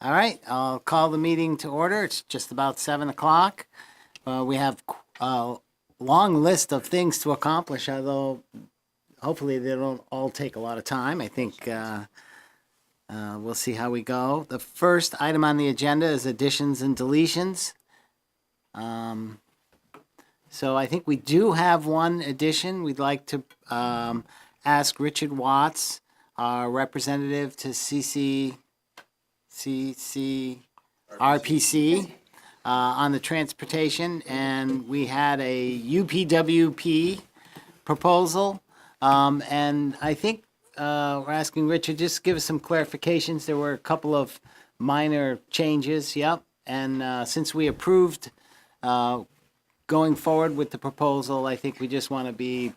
All right, I'll call the meeting to order. It's just about 7 o'clock. We have a long list of things to accomplish, although hopefully they don't all take a lot of time. I think we'll see how we go. The first item on the agenda is additions and deletions. So I think we do have one addition. We'd like to ask Richard Watts, our representative to RPC on the transportation, and we had a UPWP proposal, and I think we're asking Richard just to give us some clarifications. There were a couple of minor changes, and since we approved going forward with the proposal, I think we just want to be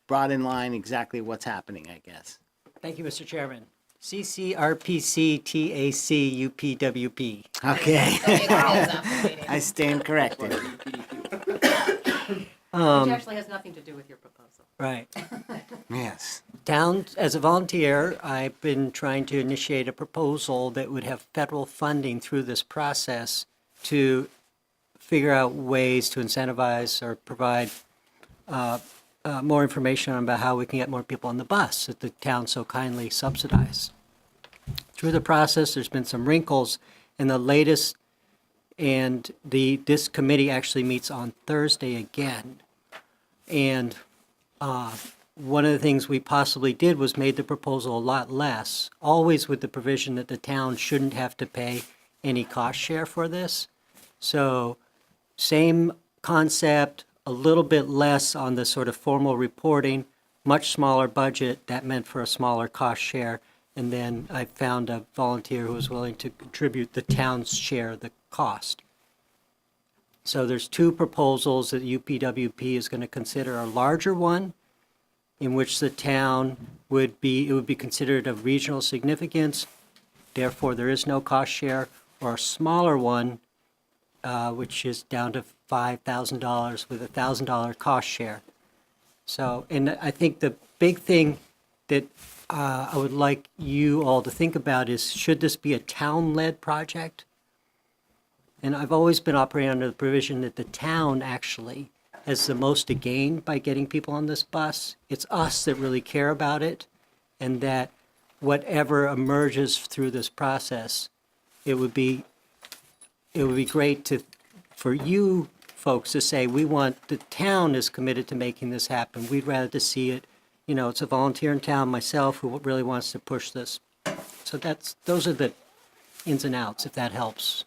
brought in line exactly what's happening, I guess. Thank you, Mr. Chairman. CCRPC TAC UPWP. Okay. I stand corrected. Which actually has nothing to do with your proposal. Right. Yes. Town, as a volunteer, I've been trying to initiate a proposal that would have federal funding through this process to figure out ways to incentivize or provide more information about how we can get more people on the bus that the town so kindly subsidized. Through the process, there's been some wrinkles, and the latest, and this committee actually meets on Thursday again. And one of the things we possibly did was made the proposal a lot less, always with the provision that the town shouldn't have to pay any cost share for this. So same concept, a little bit less on the sort of formal reporting, much smaller budget. That meant for a smaller cost share. And then I found a volunteer who was willing to contribute the town's share of the cost. So there's two proposals that UPWP is going to consider: a larger one, in which the town would be considered of regional significance, therefore there is no cost share, or a smaller one, which is down to $5,000 with a $1,000 cost share. So, and I think the big thing that I would like you all to think about is, should this be a town-led project? And I've always been operating under the provision that the town actually has the most to gain by getting people on this bus. It's us that really care about it, and that whatever emerges through this process, it would be great for you folks to say, we want, the town is committed to making this happen. We'd rather to see it, it's a volunteer in town, myself, who really wants to push this. So those are the ins and outs, if that helps.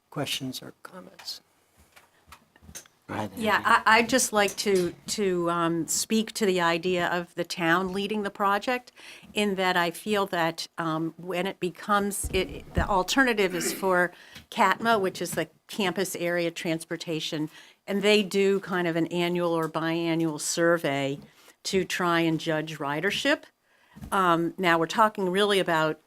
Questions or comments? Yeah, I'd just like to speak to the idea of the town leading the project, in that I feel that when it becomes, the alternative is for CATMA, which is the Campus Area Transportation, and they do kind of an annual or biannual survey to try and judge ridership. Now, we're talking really about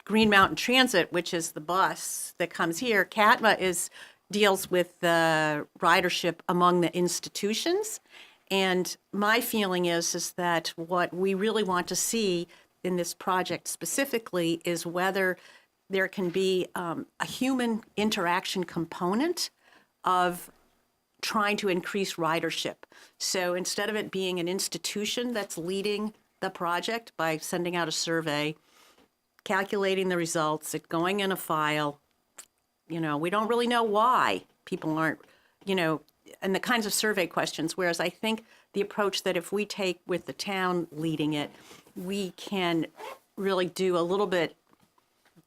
Green Mountain Transit, which is the bus that comes here. CATMA deals with the ridership among the institutions. And my feeling is that what we really want to see in this project specifically is whether there can be a human interaction component of trying to increase ridership. So instead of it being an institution that's leading the project by sending out a survey, calculating the results, it going in a file, we don't really know why people aren't, and the kinds of survey questions. Whereas I think the approach that if we take with the town leading it, we can really do a little bit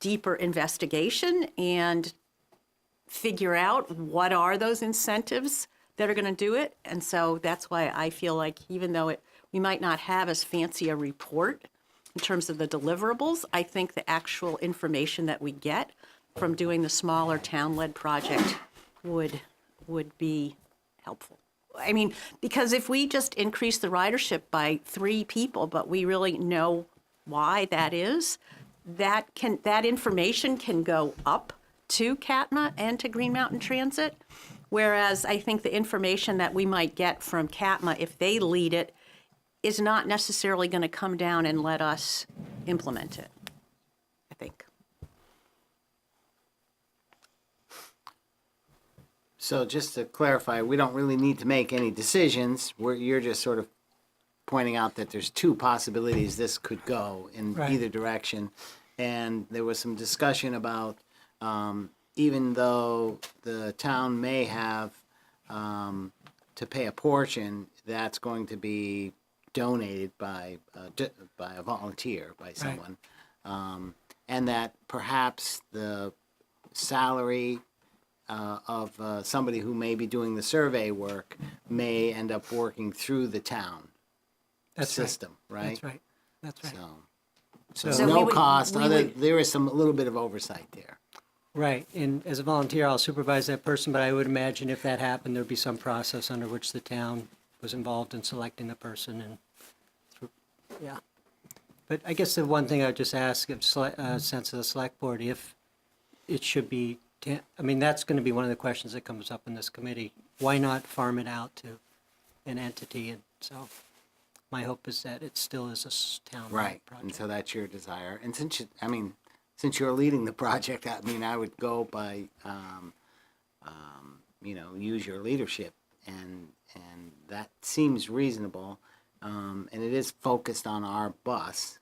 deeper investigation and figure out what are those incentives that are going to do it. And so that's why I feel like, even though we might not have as fancy a report in terms of the deliverables, I think the actual information that we get from doing the smaller town-led project would be helpful. I mean, because if we just increase the ridership by 3 people, but we really know why that is, that information can go up to CATMA and to Green Mountain Transit. Whereas I think the information that we might get from CATMA, if they lead it, is not necessarily going to come down and let us implement it. think. So just to clarify, we don't really need to make any decisions. You're just sort of pointing out that there's two possibilities this could go in Right. either direction. And there was some discussion about, even though the town may have to pay a portion, that's going to be donated by a volunteer, by someone. And that perhaps the salary of somebody who may be doing the survey work may end up working through the town That's right. system, right? That's right. That's right. So So we no would- cost, we other, would- there is a little bit of oversight there. Right, and as a volunteer, I'll supervise that person, but I would imagine if that happened, there'd be some process under which the town was involved in selecting the person and, yeah. But I guess the one thing I would just ask, sense of the select board, if it should be, I mean, that's gonna be one of the questions that comes up in this committee. Why not farm it out to an entity? And so my hope is that it still is a town Right, project. and so that's your desire. And since you're leading the project, I would go by, use your leadership, and that seems reasonable. And it is focused on our bus,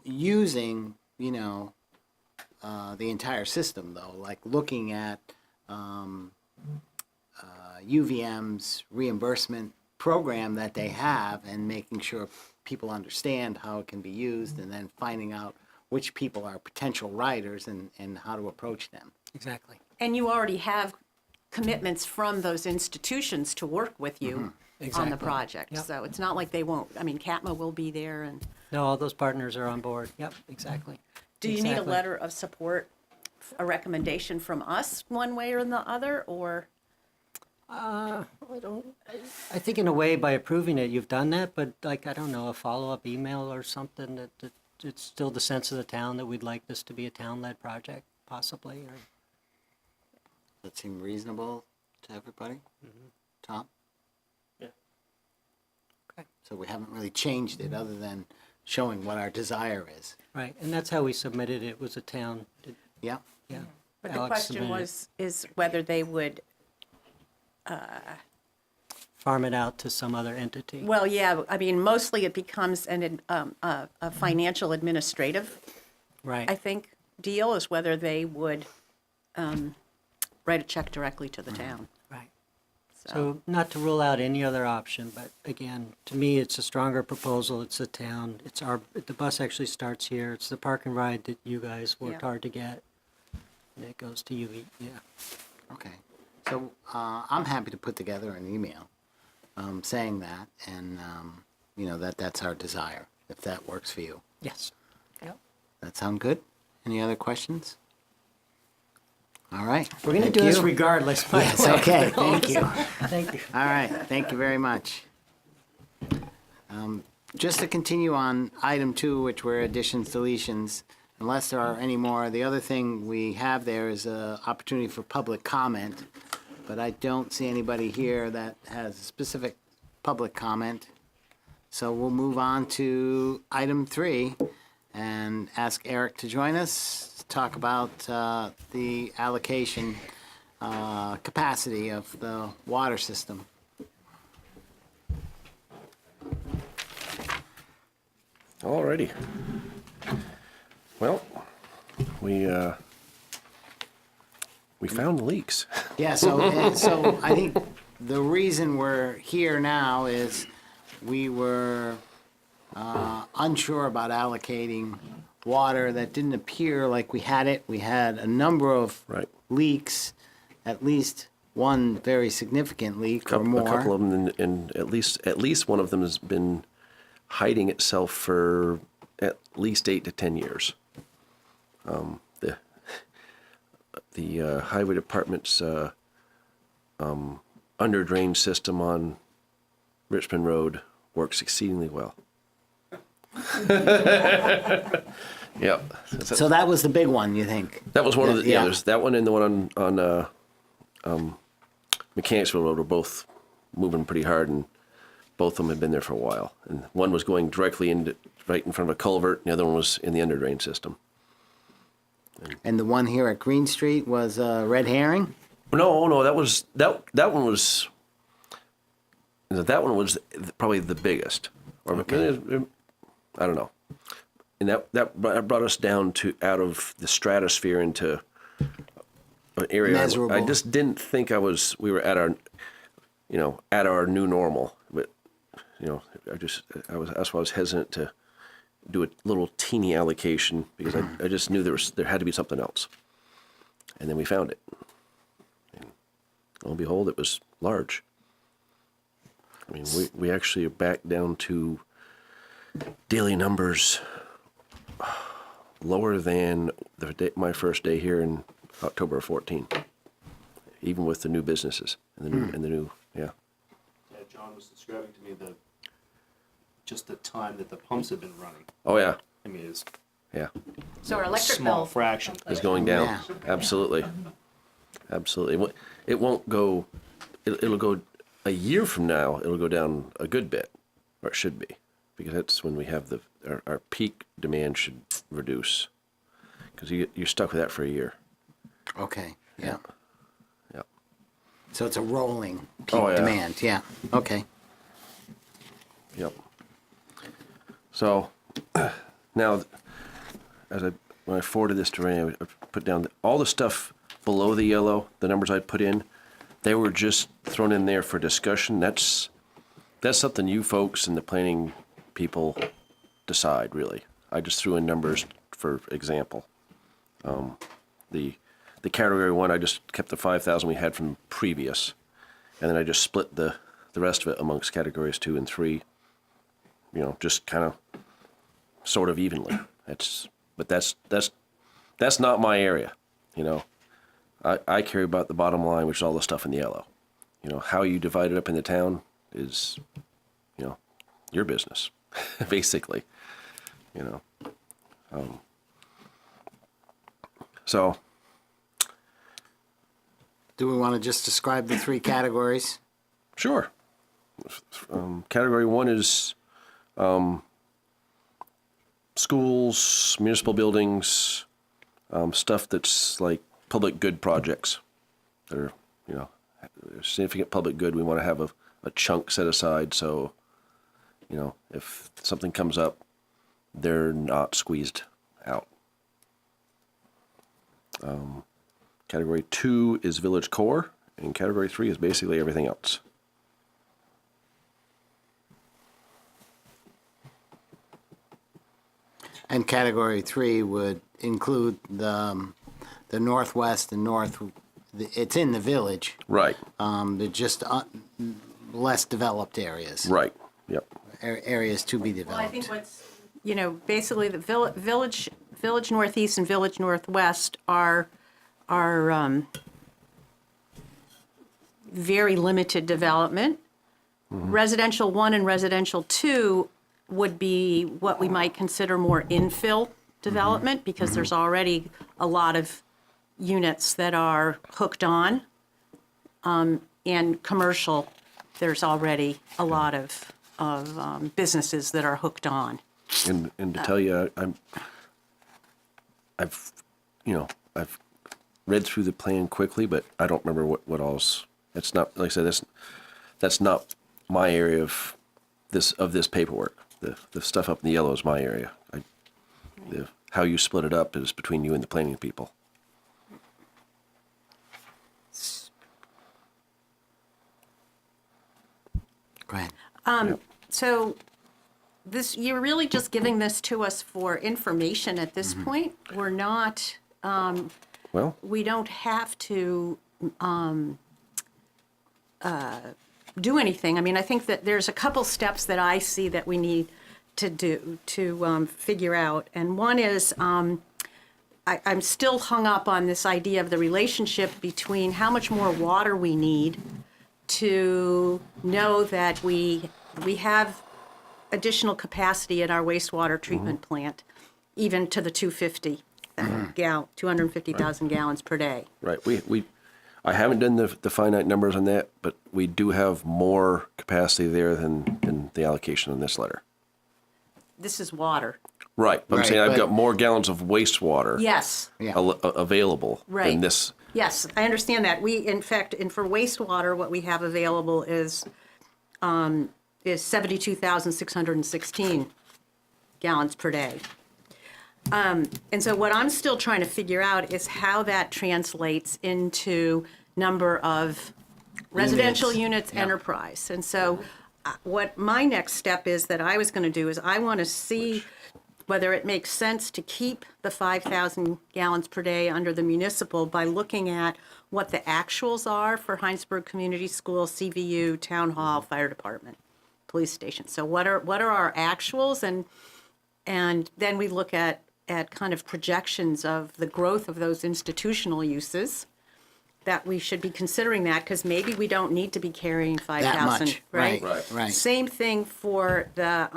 using, the entire system though, like looking at UVM's reimbursement program that they have and making sure people understand how it can be used, and then finding out which people are potential riders and how to approach them. Exactly. And you already have commitments from those institutions to work with you on the Exactly. project. Yep. So it's not like they won't, I mean, CATMA will be there, and No, all those partners are on board. Yep, exactly. do you need a Exactly. letter of support, a recommendation from us one way or the other, or? I think in a way by approving it, you've done that, but like, I don't know, a follow-up email or something that it's still the sense of the town that we'd like this to be a town-led project, possibly, or, Does that seem reasonable to everybody? Tom? Yeah. Okay. So we haven't really changed it other than showing what our desire is. right, and that's how we submitted it, was a town, Yeah? yeah. But the Alex question submitted it. is whether they would, Farm it out to some other entity. well, yeah, I mean, mostly it becomes a financial administrative, I Right, think, deal, is whether they would write a check directly to the town. right. So not to rule out any other option, but again, to me, it's a stronger proposal. It's the town. The bus actually starts here. It's the park and ride that you guys worked Yeah. hard to get. And it goes to you, yeah. Okay. So I'm happy to put together an email saying that, and, that's our desire, if that works for you. Yes. Yep. That sound good? Any other questions? All right. We're gonna Thank do this you. regardless, by Yes, the way. okay, thank you. Thank you. All right, thank you very much. Just to continue on item 2, which were additions, deletions, unless there are any more, the other thing we have there is an opportunity for public comment, but I don't see anybody here that has specific public comment. So we'll move on to item 3 and ask Eric to join us to talk about the allocation capacity of the water system. Alrighty. Well, we found the leaks. Yeah, so I think the reason we're here now is we were unsure about allocating water that didn't appear like we had it. We had a number of Right. leaks, at least one very significant leak or more. A couple of them, and at least one of them has been hiding itself for at least 8 to 10 years. The highway department's under drain system on Richmond Road works exceedingly well. Yep. So that was the big one, you think? That was one of the, Yeah. there's that one and the one on Mechanicsville Road were both moving pretty hard, and both of them had been there for a while. And one was going directly into right in front of a culvert, and the other one was in the under drain system. And the one here at Green Street was red herring? No, that was that one was probably the biggest. Or I don't know. And that brought us down to out of the stratosphere into an area Measurable. I just didn't think we were at our new normal. But that's why I was hesitant to do a little teeny allocation, because I just knew there had to be something else. And then we found it. And lo and behold, it was large. I mean, we actually are back down to daily numbers lower than my first day here in October of 14, even with the new businesses and the new. Yeah, John was describing to me just the time that the pumps have been running. Oh yeah, I mean, it's yeah, So our electric small bill, fraction. it's going down. Yeah. Absolutely. It won't go. It'll go a year from now. It'll go down a good bit, or it should be, because that's when we have our peak demand should reduce, because you're stuck with that for a year. Okay, yeah. Yeah. So it's a rolling peak Oh, yeah. demand, yeah, okay. Yep. So now, when I forwarded this to Ray, I put down all the stuff below the yellow, the numbers I put in. They were just thrown in there for discussion. That's something you folks and the planning people decide, really. I just threw in numbers for example. The category 1, I just kept the 5,000 we had from previous, and then I just split the rest of it amongst categories 2 and 3. Just kind of sort of evenly. But that's not my area. I care about the bottom line, which is all the stuff in the yellow. How you divide it up in the town is, your business, basically. So. Do we want to just describe the 3 categories? Sure. Category 1 is schools, municipal buildings, stuff that's like public good projects that are, significant public good. We want to have a chunk set aside so, if something comes up, they're not squeezed out. Category 2 is village core, and category 3 is basically everything else. And category 3 would include the northwest and it's in the village. Right. They're just less developed areas. Right. Yep. Areas to be well, I developed. think what's, basically the village northeast and village northwest are very limited development. Residential 1 and residential 2 would be what we might consider more infill development, because there's already a lot of units that are hooked on. And commercial, there's already a lot of businesses that are hooked on. And to tell you, I've read through the plan quickly, but I don't remember what all's. It's not, like I said, that's not my area of this paperwork. The stuff up in the yellow is my area. How you split it up is between you and the planning people. Go ahead. So you're really just giving this to us for information at this point. We're not, Well, we don't have to do anything. I mean, I think that there's a couple steps that I see that we need to do to figure out. And one is I'm still hung up on this idea of the relationship between how much more water we need to know that we have additional capacity at our wastewater treatment plant, even to the 250,000 gallons per day. right. I haven't done the finite numbers on that, but we do have more capacity there than the allocation in this letter. this is water. Right, but I'm Right, saying I've but- got more gallons of wastewater Yes. Yeah. available Right. than this. Yes, I understand that. We, in fact, and for wastewater, what we have available is 72,616 gallons per day. And so what I'm still trying to figure out is how that translates into number of residential units, yeah. enterprise. And so what my next step is that I was going to do is I want to see whether it makes sense to keep the 5,000 gallons per day under the municipal by looking at what the actuals are for Hinesburg Community School, CVU, Town Hall, Fire Department, Police Station. So what are our actuals, and then we look at kind of projections of the growth of those institutional uses, that we should be considering that, because maybe we don't need to be carrying 5,000, much, right? right. Same thing for the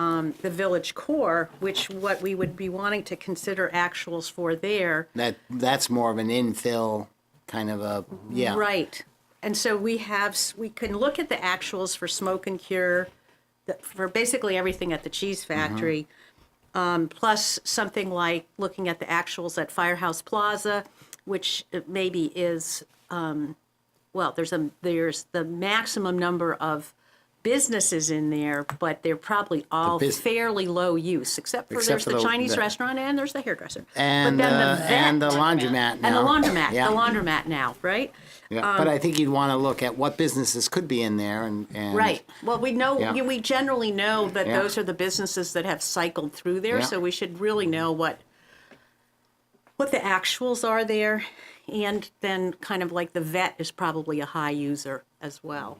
village core, which what we would be wanting to consider actuals for there. That's more of an infill kind of a, yeah. Right. And so we can look at the actuals for Smoke and Cure, for basically everything at the cheese factory, plus something like looking at the actuals at Firehouse Plaza, which maybe is, well, there's the maximum number of businesses in there, but they're probably all fairly low use, except Except there's for the the- Chinese restaurant and there's the hairdresser. And, but then and the laundromat now. and the laundromat, Yeah. the laundromat now, right? Yeah, but I think you'd want to look at what businesses could be in there and. Right. Well, we know, Yeah. we generally know that Yeah. those are the businesses that have cycled through there, Yeah. so we should really know what the actuals are there, and then kind of like the vet is probably a high user as well.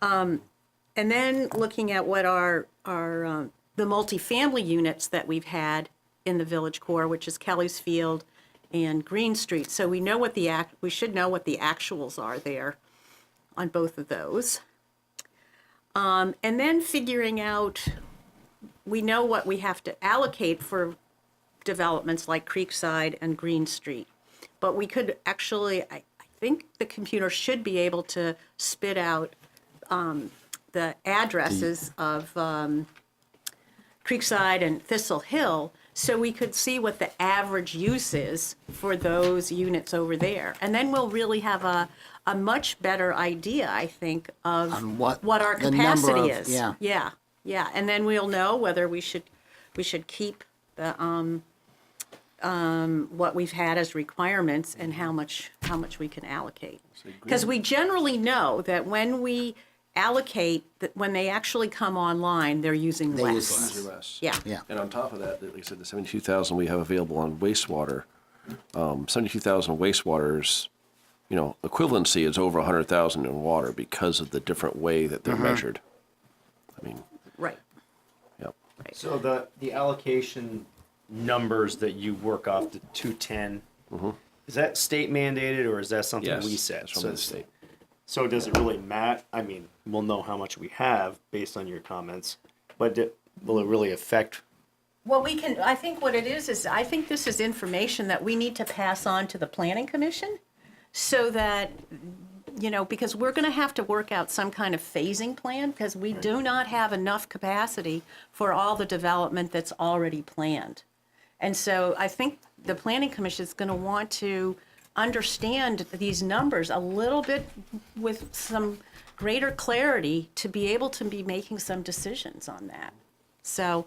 And then looking at what are the multifamily units that we've had in the village core, which is Kelly's Field and Green Street. So we know we should know what the actuals are there on both of those. And then figuring out, we know what we have to allocate for developments like Creekside and Green Street. But we could actually, I think the computer should be able to spit out the addresses of Creekside and Thistle Hill, so we could see what the average use is for those units over there. And then we'll really have a much better idea, I think, of what our the number capacity of- is. yeah. Yeah. And then we'll know whether we should keep the what we've had as requirements and how much we can allocate. Because we generally know that when we allocate, that when they actually come online, they're using They less. use less. Less. Yeah. Yeah. And on top of that, like I said, the 72,000 we have available on wastewater, 72,000 wastewaters, equivalency is over 100,000 in water because of the different way that they're measured. I mean, Right. yep. So the allocation numbers that you work off, the 210, is that state mandated or is that something Yes, we set? it's from the state. So does it really matter? I mean, we'll know how much we have based on your comments, but will it really affect? Well, I think what it is I think this is information that we need to pass on to the planning commission so that, because we're going to have to work out some kind of phasing plan because we do not have enough capacity for all the development that's already planned. And so I think the planning commission is going to want to understand these numbers a little bit with some greater clarity to be able to be making some decisions on that. So,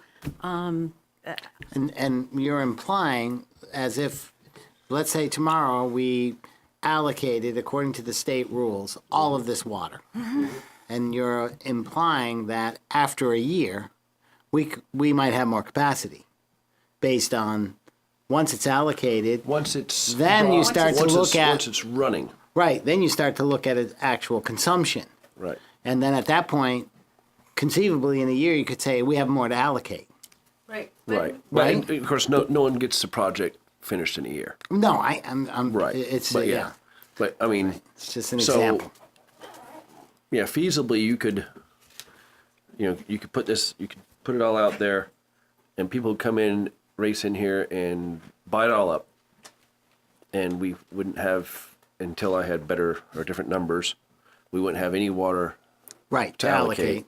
And you're implying as if, let's say tomorrow we allocated, according to the state rules, all of this water. And you're implying that after a year, we might have more capacity based on, once it's allocated, Once it's then you start to look at, once it's running, right, then you start to look at its actual consumption. right? And then at that point, conceivably in a year, you could say, we have more to allocate. right. Right. Right. But of course, no one gets the project finished in a year. No, I'm Right. It's But yeah. But I mean, It's just an So- example. yeah, feasibly you could put it all out there, and people would come in, race in here, and buy it all up, and we wouldn't have, until I had better or different numbers, we wouldn't have any water Right, to to allocate. allocate.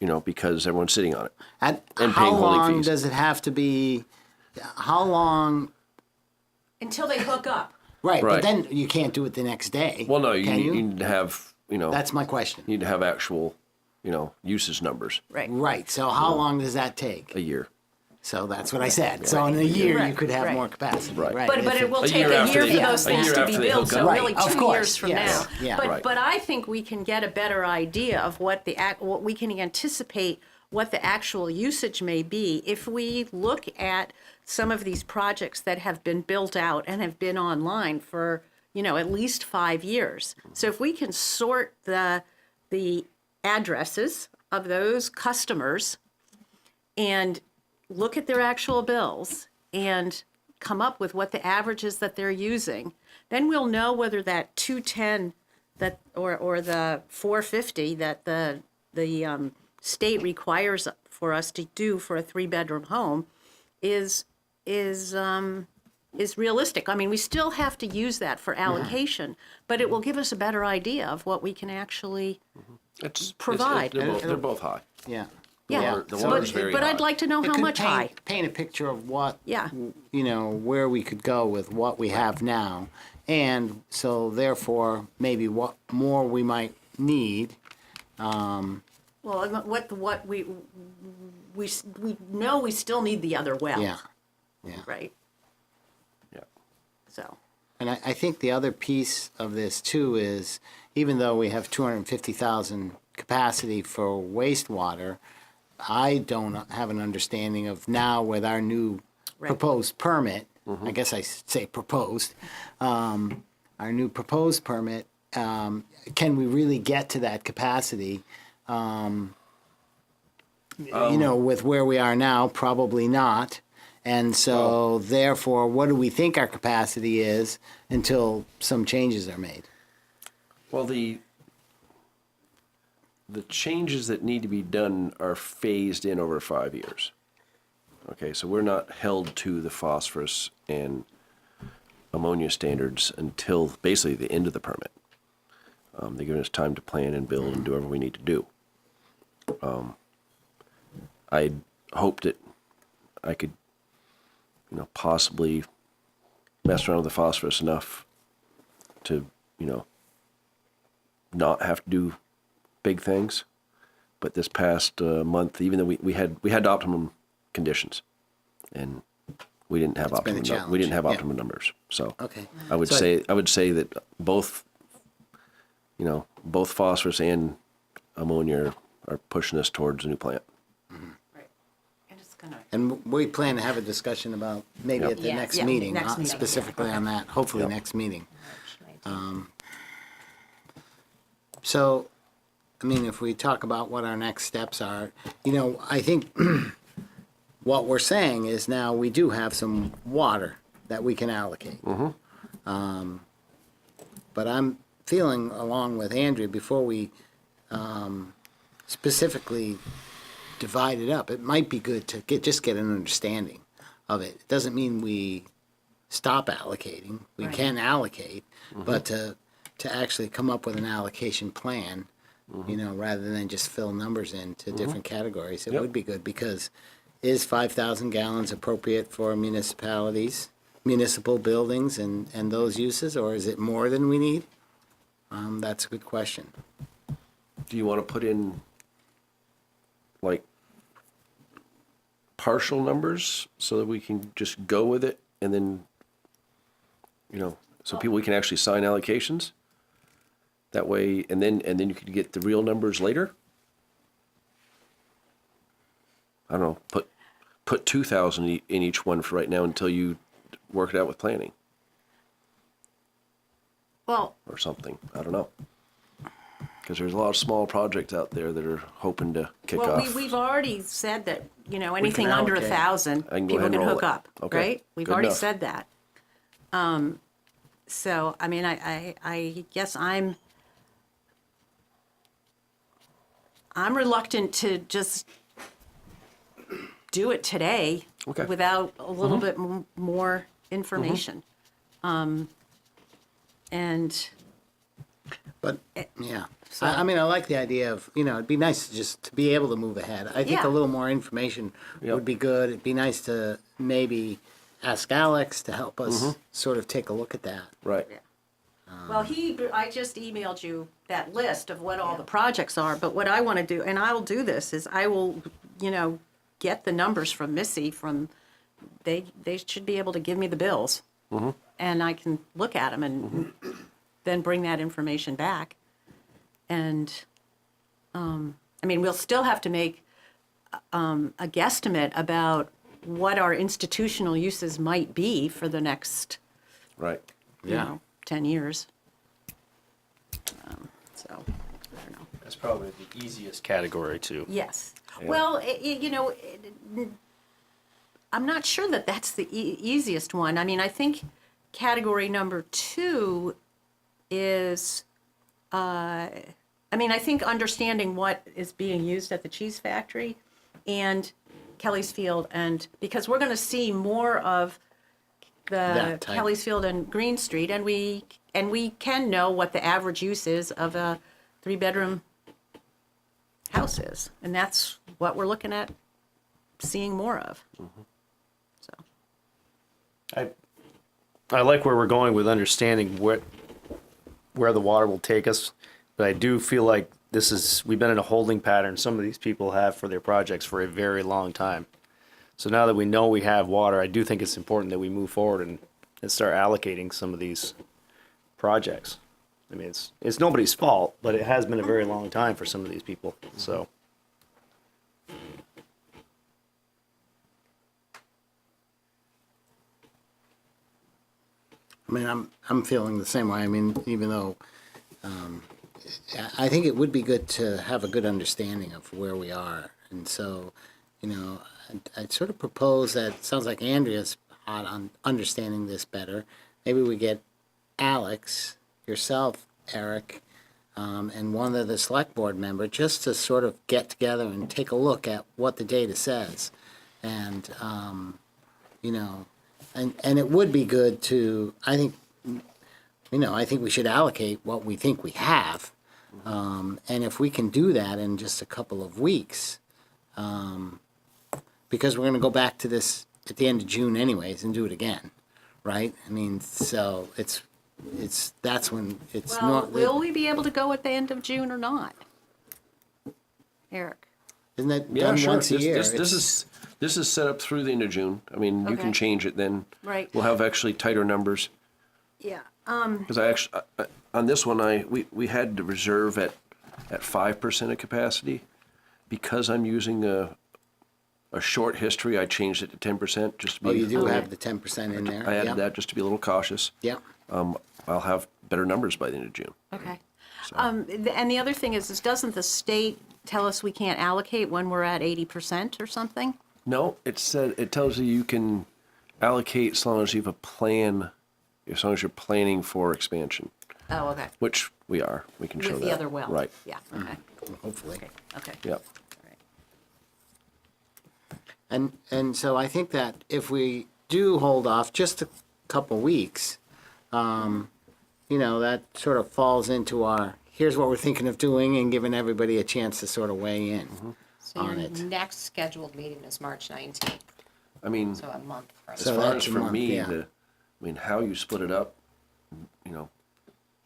because everyone's sitting on it. And And how paying holding long fees. does it have to be? How long? Until they hook up. Right, but Right. then you can't do it the next day. Well, no, you can need to have, That's my question. you need to have actual, usage numbers Right. Right. So how long does that take? a year. So that's what I said. So in a year you Right, could have right. more capacity. Right. Right. But If it will A take year a after year they- for yeah, those a things year to after be they built, hook so up. really Right, of 2 course, years from yes, now. yeah. But Right. but I think we can get a better idea of what we can anticipate what the actual usage may be if we look at some of these projects that have been built out and have been online for at least 5 years. So if we can sort the addresses of those customers and look at their actual bills and come up with what the averages that they're using, then we'll know whether that 210 that or the 450 that the state requires for us to do for a 3-bedroom home is realistic. I mean, we still have to use that for allocation, but it will give us a better idea of what we can actually provide. They're both high. Yeah. yeah. the water's very but high. I'd like to know It how could much high. paint a picture of what, Yeah. where we could go with what we have now. And so therefore, maybe what more we might need. Well, what we know we still need the other well. Yeah. Right. Yeah. So. And I think the other piece of this too is, even though we have 250,000 capacity for wastewater, I don't have an understanding of now with our new Right. proposed permit, I guess I say proposed, our new proposed permit, can we really get to that capacity? With where we are now, probably not. And so therefore, what do we think our capacity is until some changes are made? Well, the changes that need to be done are phased in over 5 years. Okay, so we're not held to the phosphorus and ammonia standards until basically the end of the permit. They're giving us time to plan and build and do whatever we need to do. I hoped that I could, possibly mess around with the phosphorus enough to, not have to do big things. But this past month, even though we had optimum conditions, and we didn't have It's been a optimum we didn't have challenge, optimum numbers. So Okay. I would So- say that both phosphorus and ammonia are pushing us towards a new plant. Right. And it's gonna. And we plan to have a discussion about maybe Yep. at the Yeah, next yeah, meeting, next not meeting, yeah. specifically on that, hopefully Yep. next meeting. So, I mean, if we talk about what our next steps are, I think what we're saying is now we do have some water that we can allocate. But I'm feeling, along with Andrea, before we specifically divide it up, it might be good to just get an understanding of it. It doesn't mean we stop allocating. We Right. can allocate, but to actually come up with an allocation plan, rather than just fill numbers into different categories, it Yep. would be good, because is 5,000 gallons appropriate for municipalities, municipal buildings and those uses, or is it more than we need? That's a good question. Do you want to put in like partial numbers so that we can just go with it, and then so we can actually sign allocations that way, and then you could get the real numbers later? I don't know, put 2,000 in each one for right now until you work it out with planning Well, or something. I don't know, because there's a lot of small projects out there that are hoping to kick well, off. we've already said that, anything under allocate. 1,000, I can go people ahead can and roll hook it. up, Okay, right? We've good already enough. said that. So, I mean, I guess I'm reluctant to just do it today Okay. without a little bit more information. And But, yeah, I mean, I like the idea of, it'd be nice just to be able to move ahead. I think Yeah. a little more information Yep. would be good. It'd be nice to maybe ask Alex to help us sort of take a look at that. Right. Well, I just emailed you that list of what all the projects are, but what I want to do, and I will do this, is I will, get the numbers from Missy they should be able to give me the bills. And I can look at them and then bring that information back. And, I mean, we'll still have to make a guesstimate about what our institutional uses might be for the next, Right. 10 years. So, I don't know. That's probably the easiest category too. Yes. Well, I'm not sure that that's the easiest one. I mean, I think category number 2 is, I think understanding what is being used at the cheese factory and Kelly's Field, and because we're going to see more of the That type. Kelly's Field and Green Street, and we can know what the average use is of a 3-bedroom house is, and that's what we're looking at seeing more of. So I like where we're going with understanding where the water will take us, but I do feel like we've been in a holding pattern some of these people have for their projects for a very long time. So now that we know we have water, I do think it's important that we move forward and start allocating some of these projects. I mean, it's nobody's fault, but it has been a very long time for some of these people, so. I mean, I'm feeling the same way. I mean, even though I think it would be good to have a good understanding of where we are, and so, I'd sort of propose that. It sounds like Andrea's hot on understanding this better. Maybe we get Alex, yourself, Eric, and one of the select board member just to sort of get together and take a look at what the data says, and And it would be good to, I think we should allocate what we think we have. And if we can do that in just a couple of weeks, because we're going to go back to this at the end of June anyways and do it again, right? I mean, so that's when it's well, not. will we be able to go at the end of June or not? Eric? Isn't that Yeah, done sure. once a year? This is set up through the end of June. I mean, you Okay. can change it then. Right. We'll have actually tighter numbers. Yeah. Because I actually, on this one, we had to reserve at 5% of capacity. Because I'm using a short history, I changed it to 10% just to be. Oh, you do Okay. have the 10% in there? I added Yep. that just to be a little cautious. Yep. I'll have better numbers by the end of June. Okay. And the other thing is doesn't the state tell us we can't allocate when we're at 80% or something? No, it tells you can allocate as long as you have a plan, as long as you're planning for expansion, Oh, okay. which we are. We can show With that. the other well? Right. Yeah, okay, Hopefully. okay. Yep. All right. And so I think that if we do hold off just a couple weeks, that sort of falls into our, here's what we're thinking of doing, and giving everybody a chance to sort of weigh in So on your it. next scheduled meeting is March 19th, I mean, so a month from as So far that's as a for month, me, yeah. how you split it up,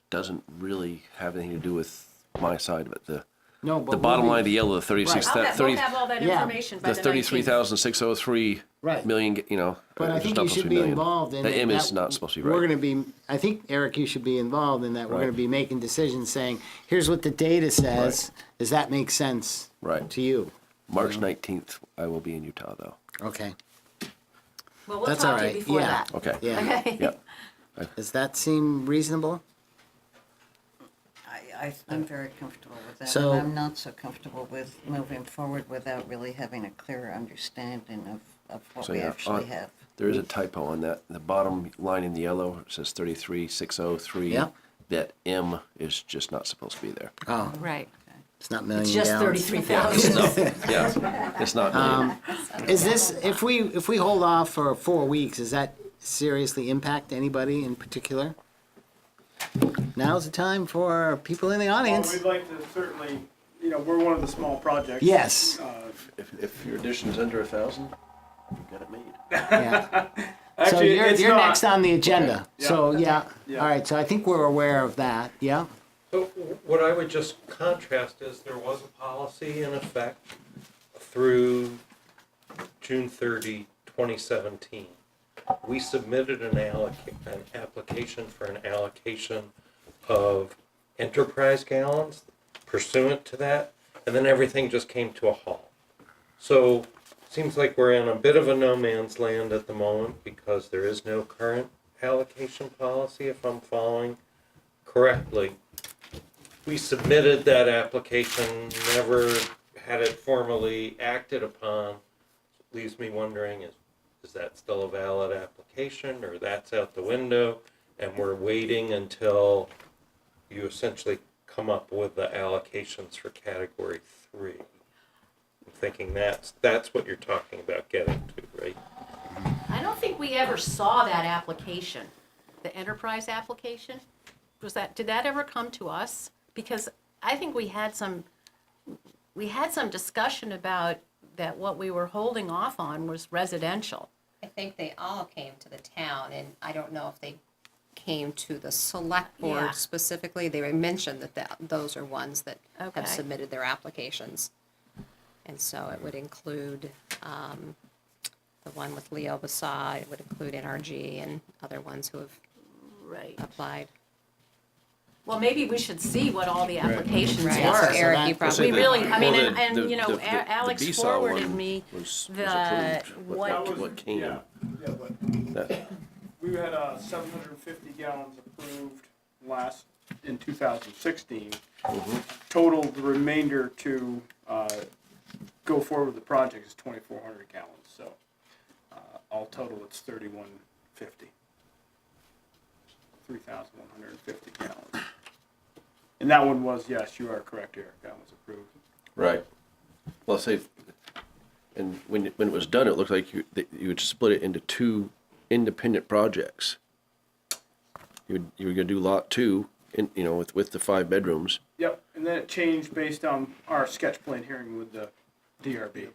doesn't really have anything to do with my side of it. No, but The bottom we'll line, the be- yellow, the 36, We'll have all that Yeah. information by the the 33,603 Right. million, But I there's think not you supposed to should be be million. involved in The it. M is That not supposed to be We're right. going to be, I think, Eric, you should be involved in that. We're Right. going to be making decisions saying, here's what the data says. Does that make sense Right. to you? March 19th, I will be in Utah, though. Okay. Well, we'll That's talk all to you right. before Yeah. that. Okay. Yeah. Yep. Does that seem reasonable? I'm very comfortable with that. So- And I'm not so comfortable with moving forward without really having a clearer understanding of what So we yeah, actually have. there is a typo on that. The bottom line in the yellow, it says 33,603. Yep. That M is just not supposed to be there. Oh, Right. it's not million It's just gallons. 33,000. Yeah, it's not million. Is this, if we hold off for 4 weeks, does that seriously impact anybody in particular? now's the time for people in the Well, audience. we'd like to certainly, we're one of the small projects. Yes. If your addition's under 1,000, you got it made. Yeah. So Actually, you're, it's you're not. next on the agenda. Yeah. So, yeah. Yeah. All right, so I think we're aware of that, yeah. So what I would just contrast is there was a policy in effect through June 30, 2017. We submitted an application for an allocation of enterprise gallons pursuant to that, and then everything just came to a halt. So seems like we're in a bit of a no man's land at the moment because there is no current allocation policy, if I'm following correctly. We submitted that application, never had it formally acted upon. Leaves me wondering, is that still a valid application, or that's out the window and we're waiting until you essentially come up with the allocations for category 3? I'm thinking that's what you're talking about getting to, right? I don't think we ever saw that application, the enterprise application. Did that ever come to us? Because I think we had some discussion about that what we were holding off on was residential. I think they all came to the town, and I don't know if they came to the select Yeah. board specifically. They mentioned that those are ones that Okay. have submitted their applications. And so it would include the one with Leo Basad, it would include NRG and other ones who have Right. applied. Well, maybe we should see what all the applications Right, were. so Eric, you that- probably. We really, I mean, Well, and the- you know, the Alex BSAW forwarded one me was the, approved. what, What came? Yeah, but That, we had 750 gallons approved in 2016. Total, the remainder to go forward with the project is 2,400 gallons. So all total, it's 3,150. 3,150 gallons. And that one was, yes, you are correct, Eric. That was approved. right. Well, say, and when it was done, it looked like you would split it into 2 independent projects. You were gonna do lot 2, with the 5 bedrooms. Yep, and then it changed based on our sketch plan hearing with the DRB.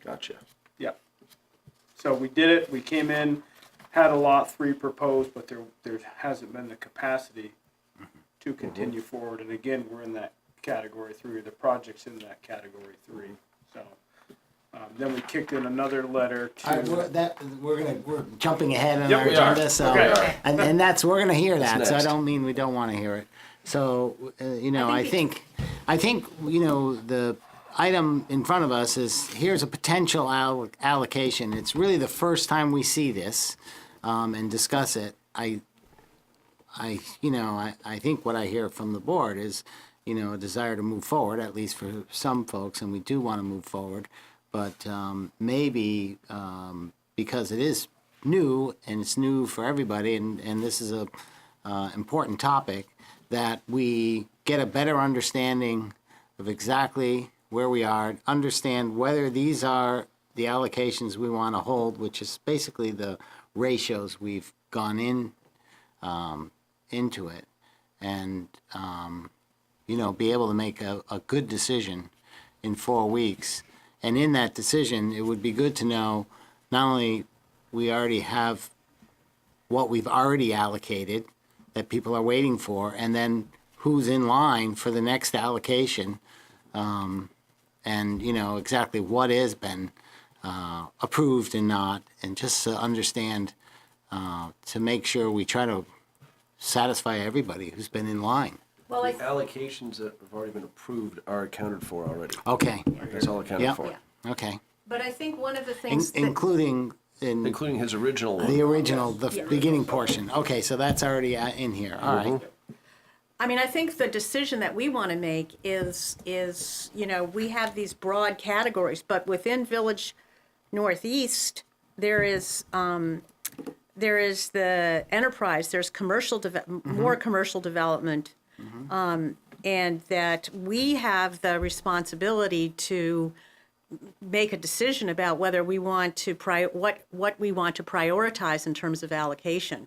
Gotcha. Yep. So we did it, we came in, had a lot 3 proposed, but there hasn't been the capacity to continue forward. And again, we're in that category 3, the project's in that category 3. So, then we kicked in another letter All right, to, we're jumping ahead on Yep, our we are. agenda, so, Okay. and we're gonna hear that, so I next. don't mean we don't wanna hear it. So, I think, the item in front of us is, here's a potential allocation. It's really the first time we see this, and discuss it. I think what I hear from the board is, a desire to move forward, at least for some folks, and we do want to move forward. But maybe because it is new, and it's new for everybody, and this is a important topic, that we get a better understanding of exactly where we are, understand whether these are the allocations we want to hold, which is basically the ratios we've gone into it, and be able to make a good decision in 4 weeks. And in that decision, it would be good to know not only we already have what we've already allocated that people are waiting for, and then who's in line for the next allocation, and exactly what has been approved and not, and just to understand, to make sure we try to satisfy everybody who's been in line. well, The allocations that have already been approved are accounted for already. Okay, That's all accounted yeah, for, okay. but I think one of the things that, Including in including his original the one. original, the beginning portion. Okay, so that's already in here, all right. I mean, I think the decision that we want to make is, we have these broad categories, but within Village Northeast, there is the enterprise, there's more commercial development, and that we have the responsibility to make a decision about whether we want to what we want to prioritize in terms of allocation.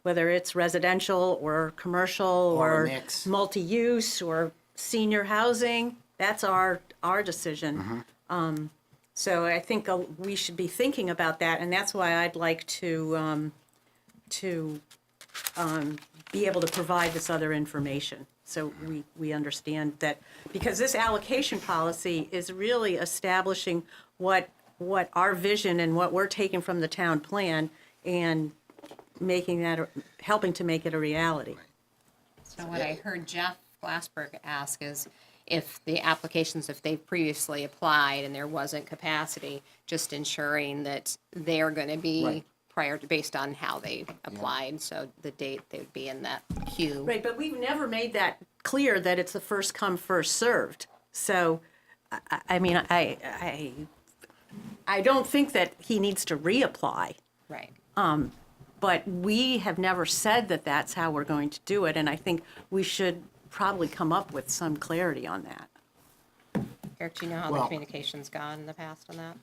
whether it's residential or commercial Or a or mix. multi-use or senior housing, that's our decision. So I think we should be thinking about that, and that's why I'd like to be able to provide this other information. So we understand that, because this allocation policy is really establishing what our vision and what we're taking from the town plan and making that, helping to make it a reality. So what I heard Jeff Glassberg ask is if the applications, if they've previously applied and there wasn't capacity, just ensuring that they're going to be Right. prior to, based on how they applied, so the date they would be in that queue. Right, but we've never made that clear that it's the first come, first served. So, I mean, I don't think that he needs to reapply, Right. but we have never said that that's how we're going to do it, and I think we should probably come up with some clarity on that. Eric, do you know how the Well- communication's gone in the past on that?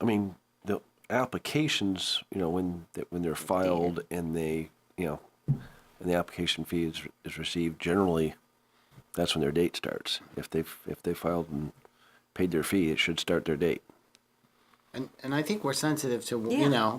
I mean, the applications, when they're filed and they, and the application fee is received, generally, that's when their date starts. If they filed and paid their fee, it should start their date. And I think we're sensitive to, Yeah.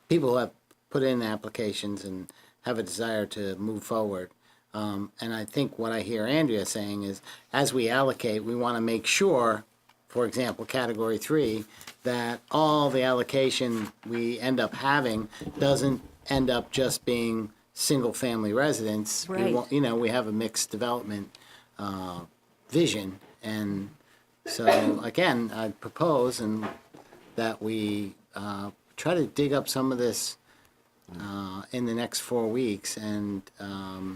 people have put in applications and have a desire to move forward. And I think what I hear Andrea saying is, as we allocate, we want to make sure, for example, category 3, that all the allocation we end up having doesn't end up just being single-family residents. We Right. want- we have a mixed development vision, and so again, I propose that we try to dig up some of this in the next 4 weeks and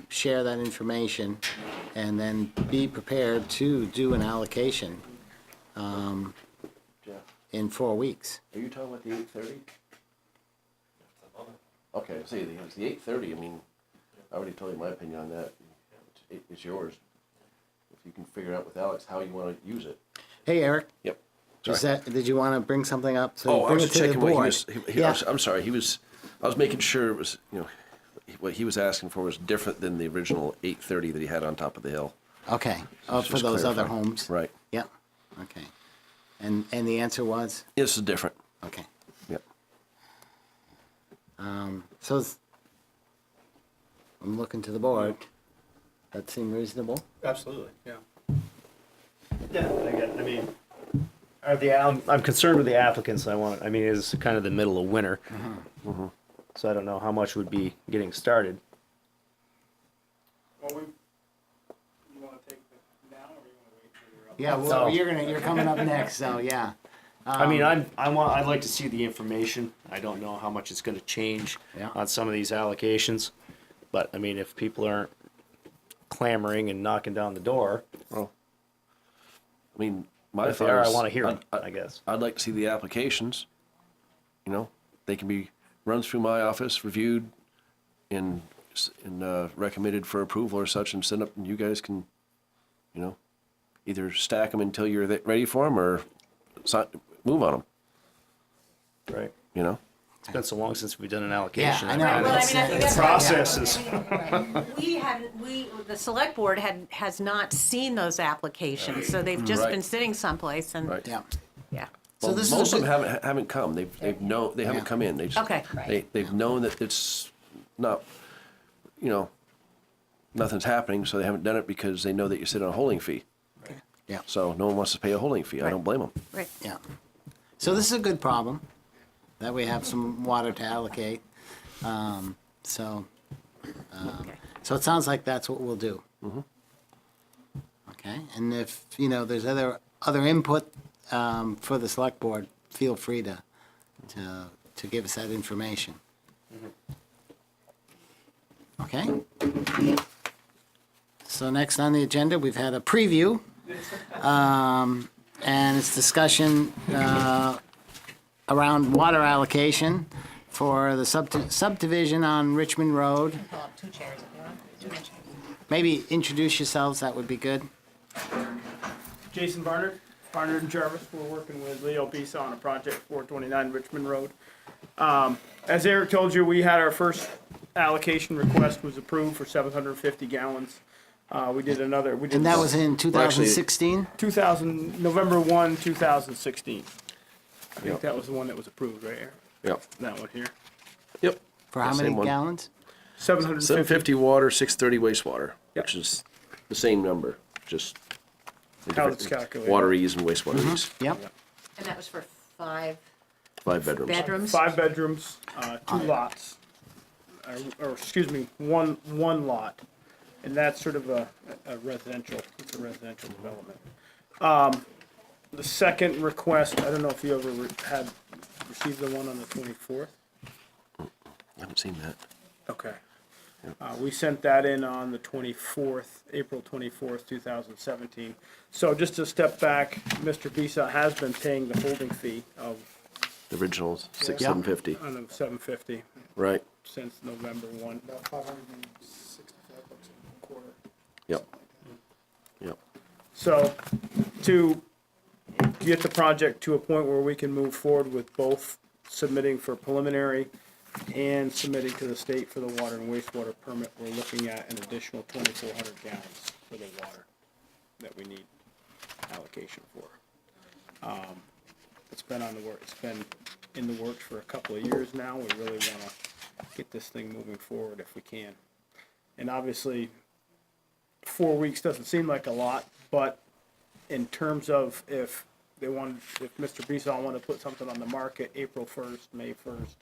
share that information, and then be prepared to do an allocation in 4 weeks. Are you talking about the 8:30? Okay, see, it's the 8:30, I mean, I already told you my opinion on that. It's yours. If you can figure out with Alex how you want to use it. Hey, Eric, Yep. did you want to bring something up? So Oh, I bring was it to the checking what he board. was, Yeah. I'm sorry, I was making sure it was, what he was asking for was different than the original 8:30 that he had on top of the hill. Okay, for Just those other clarifying. homes? Right. Yeah, okay. And the answer was? This is different. Okay. Yep. So I'm looking to the board. That seem reasonable? Absolutely, yeah. Yeah, I mean, I'm concerned with the applicants. It's kind of the middle of winter. So I don't know how much would be getting started. Well, you want to take it now, or you want to wait till you're up? Yeah, well, No. you're coming up next, so yeah. I'd like to see the information. I don't know how much it's gonna change Yeah. on some of these allocations. But, if people aren't clamoring and knocking down the door, Well, I mean, my if they thought are, I is, wanna hear them, I guess. I'd like to see the applications. They can be run through my office, reviewed, and recommended for approval or such, and send up, and you guys can, either stack them until you're ready for them, or move on them. Right. It's It's been so long since we've done an allocation. I know. Well, I mean, I think that's Processes. the select board has not seen those applications, so they've just Right. been sitting someplace and, Right. Yeah. yeah. So Well, this is most a of them good- haven't come. They haven't Yeah. come in. They just Okay. they've known that it's not, nothing's happening, so they haven't done it because they know that you sit on a holding fee. Yeah, So no one wants to pay a holding fee. I Right. don't blame them. Right. yeah. So this is a good problem, that we have some water to allocate. So it sounds like that's what we'll do. Okay, and if, there's other input for the select board, feel free to give us that information. Okay? So next on the agenda, we've had a preview, and it's discussion around water allocation for the subdivision on Richmond Road. Pull up 2 chairs if you want. 2 chairs. Maybe introduce yourselves, that would be good. Jason Barnard and Jarvis. We're working with Leo Bisa on a project 429 Richmond Road. As Eric told you, we had our first allocation request was approved for 750 gallons. We did another. We did And that was in 2016? 2000 November 1, 2016. I think Yep. that was the one that was approved, right, Eric? Yep. That one here. Yep. For how Same many one. gallons? 750. 750 water, 630 wastewater, Yep. which is the same number, just in How different it's calculated. water ease and wastewater ease. Yep. And that was for 5 5 bedrooms. bedrooms? 5 bedrooms, 2 lots, or excuse me, one lot, and that's sort of a residential. It's a residential development. The second request, I don't know if you ever had received the one on the 24th. I haven't seen that. Okay. We sent that in on the 24th, April 24th, 2017. So just to step back, Mr. Bisa has been paying the holding fee of The original 750. on the 750 Right. since November 1. About 565 bucks a quarter. Yep. Yep. So to get the project to a point where we can move forward with both submitting for preliminary and submitting to the state for the water and wastewater permit, we're looking at an additional 2,400 gallons for the water that we need allocation for. It's been on the work, it's been in the works for a couple of years now. We really want to get this thing moving forward if we can. And obviously, 4 weeks doesn't seem like a lot, but in terms of if Mr. Bisson wanted to put something on the market April 1st, May 1st,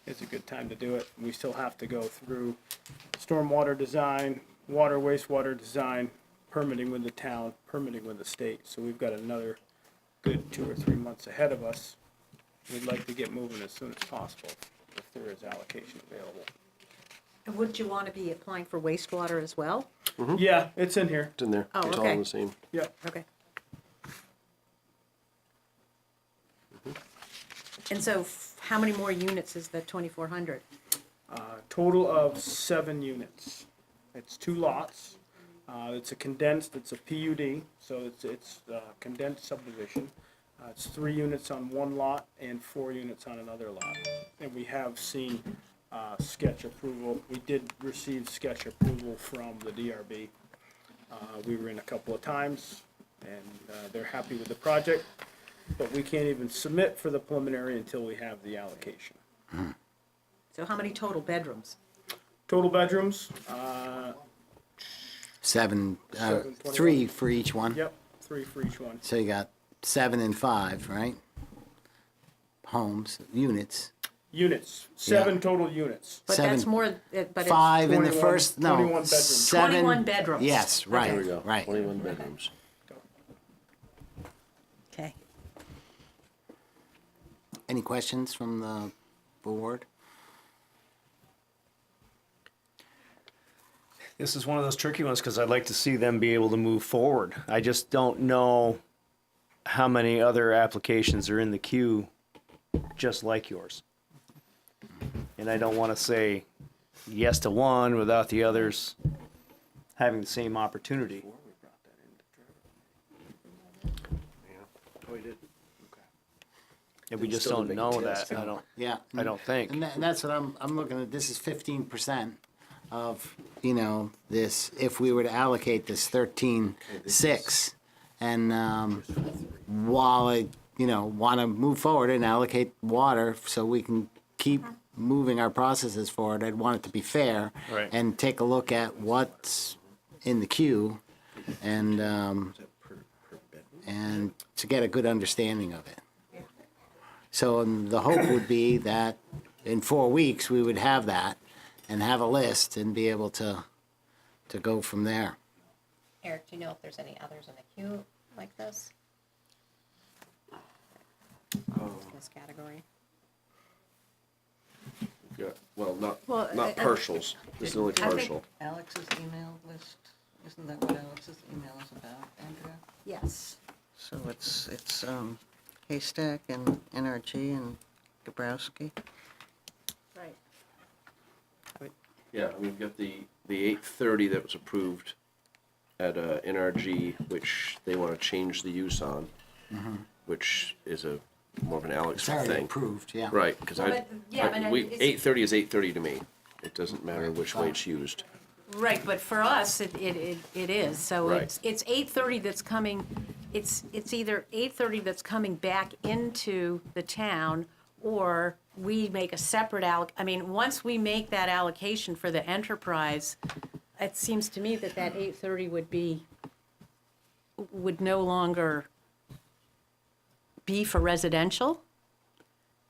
is a good time to do it. We still have to go through stormwater design, water, wastewater design, permitting with the town, permitting with the state. So we've got another good 2 or 3 months ahead of us. We'd like to get moving as soon as possible if there is allocation available. And would you want to be applying for wastewater as well? Yeah, it's in here. It's in there. Oh, It's all okay. the same. Yep. Okay. And so how many more units is the 2,400? Total of 7 units. It's 2 lots. It's a condensed, it's a PUD, so it's condensed subdivision. It's 3 units on one lot and 4 units on another lot. And we have seen sketch approval. We did receive sketch approval from the DRB. We were in a couple of times, and they're happy with the project, but we can't even submit for the preliminary until we have the allocation. So how many total bedrooms? Total bedrooms, 7, 7, 3 for each one. yep, 3 for each one. So you got 7 and 5, right? Homes, units. Units, 7 total units. But Seven. that's more, but it's 5 in the 21 first, no. 21 bedrooms. 7. 21 bedrooms. Yes, right, There we go. right. 21 bedrooms. Okay. Any questions from the board? This is one of those tricky ones because I'd like to see them be able to move forward. I just don't know how many other applications are in the queue just like yours. And I don't want to say yes to one without the others having the same opportunity. Oh, we did? And we just Still don't make a know test. that. Yeah. I don't think. And that's what I'm looking at, this is 15% of, this, if we were to allocate this 13.6. And while I, want to move forward and allocate water so we can keep moving our processes forward, I'd want it to be fair. Right. And take a look at what's in the queue and to get a good understanding of it. So the hope would be that in 4 weeks, we would have that and have a list and be able to go from there. Eric, do you know if there's any others in the queue like this? This category? Yeah. Well, not Well, partials. This is only I think- partial. Alex's email list, isn't that what Alex's email is about, Andrea? Yes. So it's Haystack and NRG and Gabrowski. Right. Yeah, we've got the 830 that was approved at NRG, which they want to change the use on, which is a more of an Alex It's already thing. approved, yeah. Right, because Well, but- yeah, but it's- 8:30 is 8:30 to me. It doesn't matter which way it's used. Right, but for us, it is, so Right. it's 8:30 that's coming, it's either 8:30 that's coming back into the town, or we make a separate I mean, once we make that allocation for the enterprise, it seems to me that 8:30 would no longer be for residential.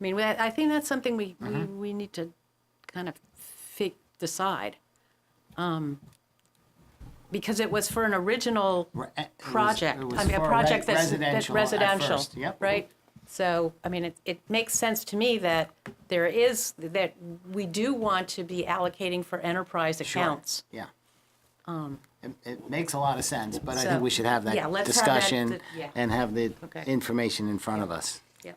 I mean, I think that's something we need to kind of decide. Because it was for an original project, it was I mean, a for project that's residential at residential, first, yep. right? So, I mean, it makes sense to me that that we do want to be allocating for enterprise Sure. accounts. Yeah. It makes a lot of sense, but I So, think we should have yeah, that let's have that, discussion yeah. and have the Okay. information in front of us. Yeah.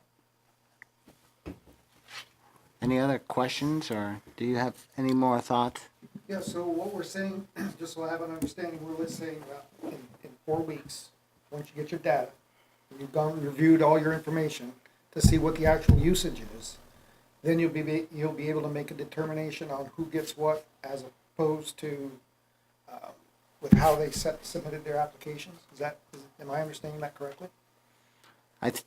Any other questions, or do you have any more thoughts? Yeah, so what we're saying, just so I have an understanding, we're saying that in 4 weeks, once you get your data, you've gone and reviewed all your information to see what the actual usage is, then you'll be able to make a determination on who gets what, as opposed to with how they submitted their applications. Am I understanding that correctly? I th-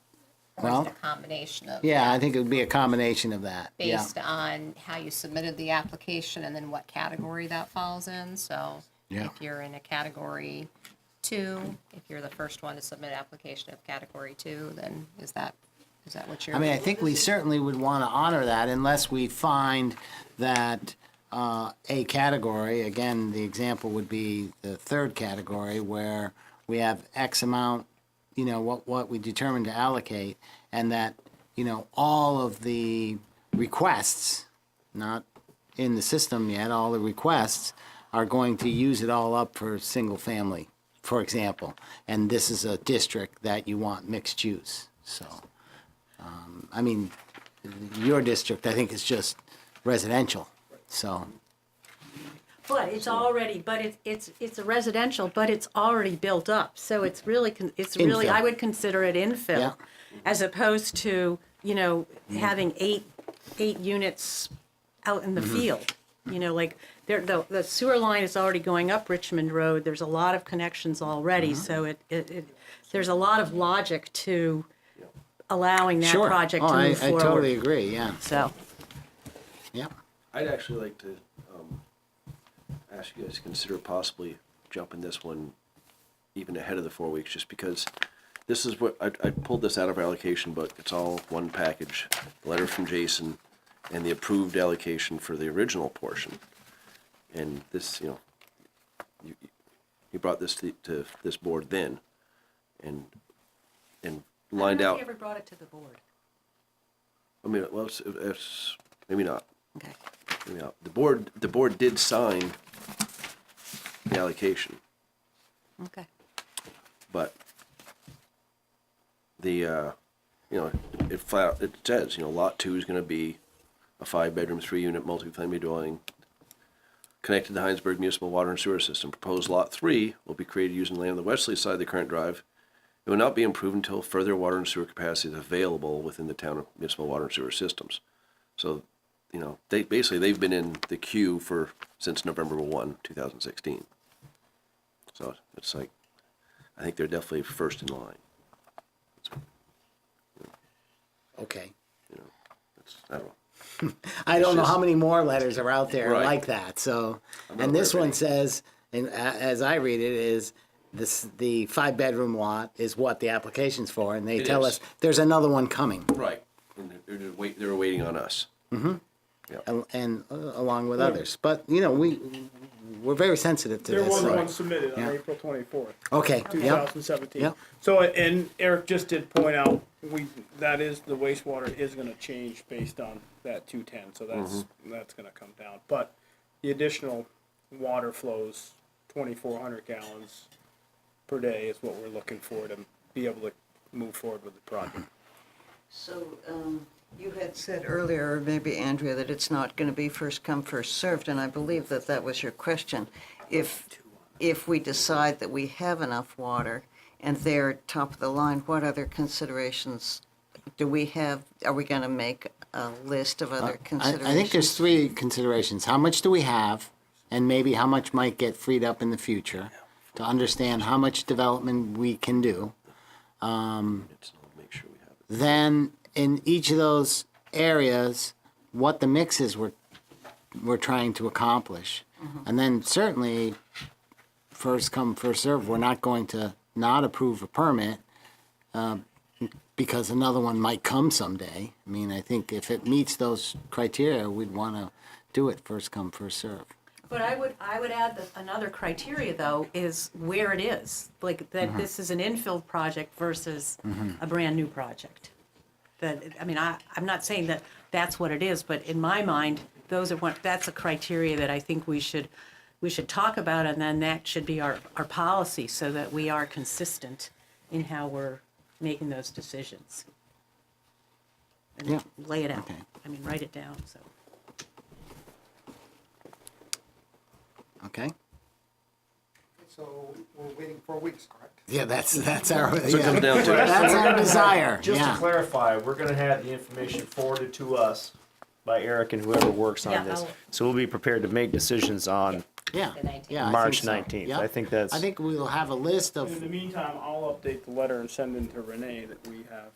Or is Well, it a combination of? yeah, that I think it would be a combination of that, yeah. Based on how you submitted the application and then what category that falls in, so. Yeah. If you're in a category 2, if you're the first one to submit application of category 2, then is that what you're? I mean, I think we certainly would want to honor that unless we find that a category, again, the example would be the third category, where we have X amount, what we determined to allocate, and that, all of the requests, not in the system yet, all the requests are going to use it all up for single family, for example. And this is a district that you want mixed use, so. I mean, your district, I think, is just residential, so. But it's already, it's a residential, but it's already built up, so it's really, Infill. I would consider it Yeah. infill, as opposed to, having eight units out in the field. Like, the sewer line is already going up Richmond Road, there's a lot of connections already, so there's a lot of logic to allowing that Sure. project Oh, to move I forward. totally agree, yeah, So, yeah. I'd actually like to ask you guys to consider possibly jumping this one even ahead of the 4 weeks, just because this is what, I pulled this out of our allocation, but it's all one package. The letter from Jason and the approved allocation for the original portion. And this, you brought this to this board then, and lined I don't know out. if you ever brought it to the board. I mean, well, it's maybe not. Okay. Maybe not. The board did sign the allocation, Okay. but the it flat it says lot 2 is going to be a 5-bedroom 3-unit multifamily dwelling connected to the Hinesburg municipal water and sewer system. Proposed lot 3 will be created using land on the westerly side of the current drive. It will not be improved until further water and sewer capacity is available within the town of municipal water and sewer systems. So, they've been in the queue since November 1, 2016. So it's like, I think they're definitely first in line. Okay. I don't know. I don't know just- how many more letters are out there Right. like that, so. I'm not And this aware of one any. says, and as I read it, is the 5-bedroom lot is what the application's for, and they It tell is. us there's another one coming. Right. And they're waiting on us. And along with others, but, we're very sensitive to There this. was so- one submitted on Yeah. April 24th. Okay, yep, 2017. Yep. So, and Eric just did point out, the wastewater is gonna change based on that 210, so that's gonna come down. But the additional water flows, 2,400 gallons per day is what we're looking for to be able to move forward with the project. So, you had said earlier, or maybe Andrea, that it's not going to be first come, first served, and I believe that was your question. If if we decide that we have enough water and they're top of the line, what other considerations do we have? Are we going to make a list of other considerations? I think there's three considerations. How much do we have, and maybe how much might get freed up in the future, to understand how much development we can do. Make sure we have it. Then, in each of those areas, what the mix is we're trying to accomplish. And then certainly, first come, first serve, we're not going to not approve a permit because another one might come someday. I mean, I think if it meets those criteria, we'd want to do it first come, first serve. But I would add that another criteria, though, is where it is. Like, that this is an infill project versus a brand-new project. That, I mean, I'm not saying that that's what it is, but in my mind, that's a criteria that I think we should talk about, and then that should be our policy, so that we are consistent in how we're making those decisions. And Yeah. lay it out. Okay. I mean, write it down, so. Okay? So we're waiting 4 weeks, correct? Yeah, that's our, So it comes down to that's our desire, Just to yeah. clarify, we're gonna have the information forwarded to us by Eric and whoever works Yeah, on this. I'll- So we'll be prepared to make decisions on Yeah, The 19th. yeah. I March think so. 19th. Yep. I think that's. I think we'll have a list In the of, meantime, I'll update the letter and send it to Renee that we have,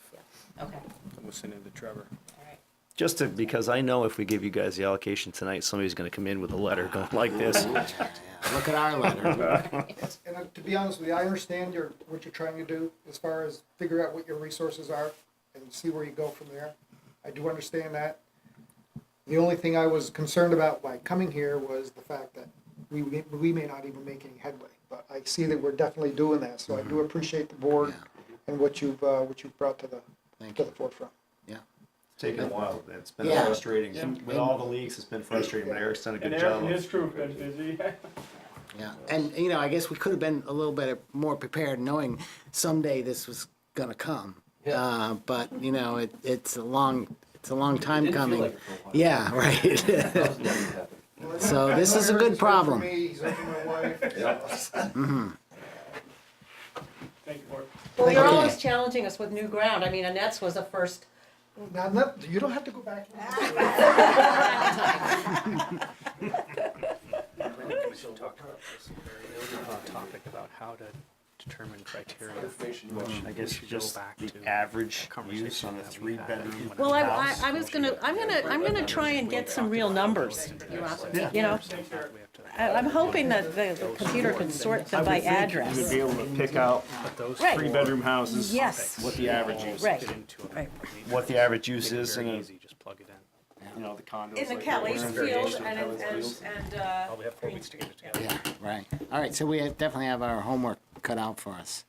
Okay, we'll send it to Trevor. all right. Just to, because I know if we give you guys the allocation tonight, somebody's gonna come in with a letter going like this. look at our letter. And to be honest with you, I understand what you're trying to do as far as figure out what your resources are and see where you go from there. I do understand that. The only thing I was concerned about by coming here was the fact that we may not even make any headway. But I see that we're definitely doing that, so I do appreciate the board and what you've brought to the Thank forefront. Yeah. It's taken a while. It's been Yeah. frustrating. With all the leaks, it's been frustrating, but Eric's done a And good Eric job. and his crew have been busy. Yeah, and I guess we could have been a little bit more prepared, knowing someday this was gonna come. But it's a long time coming. Yeah, right. So this is a good problem. He's helping my wife. Thank you, Board. Well, you're Okay. always challenging us with new ground. I mean, Annette's was a first. Now, you don't have to go back. Topic about how to determine criteria. I guess just the average use on a 3-bedroom Well, house. I'm gonna try and get some real numbers. You know, I'm hoping that the computer can sort them by You would address. be able to pick out Right. 3-bedroom houses. Yes. What the average use. Right. Right. What the average use is in a, Just plug it in. the condos. In the like Kelly's that. field and Probably have 4 weeks to get it together. Yeah, right. All right, so we definitely have our homework cut out for us.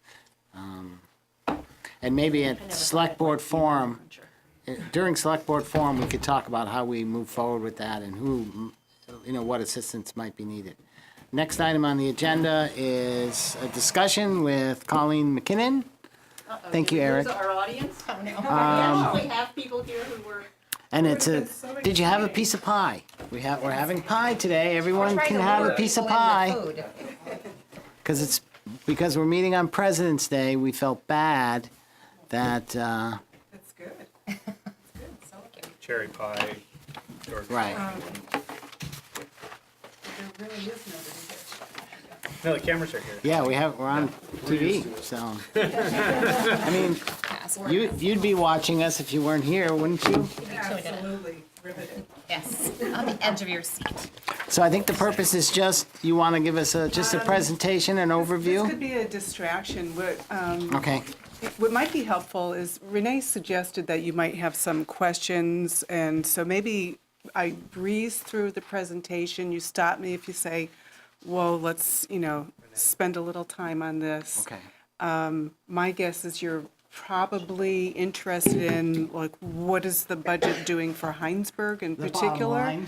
And maybe at select board forum, during select board forum, we could talk about how we move forward with that and who, what assistance might be needed. Next item on the agenda is a discussion with Colleen McKinnon. Thank you, Eric. Our audience? We actually have people here who were. And did you have a piece of pie? We're having pie today. Everyone can have a piece of pie. Because we're meeting on President's Day, we felt bad that, That's good. That's good. Cherry pie. right. There really is nobody here. No, the cameras are here. Yeah, we're on TV, so. I mean, you'd be watching us if you weren't here, wouldn't you? Absolutely riveted. Yes, on the edge of your seat. So I think the purpose is just, you want to give us just a presentation, an This overview? could be a distraction. Okay, What might be helpful is Renee suggested that you might have some questions, and so maybe I breeze through the presentation. You stop me if you say, whoa, let's, spend a little time on this. okay. My guess is you're probably interested in, like, what is the budget doing for Hinesburg in particular?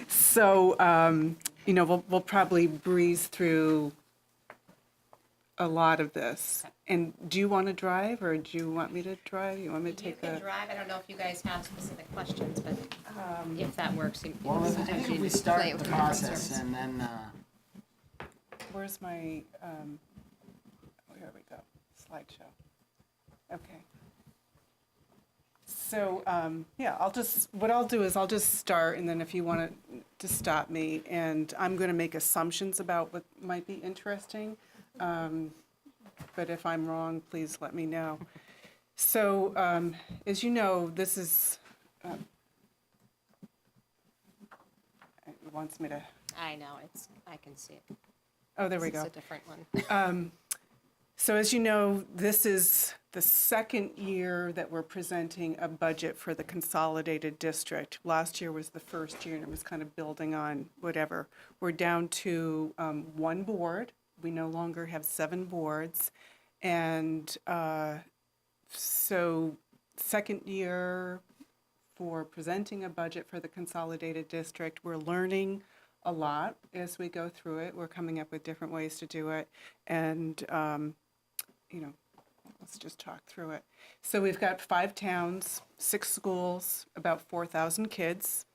So, we'll probably breeze through a lot of this. And do you want to drive, or do you want me to drive? You want me to You take can a? drive, I don't know if you guys have specific questions, but if that works. Well, I think if we start the process and then, where's my, here we go, slideshow. Okay. So, yeah, what I'll do is I'll just start, and then if you want to stop me, and I'm going to make assumptions about what might be interesting. But if I'm wrong, please let me know. So, as you know, this is, it wants me to, I know, I can see it. oh, there we It's go. a different one. So as you know, this is the second year that we're presenting a budget for the consolidated district. Last year was the first year, and it was kind of building on whatever. We're down to one board. We no longer have 7 boards. And so second year for presenting a budget for the consolidated district, we're learning a lot as we go through it. We're coming up with different ways to do it. And let's just talk through it. So we've got 5 towns, 6 schools, about 4,000 kids,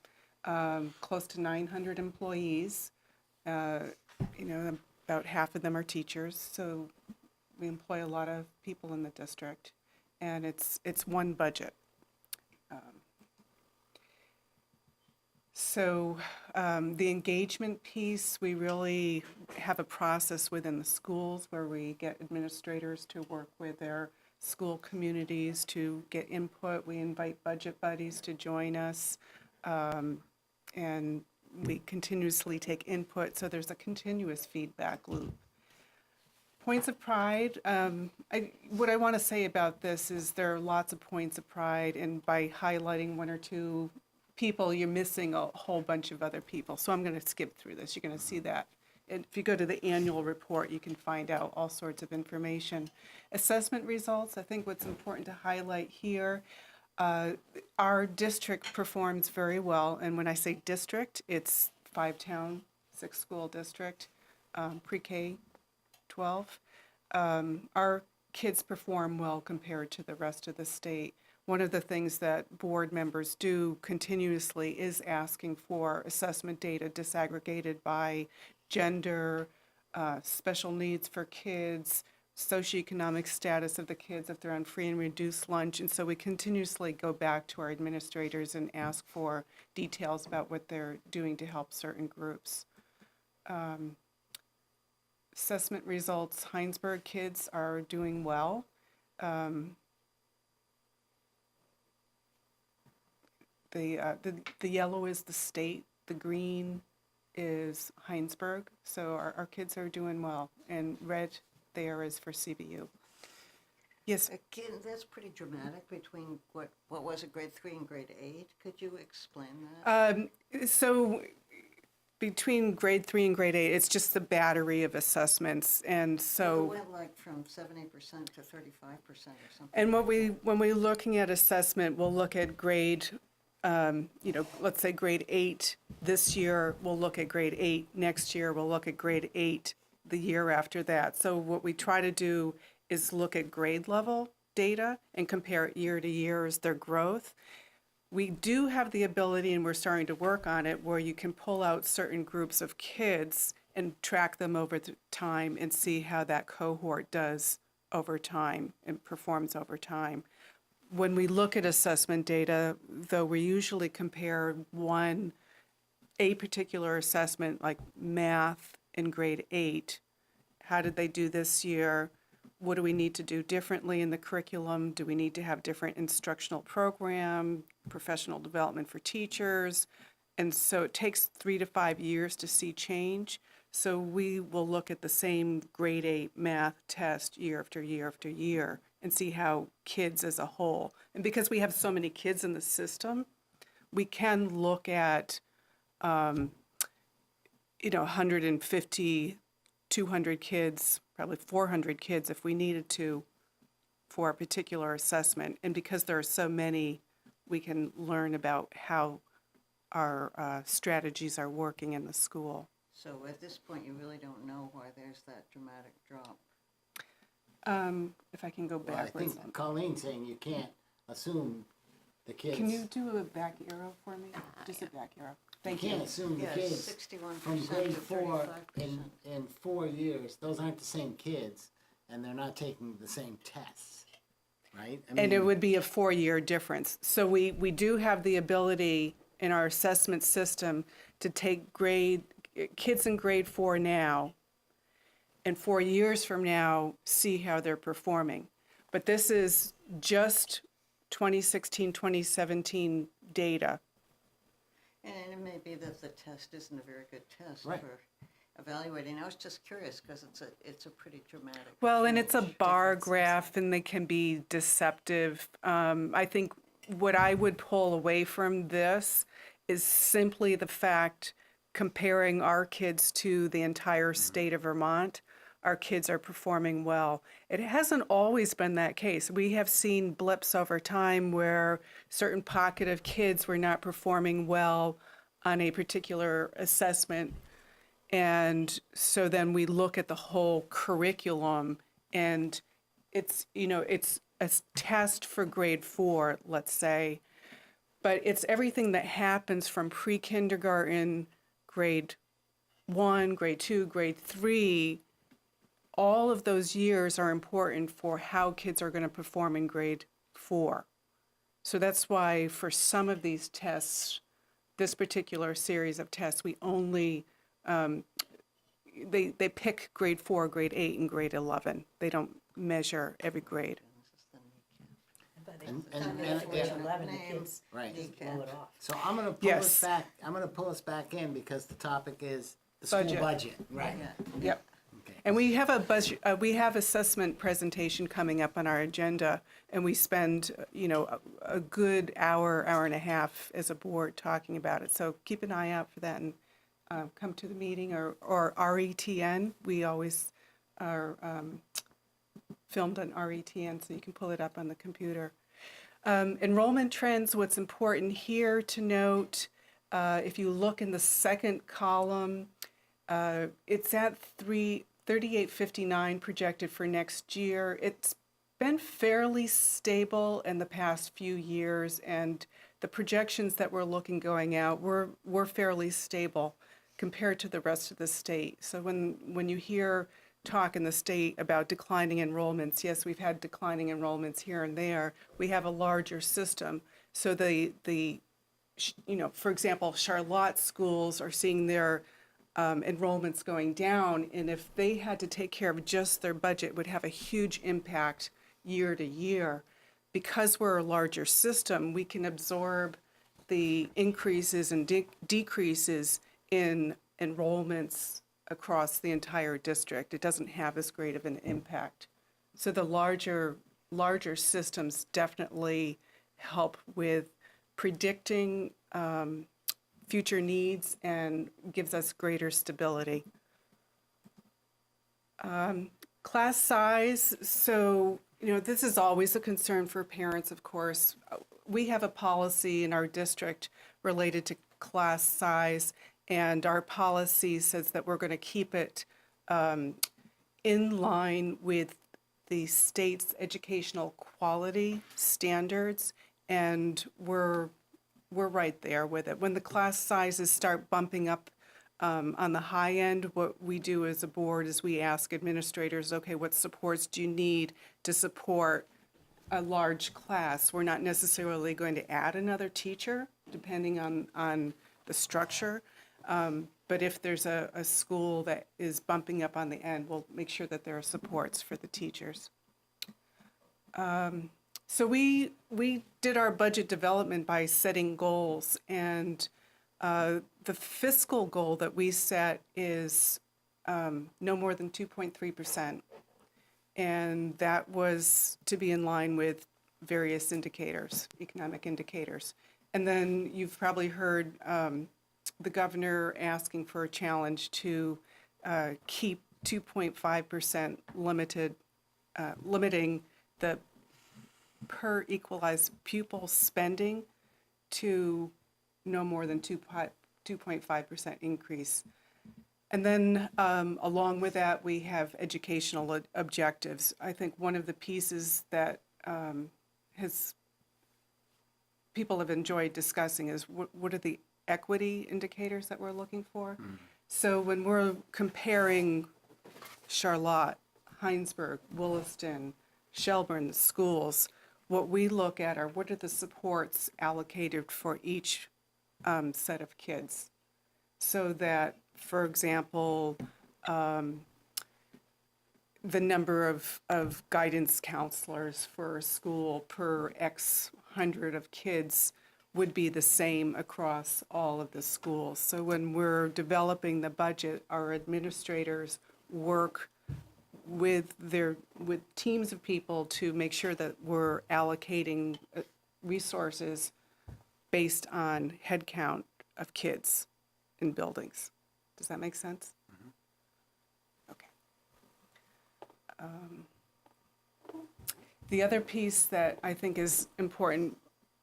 close to 900 employees. About half of them are teachers, so we employ a lot of people in the district, and it's one budget. So the engagement piece, we really have a process within the schools where we get administrators to work with their school communities to get input. We invite budget buddies to join us, and we continuously take input, so there's a continuous feedback loop. Points of pride, what I want to say about this is there are lots of points of pride, and by highlighting 1 or 2 people, you're missing a whole bunch of other people. So I'm going to skip through this. You're going to see that. And if you go to the annual report, you can find out all sorts of information. Assessment results, I think what's important to highlight here, our district performs very well. And when I say district, it's 5-town, 6-school district, pre-K 12. Our kids perform well compared to the rest of the state. One of the things that board members do continuously is asking for assessment data disaggregated by gender, special needs for kids, socioeconomic status of the kids if they're on free and reduced lunch. And so we continuously go back to our administrators and ask for details about what they're doing to help certain groups. Assessment results, Hinesburg kids are doing well. The yellow is the state, the green is Hinesburg, so our kids are doing well, and red there is for CBU. Yes, Again, that's pretty dramatic between what was it, grade 3 and grade 8? Could you explain that? so between grade 3 and grade 8, it's just the battery of assessments, and It so. went like from 70% to 35% or something. And when we're looking at assessment, we'll look at grade, let's say grade 8 this year, we'll look at grade 8 next year, we'll look at grade 8 the year after that. So what we try to do is look at grade level data and compare it year to year as their growth. We do have the ability, and we're starting to work on it, where you can pull out certain groups of kids and track them over time and see how that cohort does over time and performs over time. When we look at assessment data, though, we usually compare a particular assessment like math in grade 8. How did they do this year? What do we need to do differently in the curriculum? Do we need to have different instructional program, professional development for teachers? And so it takes 3 to 5 years to see change. So we will look at the same grade 8 math test year after year after year and see how kids as a whole. And because we have so many kids in the system, we can look at 150, 200 kids, probably 400 kids if we needed to for a particular assessment. And because there are so many, we can learn about how our strategies are working in the school. So at this point, you really don't know why there's that dramatic drop. If I can go Well, I backwards. think Colleen's saying you can't assume the kids. Can you do a back arrow for me? Just a back arrow. you can't assume the Yeah, kids 61% from to grade 4 35%. in 4 years, those aren't the same kids, and they're not taking the same tests, right? I And it mean, would be a 4-year difference. So we do have the ability in our assessment system to take kids in grade 4 now, and 4 years from now, see how they're performing. But this is just 2016, 2017 data. And it may be that the test isn't a very good test Right. for evaluating. I was just curious because it's a pretty dramatic. Well, and it's a change, bar difference. graph, and they can be deceptive. I think what I would pull away from this is simply the fact, comparing our kids to the entire state of Vermont, our kids are performing well. It hasn't always been that case. We have seen blips over time where certain pocket of kids were not performing well on a particular assessment. And so then we look at the whole curriculum, and it's, it's a test for grade 4, let's say, but it's everything that happens from pre-kindergarten, grade 1, grade 2, grade 3. All of those years are important for how kids are going to perform in grade 4. So that's why for some of these tests, this particular series of tests, we only they pick grade 4, grade 8, and grade 11. They don't measure every grade. right. Kneecap. So I'm gonna pull Yes. us back. I'm gonna pull us back in because the topic is the school Budget. budget. Right. Yeah. Yep. Okay. And we have a budget, we have assessment presentation coming up on our agenda, and we spend, a good hour, hour and a half as a board talking about it. So keep an eye out for that, and come to the meeting, or RETN. We always are filmed on RETN, so you can pull it up on the computer. Enrollment trends, what's important here to note, if you look in the second column, it's at 3859 projected for next year. It's been fairly stable in the past few years, and the projections that we're looking going out were fairly stable compared to the rest of the state. So when you hear talk in the state about declining enrollments, yes, we've had declining enrollments here and there. We have a larger system. So for example, Charlotte schools are seeing their enrollments going down, and if they had to take care of just their budget, it would have a huge impact year to year. Because we're a larger system, we can absorb the increases and decreases in enrollments across the entire district. It doesn't have as great of an impact. So the larger systems definitely help with predicting future needs and gives us greater stability. Class size, so, this is always a concern for parents, of course. We have a policy in our district related to class size, and our policy says that we're going to keep it in line with the state's educational quality standards, and we're right there with it. When the class sizes start bumping up on the high end, what we do as a board is we ask administrators, okay, what supports do you need to support a large class? We're not necessarily going to add another teacher, depending on the structure. But if there's a school that is bumping up on the end, we'll make sure that there are supports for the teachers. So we did our budget development by setting goals, and the fiscal goal that we set is no more than 2.3%. And that was to be in line with various indicators, economic indicators. And then you've probably heard the governor asking for a challenge to keep 2.5% limiting the per equalized pupil spending to no more than 2.5% increase. And then along with that, we have educational objectives. I think one of the pieces that people have enjoyed discussing is what are the equity indicators that we're looking for. So when we're comparing Charlotte, Hinesburg, Williston, Shelburne, the schools, what we look at are what are the supports allocated for each set of kids. So that, for example, the number of guidance counselors for a school per X hundred of kids would be the same across all of the schools. So when we're developing the budget, our administrators work with teams of people to make sure that we're allocating resources based on head count of kids in buildings. Does that make sense? Okay. The other piece that I think is important,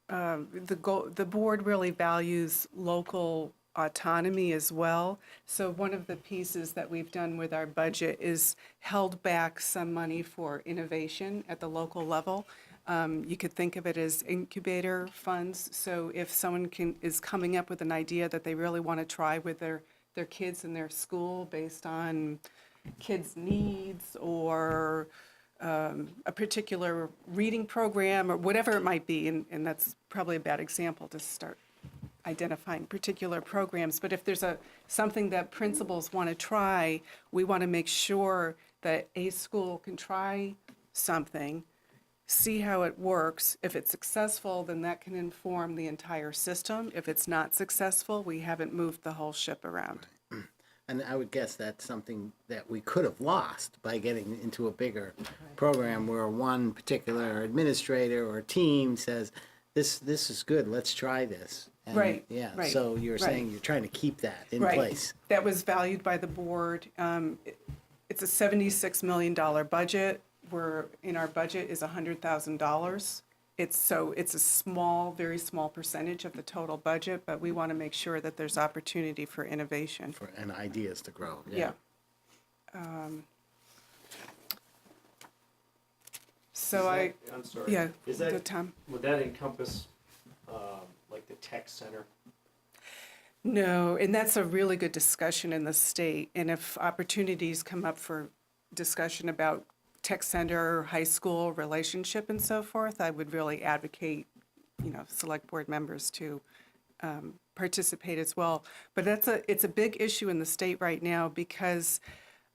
the board really values local autonomy as well. So one of the pieces that we've done with our budget is held back some money for innovation at the local level. You could think of it as incubator funds. So if someone is coming up with an idea that they really want to try with their kids in their school based on kids' needs or a particular reading program or whatever it might be, and that's probably a bad example to start identifying particular programs, but if there's something that principals want to try, we want to make sure that a school can try something, see how it works. If it's successful, then that can inform the entire system. If it's not successful, we haven't moved the whole ship around. And I would guess that's something that we could have lost by getting into a bigger program where one particular administrator or team says, this is good, let's try this. And, Right, yeah, right, so you're right. saying you're trying to keep that in Right. place. That was valued by the board. It's a $76 million budget, where in our budget is $100,000. It's a small, very small percentage of the total budget, but we want to make sure that there's opportunity for innovation. And ideas to grow. Yeah. So I'm sorry. yeah, Is the that, Tom. would that encompass, like the tech center? No, and that's a really good discussion in the state. And if opportunities come up for discussion about tech center, high school relationship and so forth, I would really advocate, select board members to participate as well. But it's a big issue in the state right now because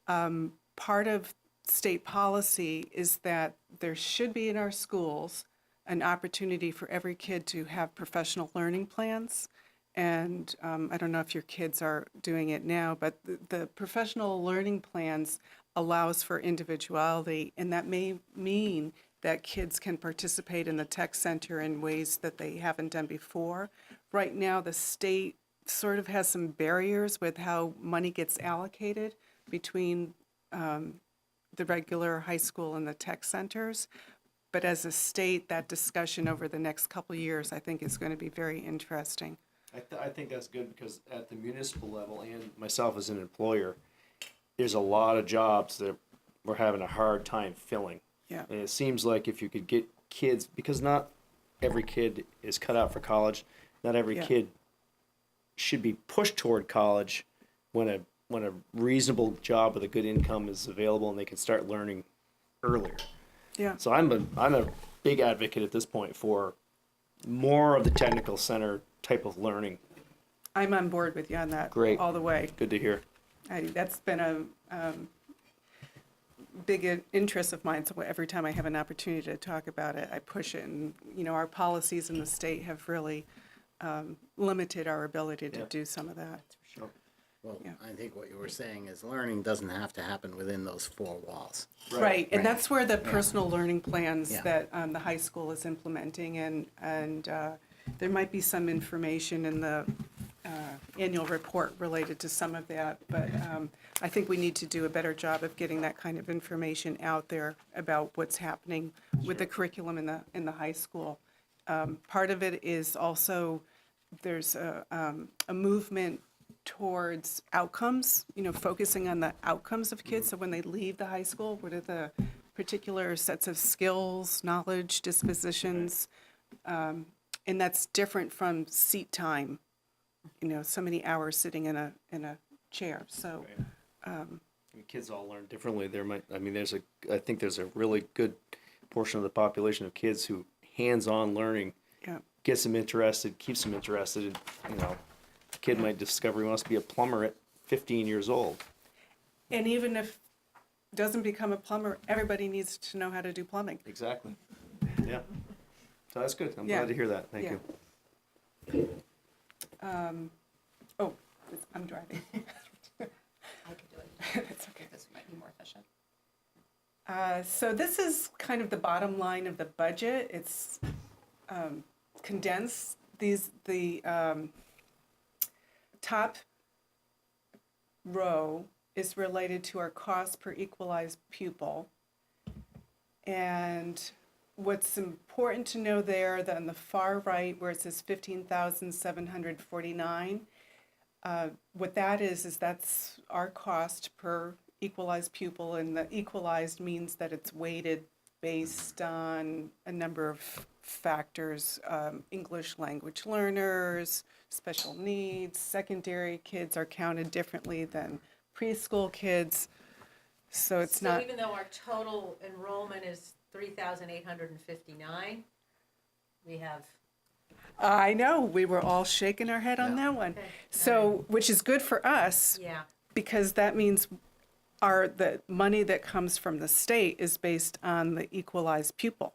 part of state policy is that there should be in our schools an opportunity for every kid to have professional learning plans. And I don't know if your kids are doing it now, but the professional learning plans allows for individuality, and that may mean that kids can participate in the tech center in ways that they haven't done before. Right now, the state sort of has some barriers with how money gets allocated between the regular high school and the tech centers. But as a state, that discussion over the next couple of years, I think, is going to be very interesting. I think that's good because at the municipal level and myself as an employer, there's a lot of jobs that we're having a hard time filling. Yeah. And it seems like if you could get kids, because not every kid is cut out for college, not every Yeah. kid should be pushed toward college when a reasonable job with a good income is available and they can start learning earlier. Yeah. So I'm a big advocate at this point for more of the technical center type of learning. I'm on board with you on that. Great. All the way. Good to hear. That's been a big interest of mine. So every time I have an opportunity to talk about it, I push it. And, our policies in the state have really limited our ability to do some of that. Well, Yeah. I think what you were saying is learning doesn't have to happen within those four walls. Right, and Right. that's where the personal learning plans Yeah. that the high school is implementing, and there might be some information in the annual report related to some of that, but I think we need to do a better job of getting that kind of information out there about what's happening with the curriculum in the high school. Part of it is also, there's a movement towards outcomes, focusing on the outcomes of kids. So when they leave the high school, what are the particular sets of skills, knowledge, dispositions? And that's different from seat time so many hours sitting in a chair. So, Kids all learn differently. I think there's a really good portion of the population of kids who hands-on learning yeah. gets them interested, keeps them interested. And, a kid might discover he wants to be a plumber at 15 years old. And even if doesn't become a plumber, everybody needs to know how to do plumbing. Exactly. Yeah. So that's good. I'm Yeah. glad to hear that. Thank Yeah. you. Oh, I'm driving. I could do it. It's okay. This might be more efficient. So this is kind of the bottom line of the budget. It's condensed. The top row is related to our cost per equalized pupil. And what's important to know there, that on the far right where it says 15,749, what that is that's our cost per equalized pupil, and the equalized means that it's weighted based on a number of factors, English language learners, special needs, secondary kids are counted differently than preschool kids. So it's not. So even though our total enrollment is 3,859, we have. I know, we were all shaking our head on that one. Okay. So, which is good for us, Yeah. because that means the money that comes from the state is based on the equalized pupil.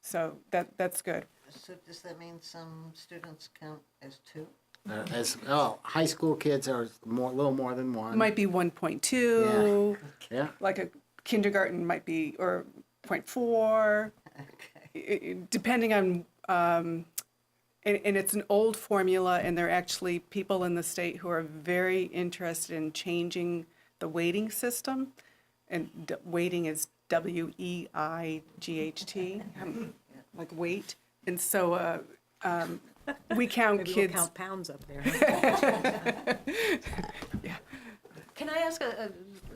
So that's good. So does that mean some students count as two? High school kids are a little more than one. Might be 1.2, Yeah. like a kindergarten might be, or 0.4, depending on, and it's an old formula, and there are actually people in the state who are very interested in changing the weighting system, and weighting is WEIGHT, like weight, and so we count Maybe kids. we'll count pounds up there. Can I ask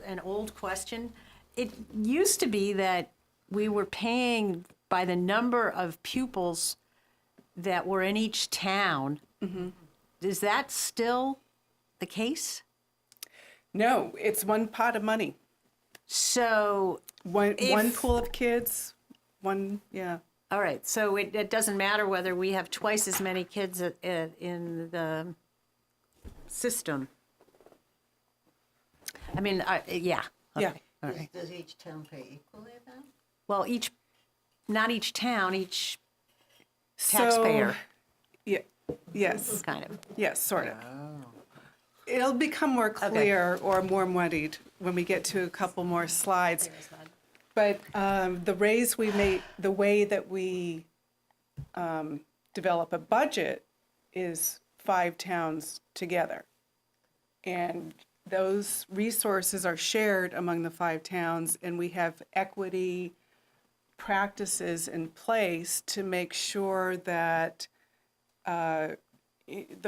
an old question? It used to be that we were paying by the number of pupils that were in each town. Mm-hmm. Is that still the case? No, it's one pot of money. So, One If- pool of kids, yeah. all right, so it doesn't matter whether we have twice as many kids in the system. I mean, yeah. Yeah. Okay, all right. Does each town pay equally then? Well, not each town, each taxpayer, So, yeah, yes, kind of. yes, sort of. It'll become more clear or more muddied when we get to a couple more slides. But the way that we develop a budget is 5 towns together. And those resources are shared among the 5 towns, and we have equity practices in place to make sure that the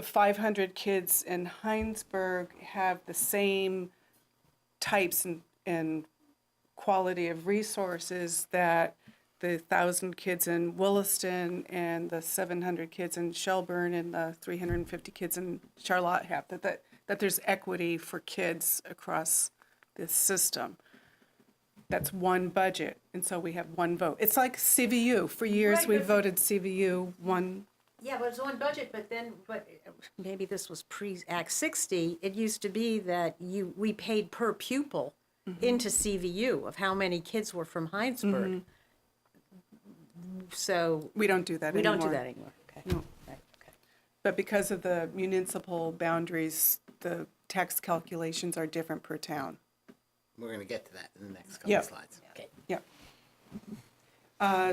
500 kids in Hinesburg have the same types and quality of resources that the 1,000 kids in Williston and the 700 kids in Shelburne and the 350 kids in Charlotte have, that there's equity for kids across this system. That's one budget, and so we have one vote. It's like CVU. For years, Right, we but- voted CVU one. Yeah, but it's one budget, but maybe this was pre-Act 60. It used to be that we paid per pupil into CVU of how many kids were from Hinesburg. So We don't do that we anymore. don't do that anymore. Okay. No. Right, okay. But because of the municipal boundaries, the tax calculations are different per town. We're going to get to that in the next couple Yeah. of slides. Okay. Yeah.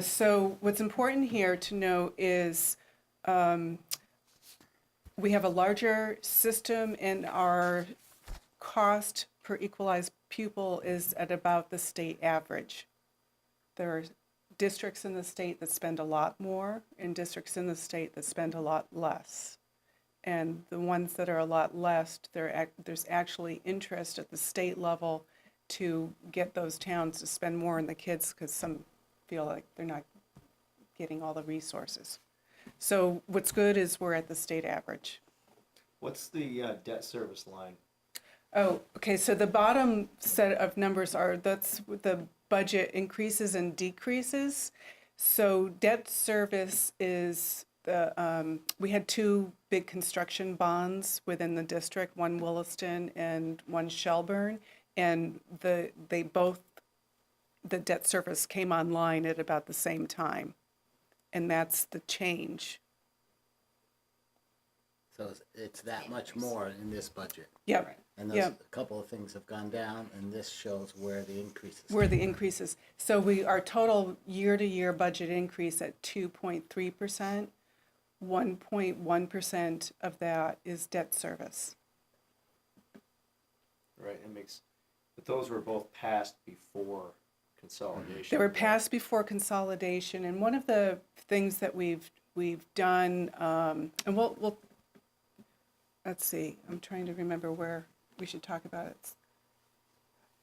So what's important here to know is we have a larger system, and our cost per equalized pupil is at about the state average. There are districts in the state that spend a lot more and districts in the state that spend a lot less. And the ones that are a lot less, there's actually interest at the state level to get those towns to spend more on the kids, because some feel like they're not getting all the resources. So what's good is we're at the state average. What's the debt service line? Oh, okay, so the bottom set of numbers that's the budget increases and decreases. So debt service is we had two big construction bonds within the district, one Williston and one Shelburne, and the debt service came online at about the same time, and that's the change. So it's that much more in this budget. Yep. And those, Yep. a couple of things have gone down, and this shows where the increases. Where the increases. So our total year-to-year budget increase at 2.3%, 1.1% of that is debt service. Right, but those were both passed before consolidation. They were passed before consolidation, and one of the things that we've done, and we'll let's see, I'm trying to remember where we should talk about it.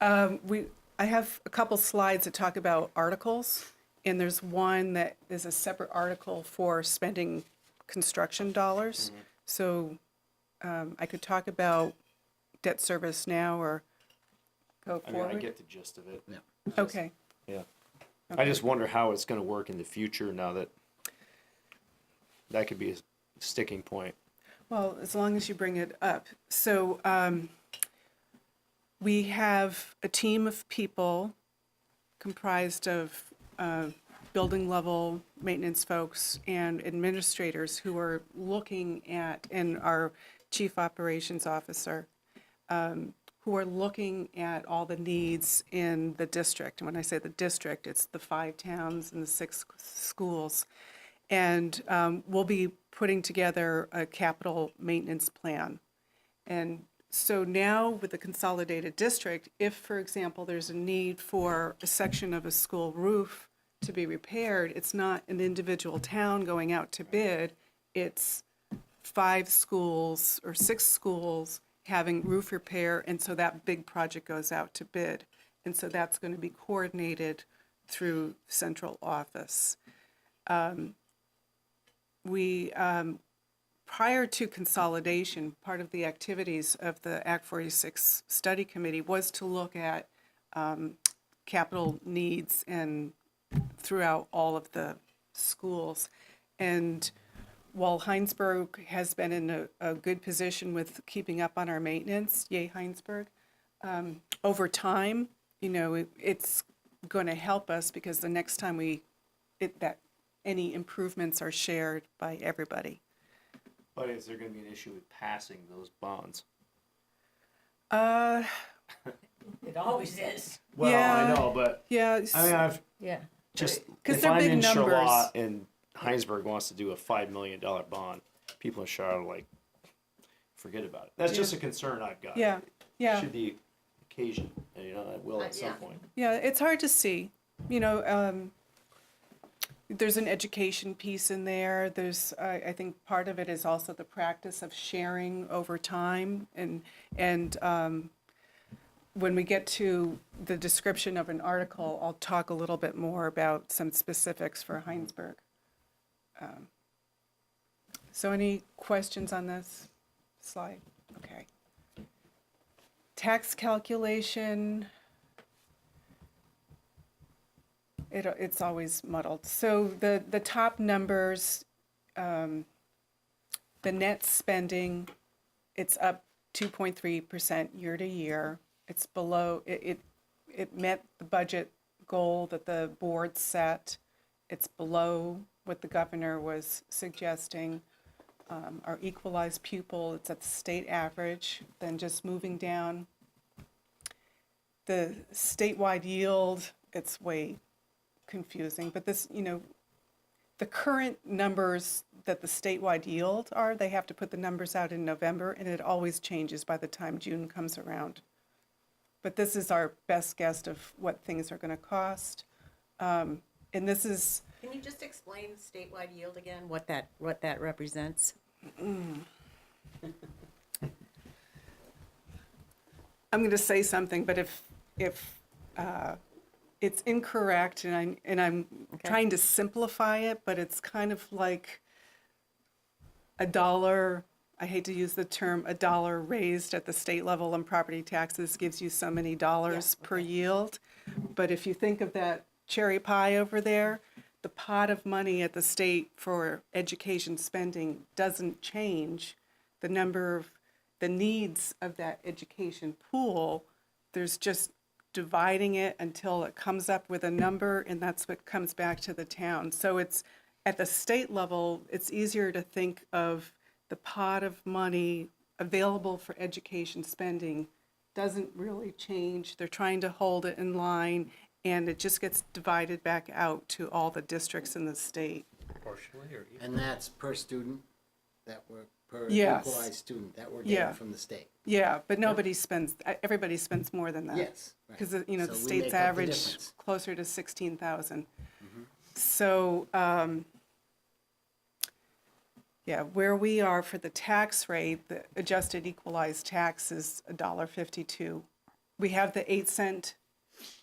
I have a couple slides that talk about articles, and there's one that is a separate article for spending construction dollars. So I could talk about debt service now or go I mean, forward. I get the gist of it. Yeah. Okay. Yeah. I just wonder how it's gonna work in the future now that could be a sticking point. Well, as long as you bring it up. So we have a team of people comprised of building level maintenance folks and administrators who are looking at, and our chief operations officer, who are looking at all the needs in the district. And when I say the district, it's the 5 towns and the 6 schools. And we'll be putting together a capital maintenance plan. And so now with the consolidated district, if, for example, there's a need for a section of a school roof to be repaired, it's not an individual town going out to bid, it's 5 schools or 6 schools having roof repair, and so that big project goes out to bid. And so that's going to be coordinated through central office. Prior to consolidation, part of the activities of the Act 46 Study Committee was to look at capital needs and throughout all of the schools. And while Hinesburg has been in a good position with keeping up on our maintenance, yay Hinesburg, over time, it's going to help us because the next time any improvements are shared by everybody. But is there gonna be an issue with passing those bonds? It always is. Well, Yeah. I know, but Yeah, I mean, I've Yeah. just, 'Cause if they're I'm big in numbers. Charlotte and Hinesburg wants to do a $5 million bond, people in Charlotte are like, forget about it. That's just a concern I've got. yeah, yeah. Should the occasion, it will at some Yeah. point. Yeah, it's hard to see. There's an education piece in there. There's, I think part of it is also the practice of sharing over time. And when we get to the description of an article, I'll talk a little bit more about some specifics for Hinesburg. So any questions on this slide? Okay. Tax calculation. It's always muddled. So the top numbers, the net spending, it's up 2.3% year to year. It's below, it met the budget goal that the board set. It's below what the governor was suggesting. Our equalized pupil, it's at the state average. Then just moving down, the statewide yield, it's way confusing, but this, the current numbers that the statewide yield are, they have to put the numbers out in November, and it always changes by the time June comes around. But this is our best guess of what things are going to cost. And this is, Can you just explain statewide yield again, what that represents? I'm going to say something, but if it's incorrect, and I'm trying to simplify it, but it's kind of like a dollar, I hate to use the term, a dollar raised at the state level on property taxes gives you so many dollars per yield. But if you think of that cherry pie over there, the pot of money at the state for education spending doesn't change. The number of, the needs of that education pool, there's just dividing it until it comes up with a number, and that's what comes back to the town. So it's, at the state level, it's easier to think of the pot of money available for education spending doesn't really change. They're trying to hold it in line, and it just gets divided back out to all the districts in the state. Partially or even? And that's per student, that we're, per Yes. equalized student, that we're Yeah. getting from the state. Yeah, but nobody spends, everybody spends more than that. Yes, right. Because, the So we state's make up the average difference. closer to 16,000. So, yeah, where we are for the tax rate, the adjusted equalized tax is $1.52. We have the 8-cent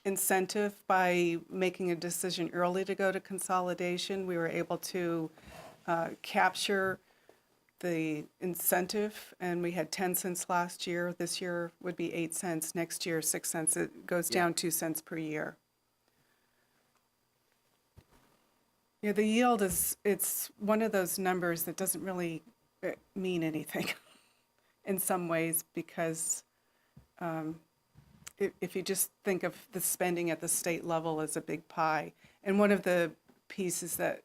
incentive by making a decision early to go to consolidation. We were able to capture the incentive, and we had 10 cents last year. This year would be 8 cents. Next year, 6 cents. It goes down 2 cents per year. Yeah, the yield is, it's one of those numbers that doesn't really mean anything in some ways, because if you just think of the spending at the state level as a big pie, and one of the pieces that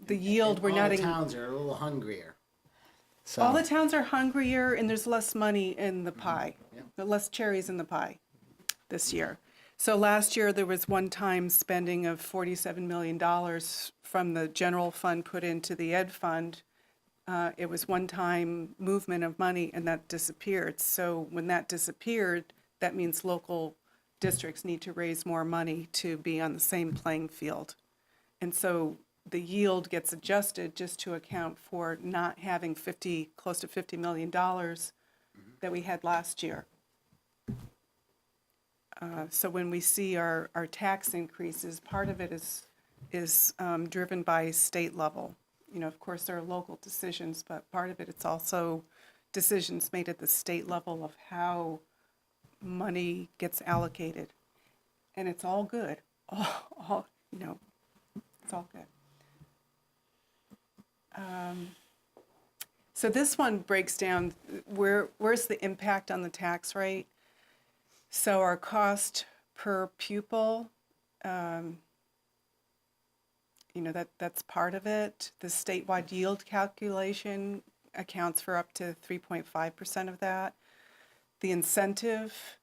the yield, we're not All the in. towns are a little hungrier. So, All the towns are hungrier, and there's less money in the pie, Yeah. less cherries in the pie this year. So last year, there was one-time spending of $47 million from the general fund put into the ed fund. It was one-time movement of money, and that disappeared. So when that disappeared, that means local districts need to raise more money to be on the same playing field. And so the yield gets adjusted just to account for not having close to $50 million that we had last year. So when we see our tax increases, part of it is driven by state level. You know, of course, there are local decisions, but part of it, it's also decisions made at the state level of how money gets allocated. And it's all good. All you know, it's all good. So this one breaks down where's the impact on the tax rate. So our cost per pupil, you know, that's part of it. The statewide yield calculation accounts for up to 3.5% of that. The incentive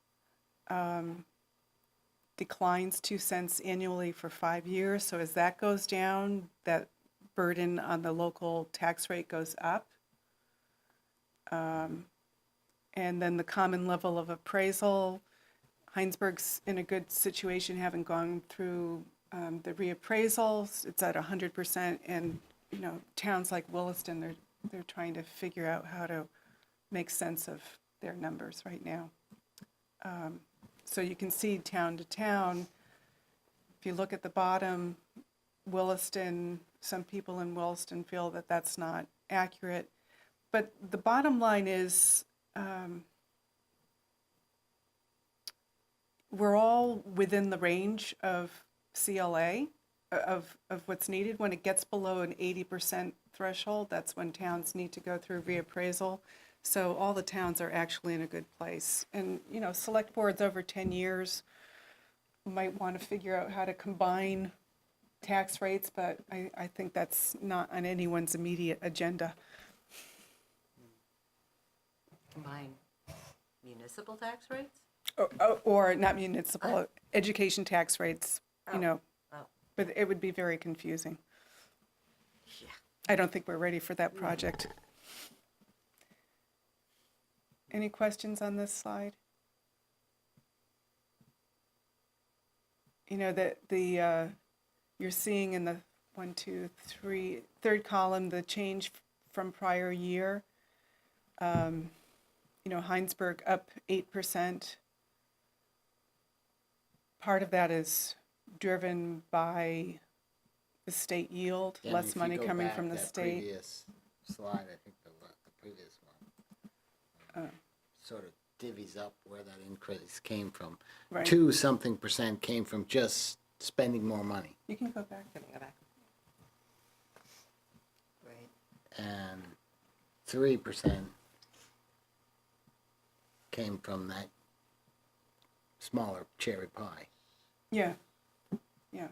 declines 2 cents annually for 5 years. So as that goes down, that burden on the local tax rate goes up. And then the common level of appraisal, Hinesburg's in a good situation, having gone through the reappraisals. It's at 100%, and you know, towns like Williston, they're trying to figure out how to make sense of their numbers right now. So you can see town to town. If you look at the bottom, Williston, some people in Williston feel that that's not accurate. But the bottom line is, we're all within the range of CLA, of what's needed. When it gets below an 80% threshold, that's when towns need to go through reappraisal. So all the towns are actually in a good place. And, you know, select boards over 10 years might want to figure out how to combine tax rates, but I think that's not on anyone's immediate agenda. Combine municipal tax rates? Or not municipal, education tax rates, you know, Oh. but it would be very confusing. Yeah. I don't think we're ready for that project. Any questions on this slide? You know, that you're seeing in the 1, 2, 3, third column, the change from prior year. You know, Hinesburg up 8%. Part of that is driven by the state yield, yeah, less if you money go coming back from the that state. previous slide, I think the previous one, sort of divvies up where that increase came from. Right. 2% came from just spending more money, You can go back. Right. and 3% came from that smaller cherry pie. Yeah, yeah.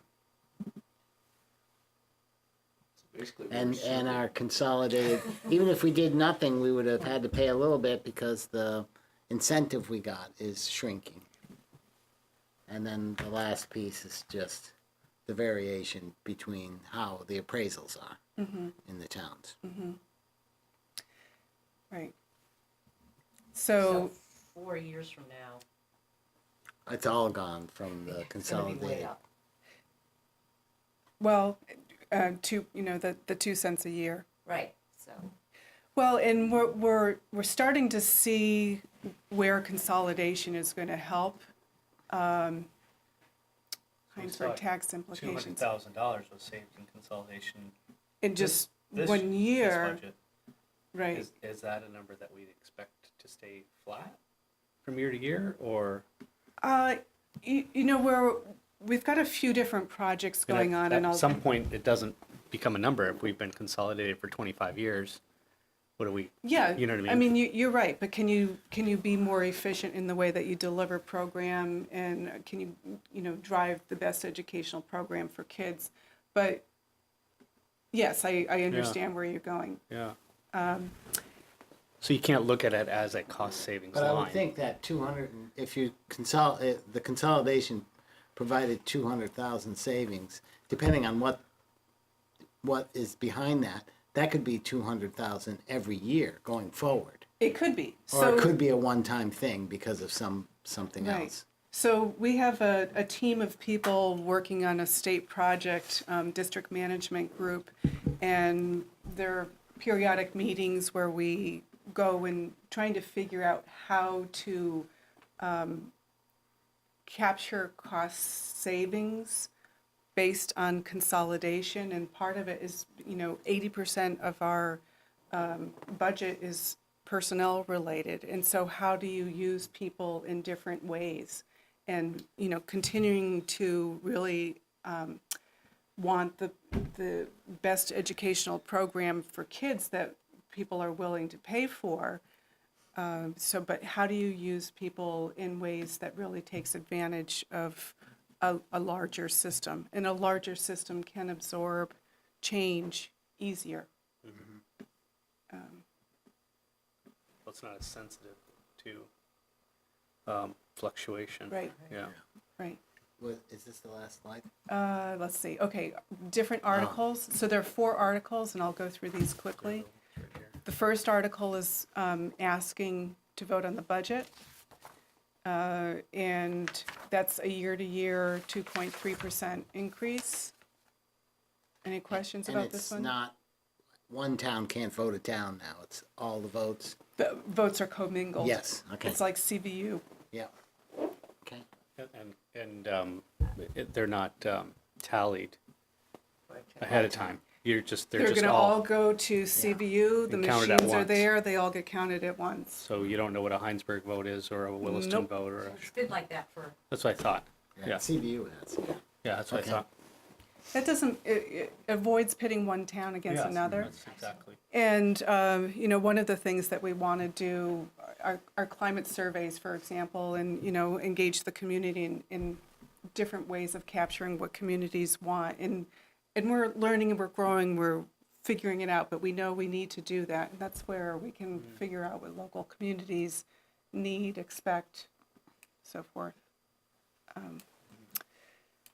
And our consolidated, even if we did nothing, we would have had to pay a little bit because the incentive we got is shrinking. And then the last piece is just the variation between how the appraisals are in the towns. Right. So, 4 years from now, It's all gone from the it's gonna be way consolidated. up. well, the 2 cents a year. Right, so, Well, and we're starting to see where consolidation is going to help. Hinesburg tax implications. $200,000 was saved in consolidation In just this- 1 this year, budget. right? Is that a number that we'd expect to stay flat from year to year, or? We've got a few different projects going on, and At I'll. some point, it doesn't become a number. If we've been consolidated for 25 years, what do we? Yeah, You know what I I mean? mean, you're right, but can you be more efficient in the way that you deliver program, and can you drive the best educational program for kids? But yes, I understand where you're going. Yeah. So you can't look at it as a cost savings But I line. would think that 200, if you the consolidation provided 200,000 savings, depending on what is behind that, that could be 200,000 every year going forward. It could be. Or it could be a one-time thing because of something Right. else. So we have a team of people working on a state project, district management group, and there are periodic meetings where we go and trying to figure out how to capture cost savings based on consolidation, and part of it is, 80% of our budget is personnel related, and so how do you use people in different ways? And, continuing to really want the best educational program for kids that people are willing to pay for. But how do you use people in ways that really takes advantage of a larger system? And a larger system can absorb change easier. It's not as sensitive to fluctuation. Right. Yeah. Right. Is this the last slide? Let's see. Okay, different articles. So there are 4 articles, and I'll go through these quickly. The first article is asking to vote on the budget. And that's a year-to-year 2.3% increase. Any questions And about this it's one? not, one town can't vote it down now, it's all the votes. The votes are commingled. Yes, okay. It's like CVU. Yeah. Okay. And they're not tallied ahead of time. They're They're just going to all go to CVU. The And counted at machines are once. there. They all get counted at once. So you don't know what a Hinesburg vote is, or a Williston Nope. vote, or it's been like that for, that's what I thought. Yeah, CVU has. yeah, that's what Okay. I thought. That doesn't, it avoids pitting one town against Yes, another. That's exactly. And, one of the things that we want to do are climate surveys, for example, and, engage the community in different ways of capturing what communities want. And we're learning and we're growing, we're figuring it out, but we know we need to do that. And that's where we can figure out what local communities need, expect, so forth.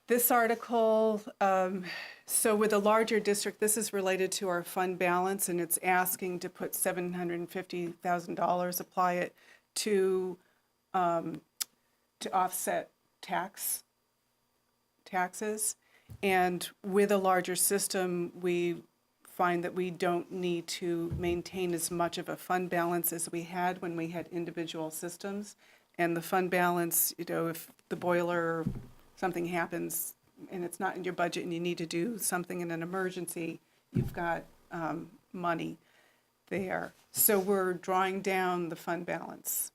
This article, so with a larger district, this is related to our fund balance, and it's asking to put $750,000, apply it to offset taxes. And with a larger system, we find that we don't need to maintain as much of a fund balance as we had when we had individual systems. And the fund balance, if the boiler, something happens and it's not in your budget and you need to do something in an emergency, you've got money. there. So we're drawing down the fund balance.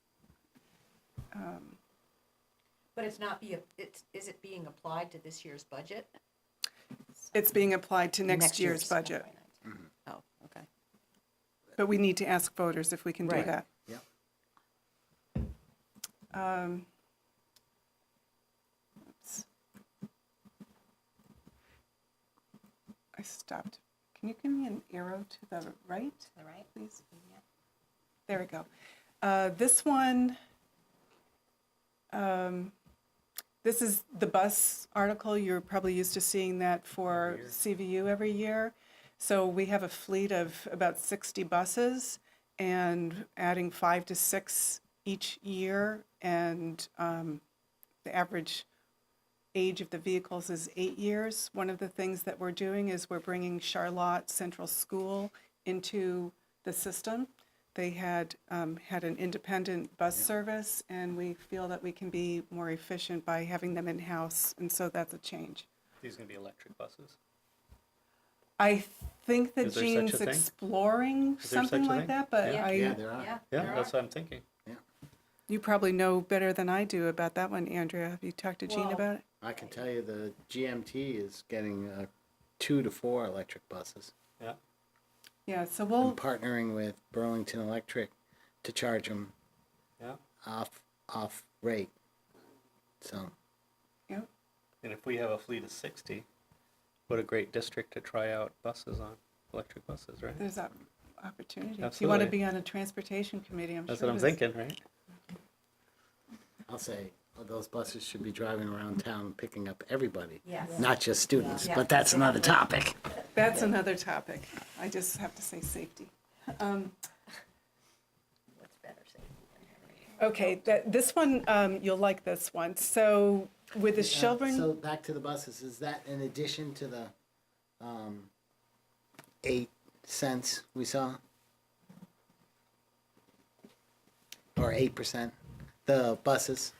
But it's not is it being applied to this year's budget? It's being applied to next year's budget, Oh, okay. but we need to ask voters if we can do Right. that. Yep. Oops. I stopped. Can you give me an arrow to the right, All right? please? There we go. This one, this is the bus article. You're probably used to seeing that for CVU every year. So we have a fleet of about 60 buses and adding 5 to 6 each year. And the average age of the vehicles is 8 years. One of the things that we're doing is we're bringing Charlotte Central School into the system. They had had an independent bus service, and we feel that we can be more efficient by having them in-house, and so that's a change. These are going to be electric buses. I think that Is there such Jean's a thing? exploring there something such a like thing? that, but Yeah. Yeah, there are. Yeah. Yeah, that's what I'm thinking. you probably know better than I do about that one, Andrea. Have you talked to Jean Well, about it? I can tell you the GMT is getting 2 to 4 electric buses. Yeah. Yeah, so I'm we'll, partnering with Burlington Electric to charge them Yeah. off rate. So, yeah, And if we have a fleet of 60, what a great district to try out buses on, electric buses, right? there's that opportunity. If you want to Absolutely. be on a transportation committee, I'm sure. That's what I'm there's- thinking, right? I'll say those buses should be driving around town picking up everybody, Yes. not just students. Yeah. But that's another topic. That's another topic. I just have to say safety. What's better, say? Okay, this one, you'll like this one. So with the Shelburne, So back to the buses. Is that in addition to the 8 cents we saw, or 8%? The buses.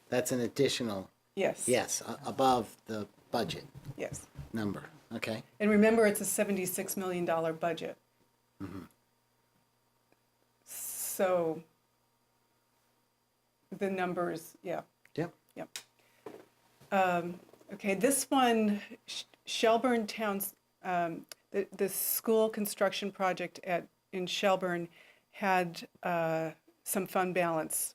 That's an additional. yes. Yes, above the budget Yes. number. Okay. And remember, it's a $76 million budget. So the numbers, yeah. Yep. Yep. Okay, this one, Shelburne Towns, the school construction project in Shelburne had some fund balance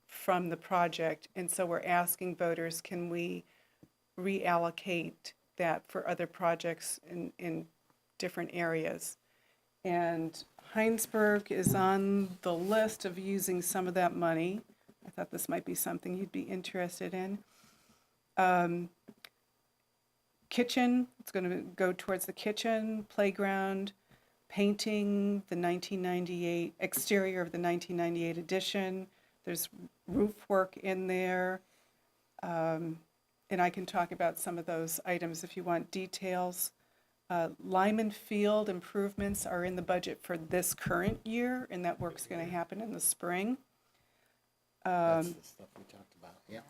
from the project, and so we're asking voters, can we reallocate that for other projects in different areas? And Hinesburg is on the list of using some of that money. I thought this might be something you'd be interested in. Kitchen, it's going to go towards the kitchen, playground, painting the 1998, exterior of the 1998 addition. There's roof work in there. And I can talk about some of those items if you want details. Lyman Field improvements are in the budget for this current year, and that work's going to happen in the spring. That's the stuff we talked about. Yeah.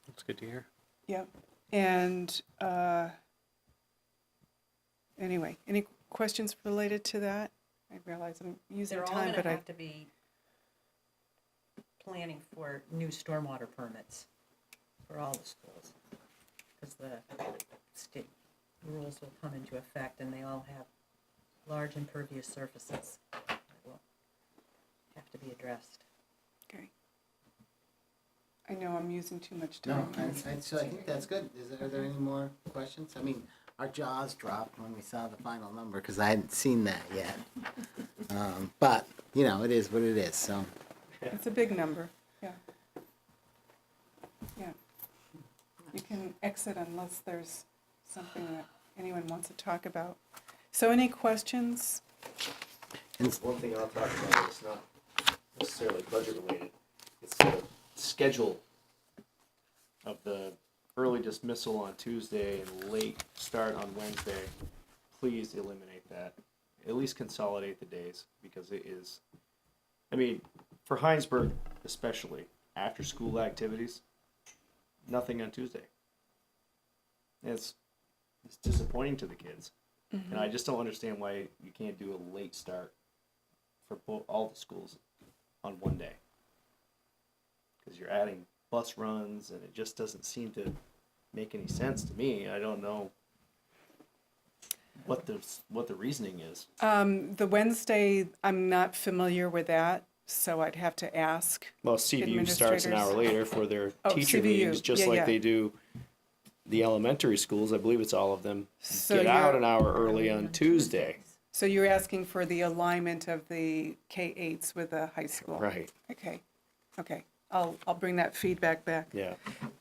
That's good to hear. Yep. And anyway, any questions related to that? I realize I'm using They're all time, gonna but I, have to be planning for new stormwater permits for all the schools. Because the state rules will come into effect and they all have large impervious surfaces that will have to be addressed. okay. I know I'm using too much No, time. so I think that's good. Are there any more questions? I mean, our jaws dropped when we saw the final number because I hadn't seen that yet. But, it is what it is, so. It's a big number, yeah. Yeah. You can exit unless there's something that anyone wants to talk about. So any questions? One thing I'll talk about is not necessarily budget related. It's the schedule of the early dismissal on Tuesday and late start on Wednesday. Please eliminate that. At least consolidate the days because it is, for Hinesburg especially, after school activities, nothing on Tuesday. It's disappointing to the kids. And I just don't understand why you can't do a late start for all the schools on one day. Because you're adding bus runs, and it just doesn't seem to make any sense to me. I don't know what the reasoning is. The Wednesday, I'm not familiar with that, so I'd have to ask. Well, CVU starts an hour Administrators. later for their Oh, teacher CVU. meetings, just Yeah, like yeah. they do the elementary schools. I believe it's all of them. So Get out you're- an hour early on Tuesday. So you're asking for the alignment of the K-8s with the high school? Right. Okay, okay. I'll bring that feedback back. Yeah.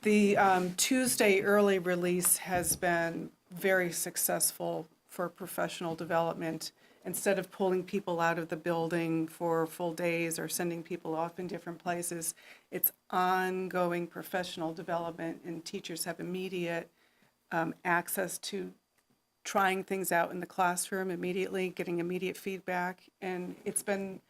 The Tuesday early release has been very successful for professional development. Instead of pulling people out of the building for full days or sending people off in different places, it's ongoing professional development, and teachers have immediate access to trying things out in the classroom immediately, getting immediate feedback, and it's been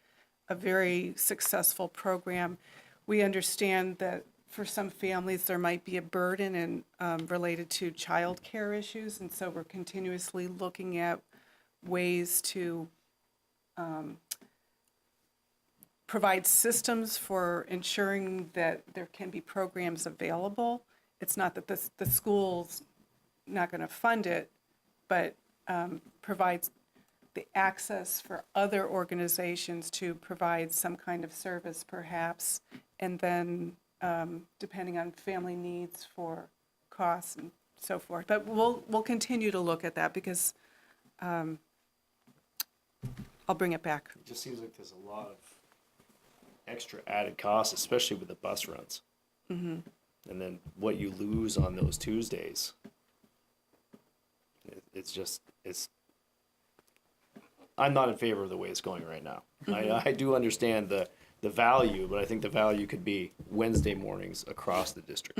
a very successful program. We understand that for some families, there might be a burden and related to childcare issues, and so we're continuously looking at ways to provide systems for ensuring that there can be programs available. It's not that the school's not going to fund it, but provides the access for other organizations to provide some kind of service perhaps, and then depending on family needs for costs and so forth. But we'll continue to look at that because I'll bring it back. It just seems like there's a lot of extra added costs, especially with the bus runs. Mm-hmm. And then what you lose on those Tuesdays. I'm not in favor of the way it's going right now. I do understand the value, but I think the value could be Wednesday mornings across the district.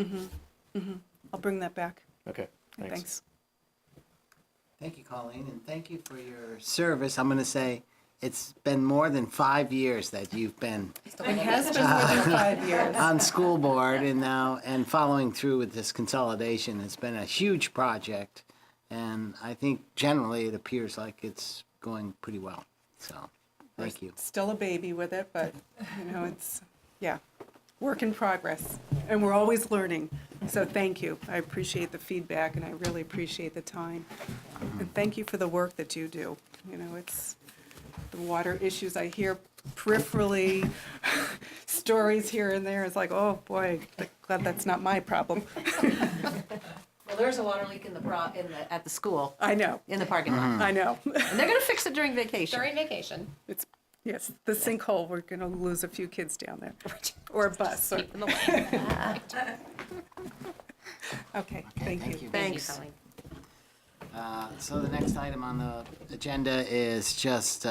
I'll bring that back. Okay, thanks. Thanks. Thank you, Colleen, and thank you for your service. I'm going to say it's been more than 5 years that you've been It has been more than 5 years. on school board, and now and following through with this consolidation. It's been a huge project, and I think generally it appears like it's going pretty well. So, thank you. Still a baby with it, but, it's, work in progress. And we're always learning. So thank you. I appreciate the feedback, and I really appreciate the time. And thank you for the work that you do. It's the water issues I hear peripherally, stories here and there. It's like, oh, boy, glad that's not my problem. Well, there's a water leak at the school, I know, in the parking lot. I know. And they're gonna fix it during vacation. During vacation. Yes, the sinkhole, we're going to lose a few kids down there. Or a bus. Or, Keep them away. okay, thank you. Thank you, Thanks. Colleen. So the next item on the agenda is just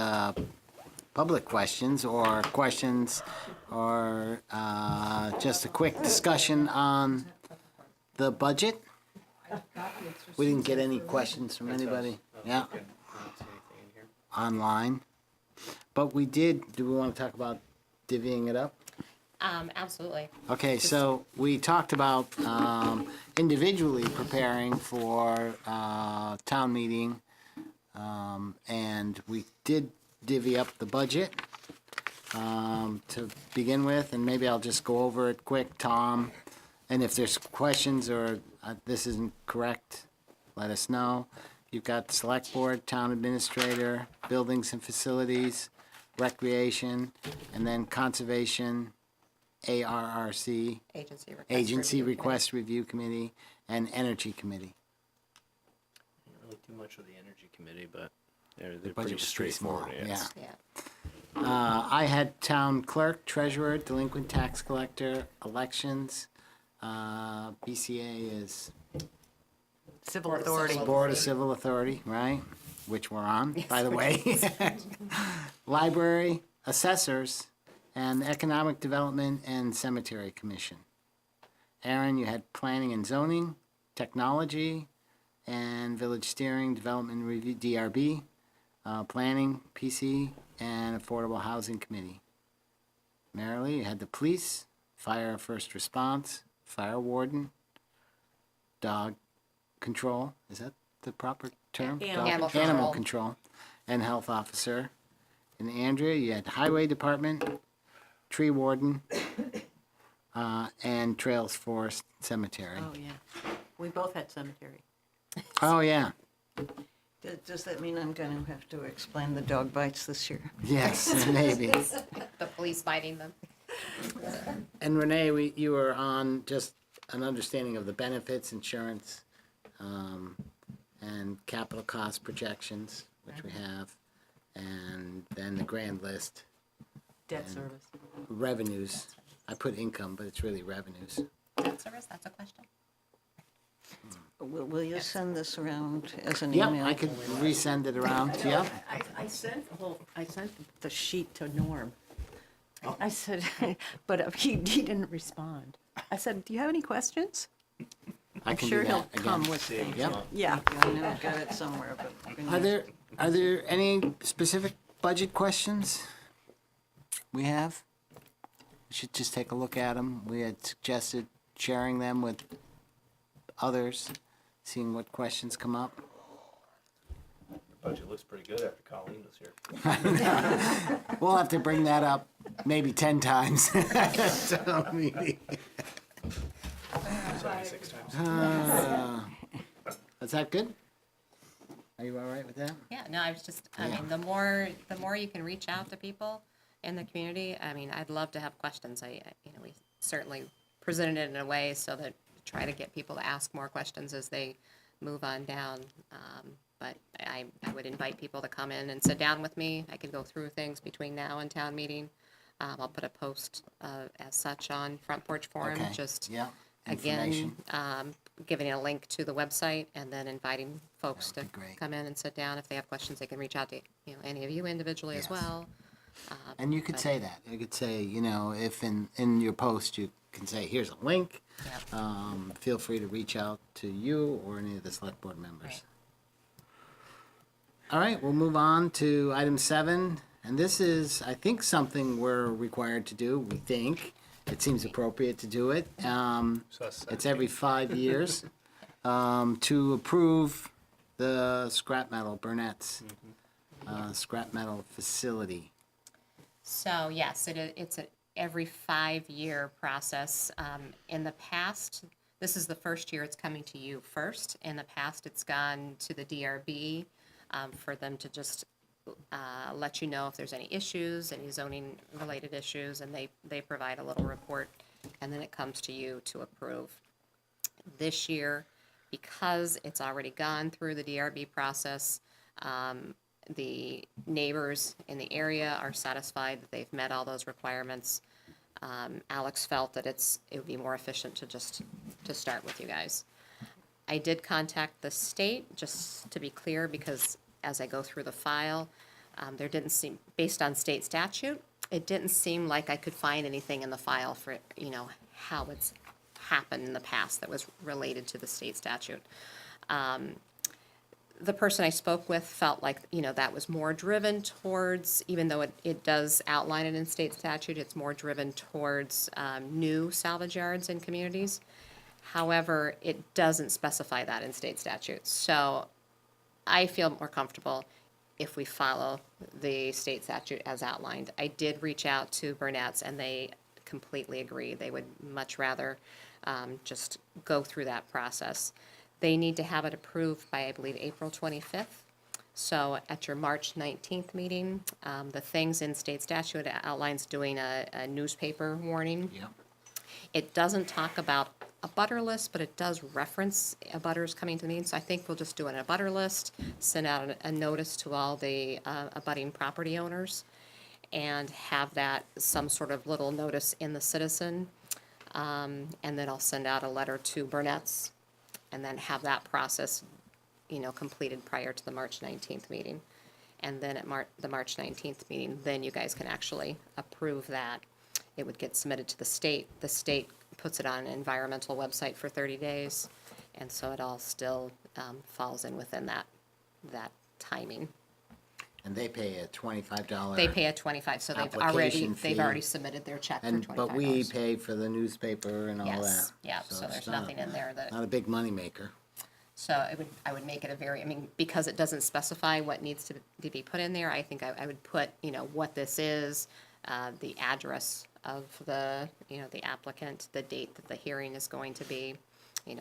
public questions or just a quick discussion on the budget. We didn't get any questions from anybody, yeah, online. But we did, do we want to talk about divvying it up? Absolutely. Okay, so we talked about individually preparing for town meeting, and we did divvy up the budget to begin with, and maybe I'll just go over it quick, Tom, and if there's questions or this isn't correct, let us know. You've got Select Board, Town Administrator, Buildings and Facilities, Recreation, and then Conservation, ARRC, Agency Request Review Committee, and Energy Committee. I didn't really do much with the energy committee, but they're budget pretty was pretty small, straightforward. yeah. Yeah. I had Town Clerk, Treasurer, Delinquent Tax Collector, Elections. BCA is Civil authority. Board of Civil Authority, right? Which we're on, by the way. Library, Assessors, and Economic Development and Cemetery Commission. Aaron, you had Planning and Zoning, Technology, and Village Steering, Development Review, DRB, Planning, PC, and Affordable Housing Committee. Marilee, you had the Police, Fire First Response, Fire Warden, Dog Control, is that the proper term? Animal Dog- Control. Animal Control, and Health Officer. and Andrea, you had Highway Department, Tree Warden, and Trails, Forest, Cemetery. Oh, yeah. We both had cemetery. Oh, yeah. Does that mean I'm going to have to explain the dog bites this year? Yes, maybe. The police biting them. And Renee, you were on just an understanding of the benefits, insurance, and capital cost projections, which we have, and then the grand list, Debt service. revenues. I put income, but it's really revenues. Debt service, that's a question. Will you send this around as an Yep, email? I could resend it around, yep. I sent the sheet to Norm. I said, but he didn't respond. I said, do you have any questions? I I'm can sure do he'll that come again. with things. Yep. Yeah. I know I've got it somewhere, but. Are there any specific budget questions we have? We should just take a look at them. We had suggested sharing them with others, seeing what questions come up. Budget looks pretty good after Colleen was here. We'll have to bring that up maybe 10 times. So maybe. 76 times. Is that good? Are you all right with that? Yeah, no, I was just, I mean, the more you can reach out to people in the community, I mean, I'd love to have questions. We certainly presented it in a way so that try to get people to ask more questions as they move on down. But I would invite people to come in and sit down with me. I could go through things between now and town meeting. I'll put a post as such on Front Porch Forum, Okay, just yeah, again, information. giving a link to the website and then inviting folks to That would be great. come in and sit down. If they have questions, they can reach out to, any of you individually as Yes. well. And you could say that. You could say, if in your post you can say, here's a link. Yep. Feel free to reach out to you or any of the select board members. Right. All right, we'll move on to item 7. And this is, I think, something we're required to do. We think it seems appropriate to do it. So that's It's every 5 years to approve the scrap metal, Burnett's scrap metal facility. So yes, it's a every 5-year process. In the past, this is the first year it's coming to you first. In the past, it's gone to the DRB for them to just let you know if there's any issues, any zoning related issues, and they provide a little report, and then it comes to you to approve. This year, because it's already gone through the DRB process, the neighbors in the area are satisfied that they've met all those requirements. Alex felt that it would be more efficient to start with you guys. I did contact the state, just to be clear, because as I go through the file, there didn't seem, based on state statute, it didn't seem like I could find anything in the file for, how it's happened in the past that was related to the state statute. The person I spoke with felt like, that was more driven towards, even though it does outline it in state statute, it's more driven towards new salvage yards in communities. However, it doesn't specify that in state statute. So I feel more comfortable if we follow the state statute as outlined. I did reach out to Burnett's and they completely agree. They would much rather just go through that process. They need to have it approved by, I believe, April 25th. So at your March 19th meeting, the things in state statute outlines doing a newspaper warning. Yep. It doesn't talk about a butter list, but it does reference abutters coming to the meeting. So I think we'll just do an abutter list, send out a notice to all the abutting property owners, and have that some sort of little notice in the Citizen. And then I'll send out a letter to Burnett's, and then have that process, completed prior to the March 19th meeting. And then at the March 19th meeting, then you guys can actually approve that. It would get submitted to the state. The state puts it on an environmental website for 30 days. And so it all still falls in within that timing. And they pay a $25. They pay a 25, so they've application fee. already submitted their check for $25. But we pay for the newspaper and all that. Yes, yeah, so it's there's not nothing in there that. Not a big moneymaker. So I would make it a very, I mean, because it doesn't specify what needs to be put in there, I think I would put, what this is, the address of the, the applicant, the date that the hearing is going to be,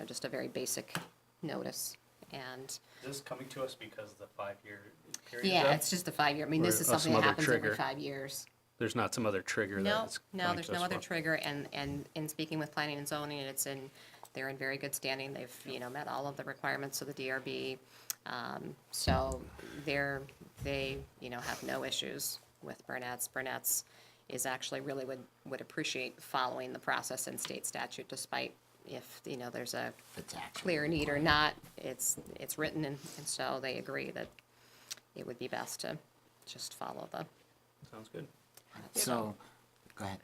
just a very basic notice. And, Is this coming to us because the 5-year period? yeah, it's just a 5-year, I mean, this Or is of something some that other happens every trigger. 5 years. There's not some other trigger No, that's no, coming there's to no us other for? trigger, and in speaking with planning and zoning, they're in very good standing, they've, met all of the requirements of the DRB, so they, have no issues with Burnett's. Burnett's is actually really would appreciate following the process in state statute, despite if, there's a It's actually clear need or not, it's written, and so they agree that it would be best to just follow the. Sounds good. So, go ahead.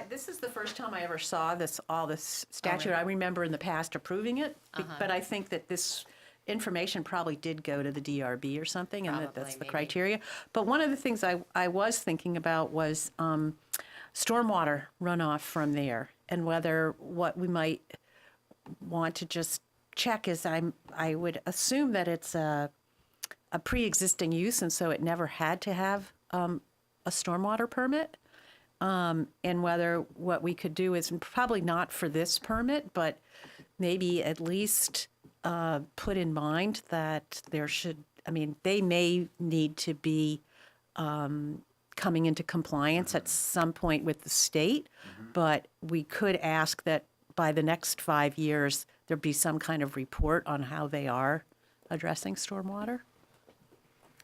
This is the first time I ever saw all this statute. really? I remember in the past approving it, but I think that this information probably did go to the DRB or something, and that's Probably, the maybe. criteria. But one of the things I was thinking about was stormwater runoff from there, and whether what we might want to just check is I would assume that it's a pre-existing use, and so it never had to have a stormwater permit. And whether what we could do is probably not for this permit, but maybe at least put in mind that there should, they may need to be coming into compliance at some point with the state, but we could ask that by the next 5 years, there be some kind of report on how they are addressing stormwater.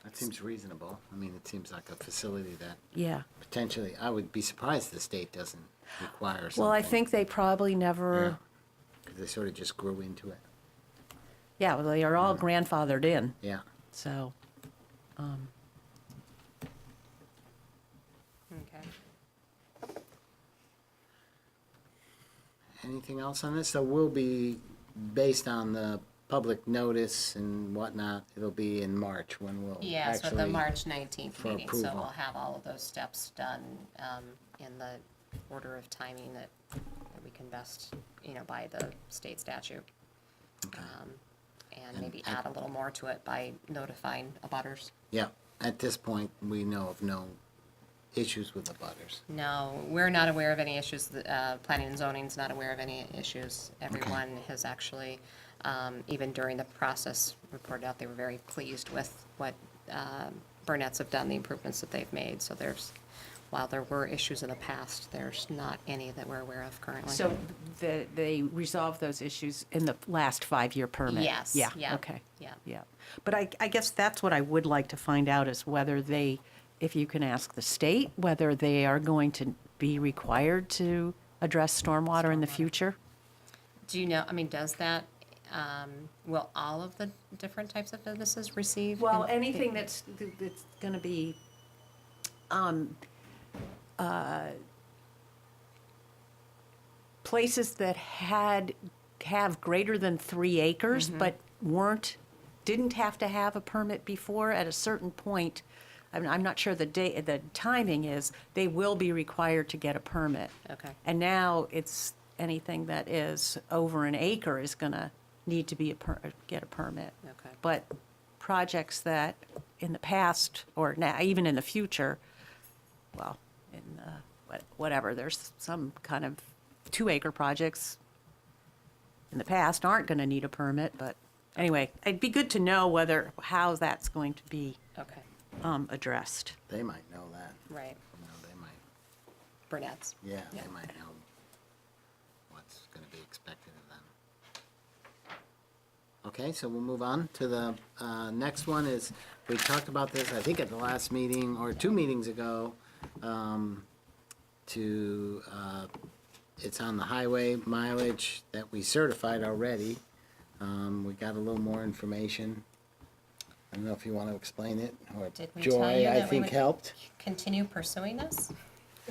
That seems reasonable. It seems like a facility that Yeah. potentially, I would be surprised the state doesn't require something. Well, I think they probably never, Because they sort of just grew into it. yeah, well, they are all grandfathered in, Yeah. so. Okay. Anything else on this? So we'll be, based on the public notice and whatnot, it'll be in March when we'll Yeah, so the actually- March 19th for meeting, so approval. we'll have all of those steps done in the order of timing that we can best, by the state statute. And maybe add a little more to it by notifying abutters. Yeah, at this point, we know of no issues with the butters. No, we're not aware of any issues. Planning and zoning's not aware of any issues. Everyone has actually, even during the process, reported out they were very pleased with what Burnett's have done, the improvements that they've made. So while there were issues in the past, there's not any that we're aware of currently. So they resolved those issues in the last 5-year permit? Yes, Yeah, yeah, okay. yeah. Yeah. But I guess that's what I would like to find out is whether if you can ask the state, whether they are going to be required to address stormwater in the future? Do you know, does that, will all of the different types of businesses receive? Well, anything that's going to be places that have greater than 3 acres, but didn't have to have a permit before at a certain point. I'm not sure the timing is, they will be required to get a permit. Okay. And now it's anything that is over an acre is going to need to be get a permit. Okay. But projects that in the past, or now, even in the future, well, whatever, there's some kind of 2-acre projects in the past aren't going to need a permit, but anyway, it'd be good to know how that's going to be Okay, addressed. They might know that. right. They might, Burnett's. yeah, Yeah. they might know what's going to be expected of them. Okay, so we'll move on to the next one is, we talked about this, I think at the last meeting, or 2 meetings ago, it's on the highway mileage that we certified already. We got a little more information. I don't know if you want to explain it, or Did we tell you Joy, I that we think, would helped. continue pursuing this?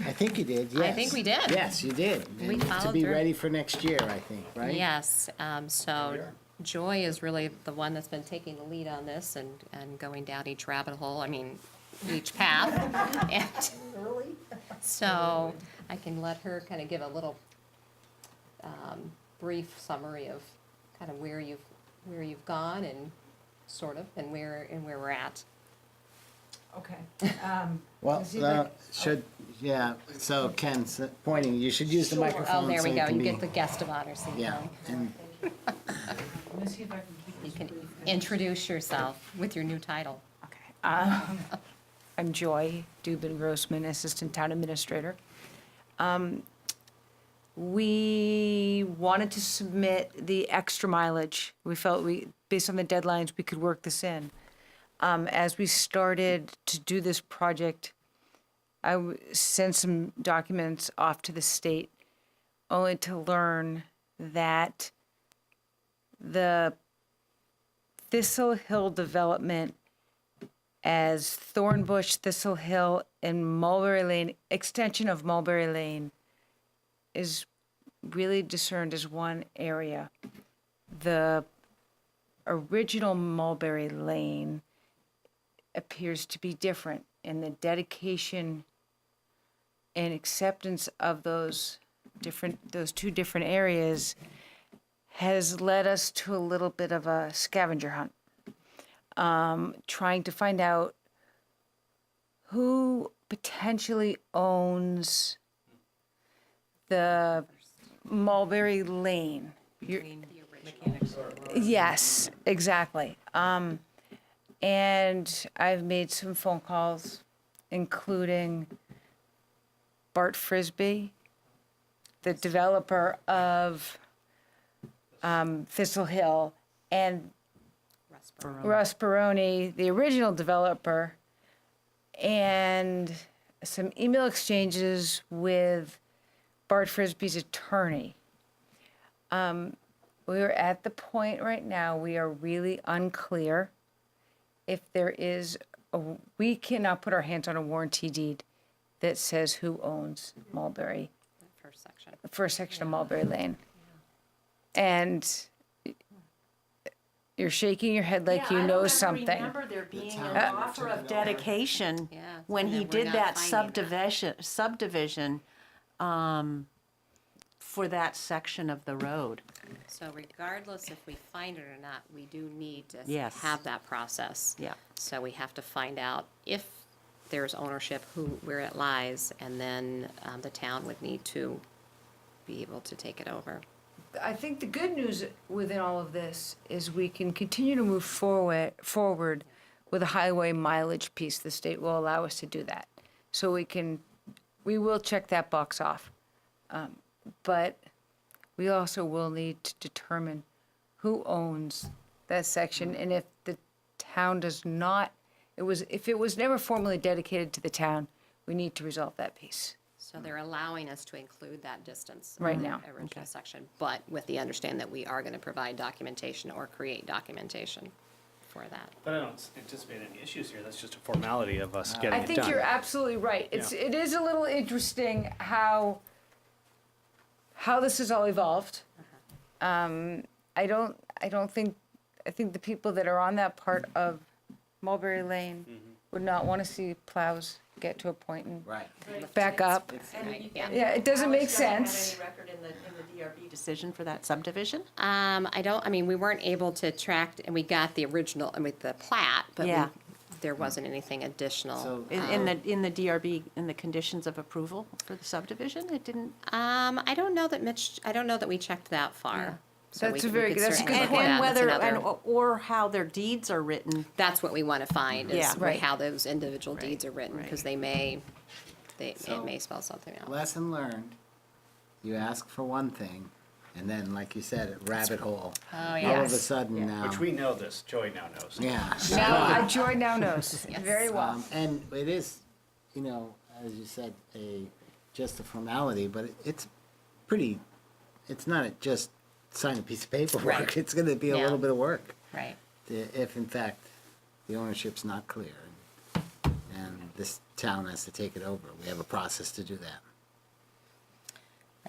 I think you did, yes. I think we did. Yes, you did. We And to followed be through. ready for next year, I think, right? Yes, so Joy is really the one that's been taking the lead on this and going down each rabbit hole, each path. And so I can let her kind of give a little brief summary of kind of where you've gone and sort of, and where we're at. Okay. Well, Is he like- so Ken's pointing, you should use the Sure. microphone. Oh, there we so go. can You be- get the guest of honor seat. Yeah, and Let me see if I can keep You this. can introduce yourself with your new title. Okay. I'm Joy Dubin-Grossman, Assistant Town Administrator. We wanted to submit the extra mileage. We felt based on the deadlines, we could work this in. As we started to do this project, I sent some documents off to the state only to learn that the Thistle Hill development as Thornbush, Thistle Hill, and Mulberry Lane, extension of Mulberry Lane, is really discerned as one area. The original Mulberry Lane appears to be different, and the dedication and acceptance of those two different areas has led us to a little bit of a scavenger hunt. Trying to find out who potentially owns the Mulberry Lane. Yes, exactly. And I've made some phone calls, including Bart Frisbee, the developer of Thistle Hill, and Russ Baroni, the original developer, and some email exchanges with Bart Frisbee's attorney. We are at the point right now, we are really unclear if there is, we cannot put our hands on a warranty deed that says who owns Mulberry, First section. the first section of Mulberry Lane. And you're shaking your head like you know something. I remember there being an town offer of dedication Yeah, when and he then we're did not that finding that. subdivision for that section of the road. So regardless if we find it or not, we do need to Yes. have that process. Yeah. So we have to find out if there's ownership, where it lies, and then the town would need to be able to take it over. I think the good news within all of this is we can continue to move forward with a highway mileage piece. The state will allow us to do that. So we will check that box off. But we also will need to determine who owns that section, and if the town does not, if it was never formally dedicated to the town, we need to resolve that piece. So they're allowing us to include that distance. Right in the now. Original section, but with the understanding that we are going to provide documentation or create documentation for that. But I don't anticipate any issues here. That's just a formality of us getting I it done. think you're absolutely right. It is a little interesting how this has all evolved. I think the people that are on that part of Mulberry Lane would not want to see plows get to a point and right. back up. Yeah. Yeah, it doesn't make sense. Have any record in the DRB decision for that subdivision? We weren't able to track, and we got the original, the plat, but Yeah. there wasn't anything additional. So In the DRB, in the conditions of approval for the subdivision, it didn't? I don't know that we checked that far. So That's we a could very good- that's a certainly good look at point. that. And That's whether, another- or how their deeds are written. That's what we want to find, Yeah. is Right. how those individual deeds are written, because it may spell something out. Lesson learned, you ask for one thing, and then, like you said, a rabbit hole. Oh, All of a yes. sudden now. Which we know this, Joy now knows. Yeah. Now, Joy now knows Yes. very well. And it is, as you said, just a formality, but it's pretty, it's not just sign a piece of paperwork. Right. It's going to be a Yeah. little bit of work Right. if, in fact, the ownership's not clear. And this town has to take it over. We have a process to do that.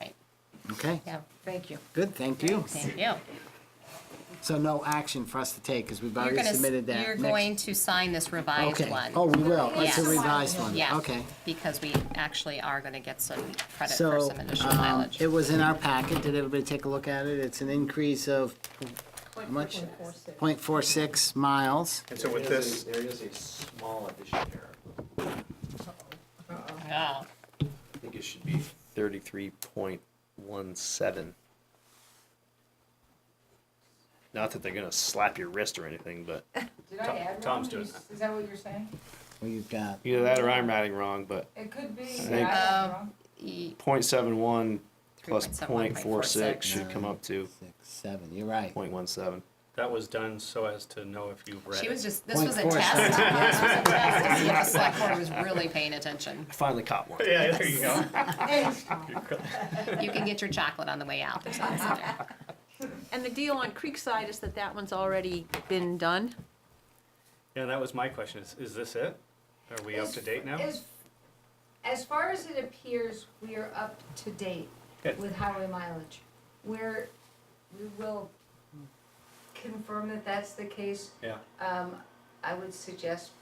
Right. Okay? Yeah. Thank you. Good, thank you. Thank you. So no action for us to take, because we've You're already gonna, submitted that. you're next- going to sign this revised Okay. one. Oh, we will. It's a Yes. revised one. Yeah. Okay. Because we actually are gonna get some credit for So, some additional mileage. it was in our packet. Did everybody take a look at it? It's an increase of how much? 0.46 miles. And so with this, there is a small addition here. Oh, I think it should be 33.17. Not that they're gonna slap your wrist or anything, but Did I add Tom's doing that. Is that what you're saying? Well, you've got Either that or I'm adding wrong, but It could be. think- wrong. 0.71 plus 3.71, 0.46 should come up to 6, 7. You're right. 0.17. That was done so as to know if you've read she was it. just, this was a 0.47. test. This was a test to see if the select board was really paying attention. I finally caught one. Yeah, there you go. You can get your chocolate on the way out. There's nothing there. And the deal on Creekside is that that one's already been done? Yeah, that was my question. Is this it? Are we up to date now? As far as it appears, we are up to date Good. with highway mileage. We will confirm that that's the case. Yeah. I would suggest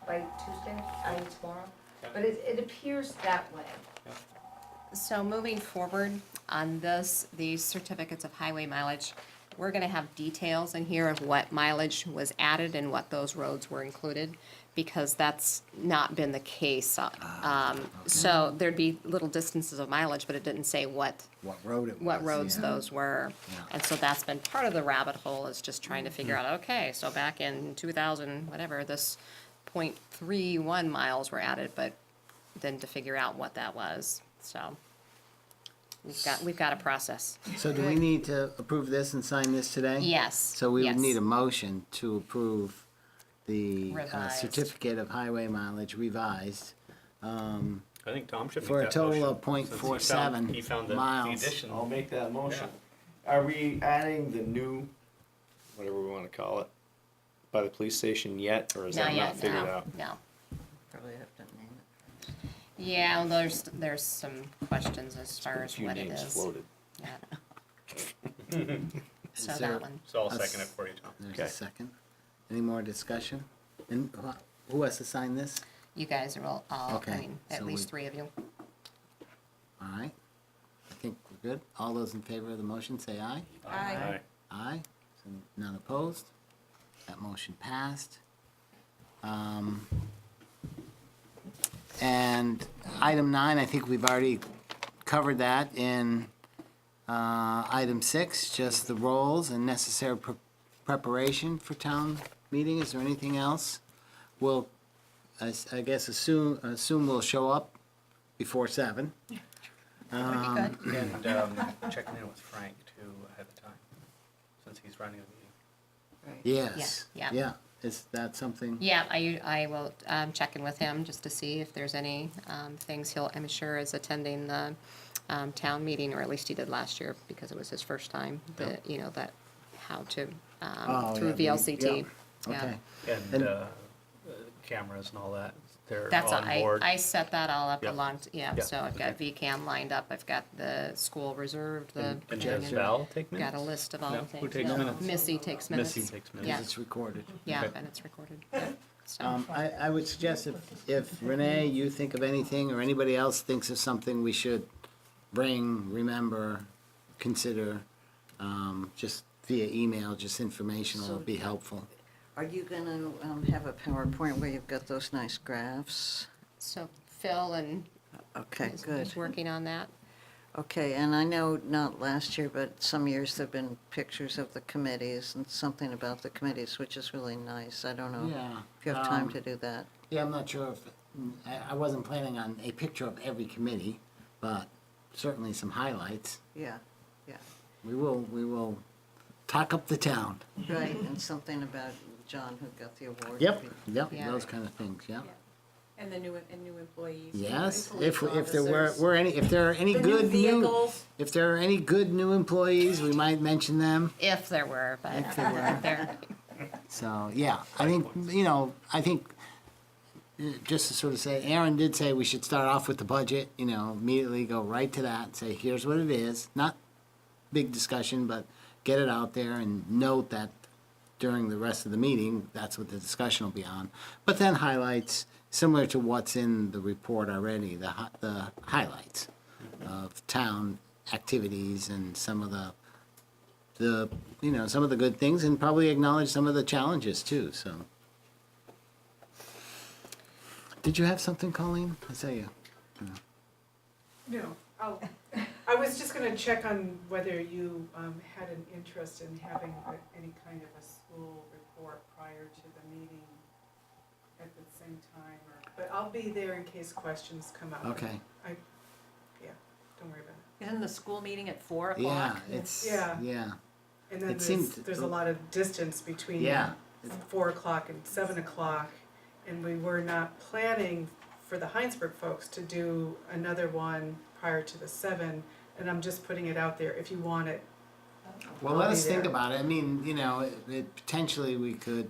by Tuesday, tomorrow. Okay. But it appears that way. So moving forward on this, these certificates of highway mileage, we're gonna have details in here of what mileage was added and what those roads were included, because that's not been the case. So there'd be little distances of mileage, but it didn't say what road it was. what roads yeah. those were. Yeah. And so that's been part of the rabbit hole, is just trying to figure out, okay, so back in 2000, whatever, this 0.31 miles were added, but then to figure out what that was, so. We've got a process. So do we need to approve this and sign this today? Yes. So we would yes. need a motion to approve the Revised. certificate of highway mileage revised. I think Tom should make For a that total motion, of since 0.47 He found the miles. addition. I'll make that motion. Are we adding the new, whatever we want to call it, by the police station yet, or is that not figured out? No. Probably have to name it first. Yeah, well, there's some questions as far A as few what it names is. floated. Yeah. So Is there- that one. So I'll Us- second it for you, Tom. There's Okay. a second. Any more discussion? And who has to sign this? You guys are all, Okay, I mean, at so least we- 3 of you. All right. I think we're good. All those in favor of the motion, say aye. Aye. Aye. So none opposed. That motion passed. And item 9, I think we've already covered that in item 6, just the roles and necessary preparation for town meeting. Is there anything else? We'll, I guess, assume we'll show up before 7. Would be good. And checking in with Frank too ahead of time, since he's running a meeting. Right. Yes. Yeah. Yeah. Is that something? Yeah, I will check in with him just to see if there's any things I'm sure is attending the town meeting, or at least he did last year because it was his first time, how to, through yeah, VLCT. yeah. Okay. And cameras and all that, they're That's, on board. I set that all up Yep. yeah, Yep. so I've got VCAM lined up, I've got the school reserved, the. And does Val take minutes? Got a list of all No? the things. Who takes No, minutes? Missy takes minutes. Missy takes minutes. Yeah, It's recorded. yeah, Okay. and it's recorded, yeah, so. I would suggest if Renee, you think of anything, or anybody else thinks of something we should bring, remember, consider, just via email, just informational, would be helpful. Are you gonna have a PowerPoint where you've got those nice graphs? So Phil and Okay, is good. working on that. Okay, and I know not last year, but some years there've been pictures of the committees and something about the committees, which is really nice. I don't know Yeah. if you have time to do that. Yeah, I'm not sure if, I wasn't planning on a picture of every committee, but certainly some highlights. Yeah, yeah. We will talk up the town. Right, and something about John who got the award. Yep, Yeah. those kind of things, yeah. And the new employees. Yes, police if there officers. were any, if there are any The new good vehicles. if there are any good new employees, we might mention them. If there were, but If there were. there, So, yeah, I think, just to sort of say, Aaron did say we should start off with the budget, immediately go right to that, say, here's what it is. Not big discussion, but get it out there and note that during the rest of the meeting, that's what the discussion will be on. But then highlights, similar to what's in the report already, the highlights of town activities and some of the some of the good things, and probably acknowledge some of the challenges too, so. Did you have something, Colleen? I saw you. No, I was just gonna check on whether you had an interest in having any kind of a school report prior to the meeting at the same time, but I'll be there in case questions come up. Okay. Yeah, don't worry about it. Isn't the school meeting at 4 o'clock? Yeah, it's, Yeah. yeah. And then It seemed- there's a lot of distance between Yeah. 4 o'clock and 7 o'clock. And we were not planning for the Hinesburg folks to do another one prior to the 7. And I'm just putting it out there, if you want it. Well, I'll let be us think there. about it. I mean, potentially we could,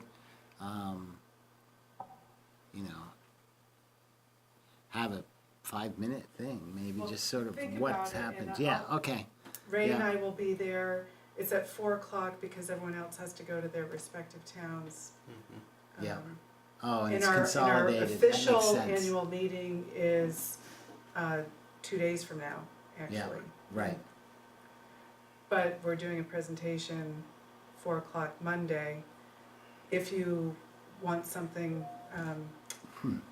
have a 5-minute thing, maybe Well, just sort of think what's about it, happened. and Yeah, I'll- okay. Ray and Yeah. I will be there. It's at 4 o'clock because everyone else has to go to their respective towns. Yeah. Oh, and it's And our consolidated. That makes official sense. annual meeting is 2 days from now, Yeah, actually. right. But we're doing a presentation 4 o'clock Monday. If you want something,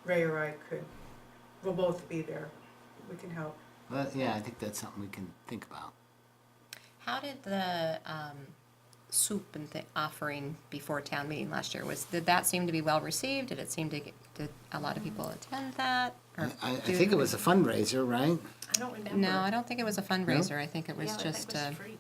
Ray or I we'll both be there. We can help. Well, yeah, I think that's something we can think about. How did the soup and offering before town meeting last year, did that seem to be well received? Did it seem to did a lot of people attend that? Or I think it was a fundraiser, right? I don't remember. No, I don't think it was a fundraiser. I think it was Yeah, I just, think it was free.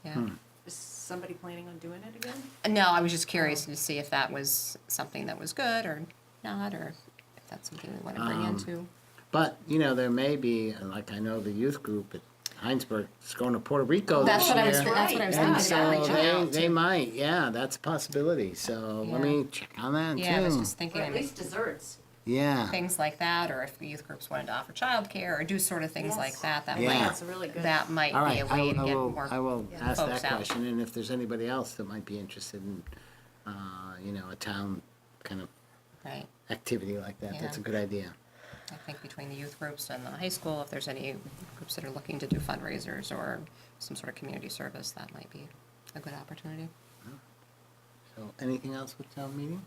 Yeah. yeah. Is somebody planning on doing it again? No, I was just curious to see if that was something that was good or not, or if that's something we want to bring into. But, there may be, like I know the youth group at Hinesburg is going to Puerto Rico That's this what year. I was And thinking so about reaching out they to. might, yeah, that's a possibility. So let me check on that too. Yeah, I was just Or thinking, at least desserts. Yeah. things like that, or if youth groups wanted to offer childcare or do sort of things like Yes. that, that Yeah. might, That's really good. that might All be right, a way to I get will, more I will ask folks that out. question, and if there's anybody else that might be interested in, a town kind of Right. activity like that, that's a Yeah. good idea. I think between the youth groups and the high school, if there's any groups that are looking to do fundraisers or some sort of community service, that might be a good opportunity. So anything else with town meeting?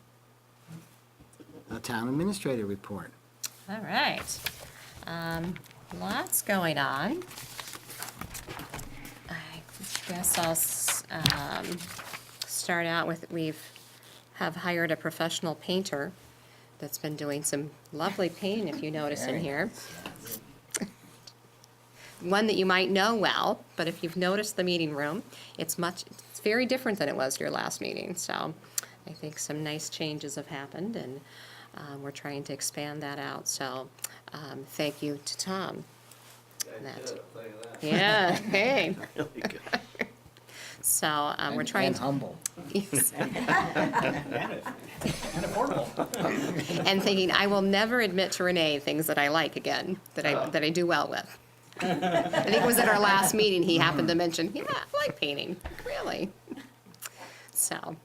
A town administrator report. All right. Lots going on. I guess I'll start out with, have hired a professional painter that's been doing some lovely painting, if you notice in here. One that you might know well, but if you've noticed the meeting room, it's very different than it was your last meeting. So I think some nice changes have happened, and we're trying to expand that out. So thank you to Tom. Yeah, hey. Really good. So we're trying And to. humble. Yes. And affordable. And thinking, I will never admit to Renee things that I like again, that I do well with. I think it was at our last meeting, he happened to mention, yeah, I like painting, really. So.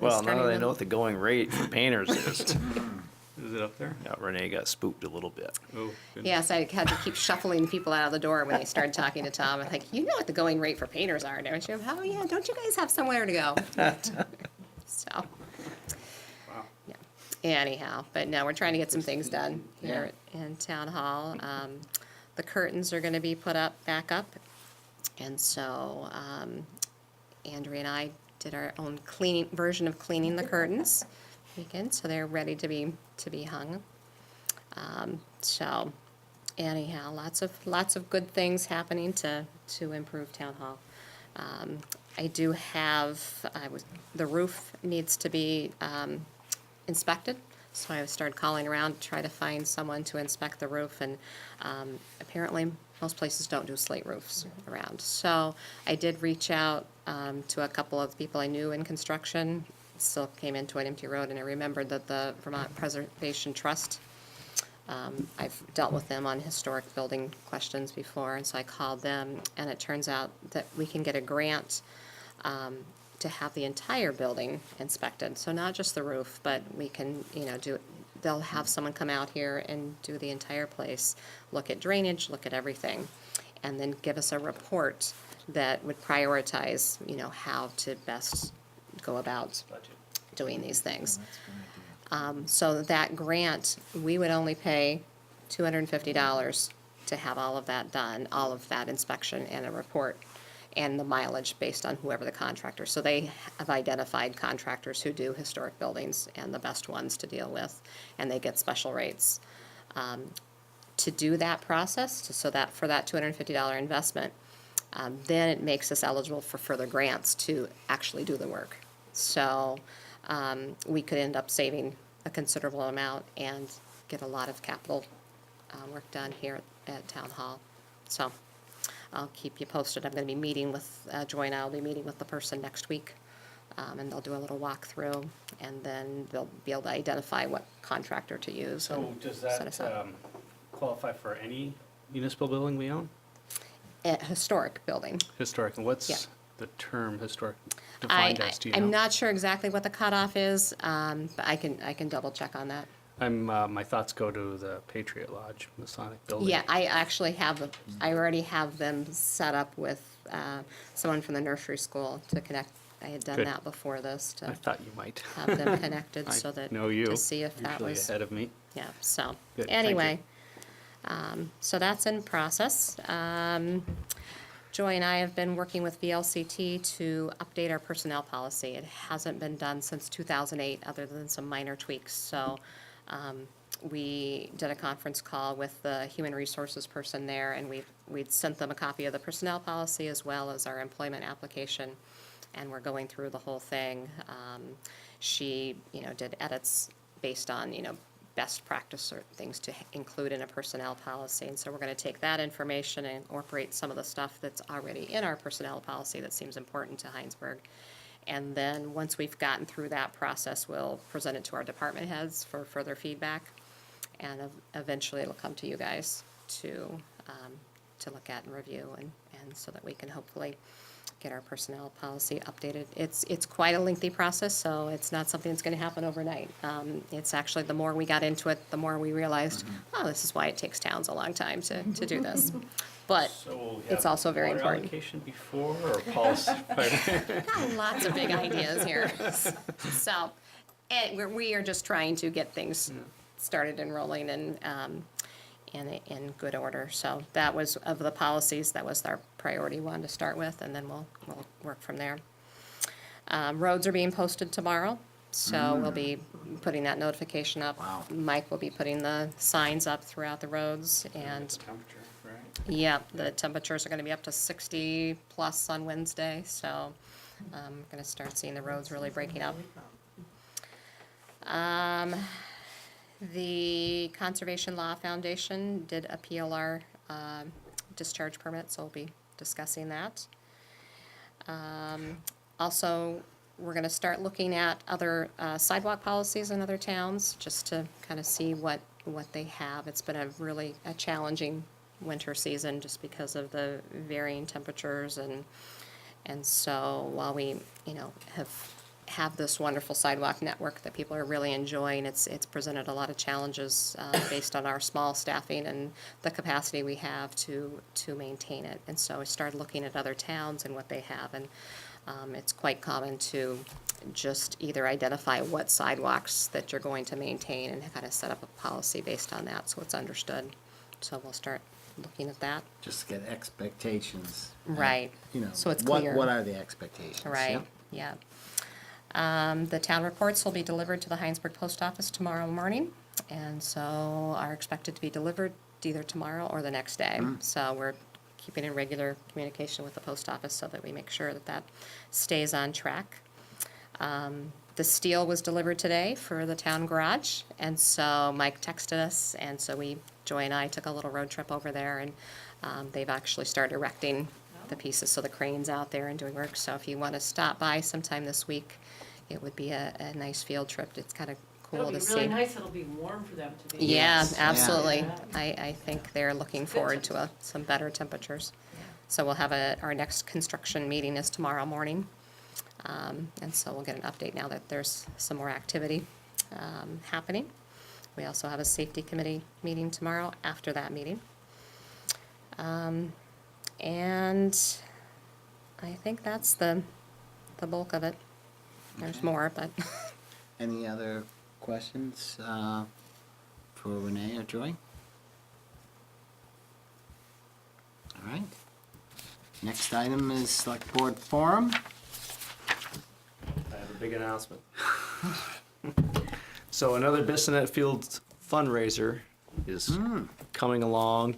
Well, now that I know what the going rate for painters is, Is it up there? yeah, Renee got spooked a little bit. Oh, goodness. Yes, I had to keep shuffling people out of the door when they started talking to Tom. I'm like, you know what the going rate for painters are, don't you? Oh, yeah, don't you guys have somewhere to go? So. Wow. Yeah. Anyhow, but no, we're trying to get some things done here in Town Hall. The curtains are gonna be put back up. And so, Andrea and I did our own version of cleaning the curtains weekend, so they're ready to be hung. So anyhow, lots of good things happening to improve Town Hall. I do have, the roof needs to be inspected, so I started calling around to try to find someone to inspect the roof, and apparently most places don't do slate roofs around. So I did reach out to a couple of people I knew in construction. Still came into an empty road, and I remembered that the Vermont Preservation Trust I've dealt with them on historic building questions before, and so I called them, and it turns out that we can get a grant to have the entire building inspected. So not just the roof, but we can, they'll have someone come out here and do the entire place, look at drainage, look at everything, and then give us a report that would prioritize, how to best go about doing these things. So that grant, we would only pay $250 to have all of that done, all of that inspection and a report, and the mileage based on whoever the contractor. So they have identified contractors who do historic buildings and the best ones to deal with, and they get special rates. To do that process, so that for that $250 investment, then it makes us eligible for further grants to actually do the work. So we could end up saving a considerable amount and get a lot of capital work done here at Town Hall. So I'll keep you posted. I'm going to be meeting with, Joy and I will be meeting with the person next week, and they'll do a little walkthrough, and then they'll be able to identify what contractor to use. So and does set us that up. qualify for any municipal building we own? A historic building. Historic, and Yeah. what's the term historic defined as, do you know? I'm not sure exactly what the cutoff is, but I can double check on that. My thoughts go to the Patriot Lodge Masonic building. Yeah, I actually I already have them set up with someone from the nursery school to connect. I had done Good. that before this I to thought you might. have them connected I so that, know you. to see if that Usually was, ahead of me. yeah, so, Good, thank anyway. So that's in process. Joy and I have been working with VLCT to update our personnel policy. It hasn't been done since 2008, other than some minor tweaks. So we did a conference call with the human resources person there, and we'd sent them a copy of the personnel policy as well as our employment application, and we're going through the whole thing. She, did edits based on, best practice or things to include in a personnel policy. And so we're going to take that information and incorporate some of the stuff that's already in our personnel policy that seems important to Hinesburg. And then once we've gotten through that process, we'll present it to our department heads for further feedback. And eventually it'll come to you guys to look at and review, and so that we can hopefully get our personnel policy updated. It's quite a lengthy process, so it's not something that's going to happen overnight. It's actually, the more we got into it, the more we realized, this is why it takes towns a long time to do this. But So it's also very water important. allocation before or policy? Got lots of big ideas here. So, and we are just trying to get things started and rolling and in good order. So that was, of the policies, that was our priority one to start with, and then we'll work from there. Roads are being posted tomorrow, so we'll be putting that notification up. Wow. Mike will be putting the signs up throughout the roads, and Temperature, right? yeah, the temperatures are gonna be up to 60 plus on Wednesday, so I'm gonna start seeing the roads really breaking up. The Conservation Law Foundation did appeal our discharge permit, so we'll be discussing that. Also, we're gonna start looking at other sidewalk policies in other towns, just to kind of see what they have. It's been a challenging winter season, just because of the varying temperatures, and so while we, have this wonderful sidewalk network that people are really enjoying, it's presented a lot of challenges based on our small staffing and the capacity we have to maintain it. And so we started looking at other towns and what they have, and it's quite common to just either identify what sidewalks that you're going to maintain and kind of set up a policy based on that, so it's understood. So we'll start looking at that. Just get expectations. Right. So it's what, clear. What are the expectations? Right, yeah. The town reports will be delivered to the Hinesburg Post Office tomorrow morning, and so are expected to be delivered either tomorrow or the next day. So we're keeping in regular communication with the post office so that we make sure that stays on track. The steel was delivered today for the town garage, and so Mike texted us, and so Joy and I took a little road trip over there, and they've actually started erecting the pieces, so the crane's out there and doing work. So if you want to stop by sometime this week, it would be a nice field trip. It's kind of cool to see. It'll be really nice, it'll be warm for them to be. Yeah, Yes, absolutely. yeah. I think they're looking forward to some better temperatures. So we'll have our next construction meeting is tomorrow morning. And so we'll get an update now that there's some more activity happening. We also have a safety committee meeting tomorrow after that meeting. And I think that's the bulk of it. There's more, but Any other questions for Renee or Joy? All right. Next item is Select Board Forum. I have a big announcement. So another Bissonnet Fields fundraiser is coming along.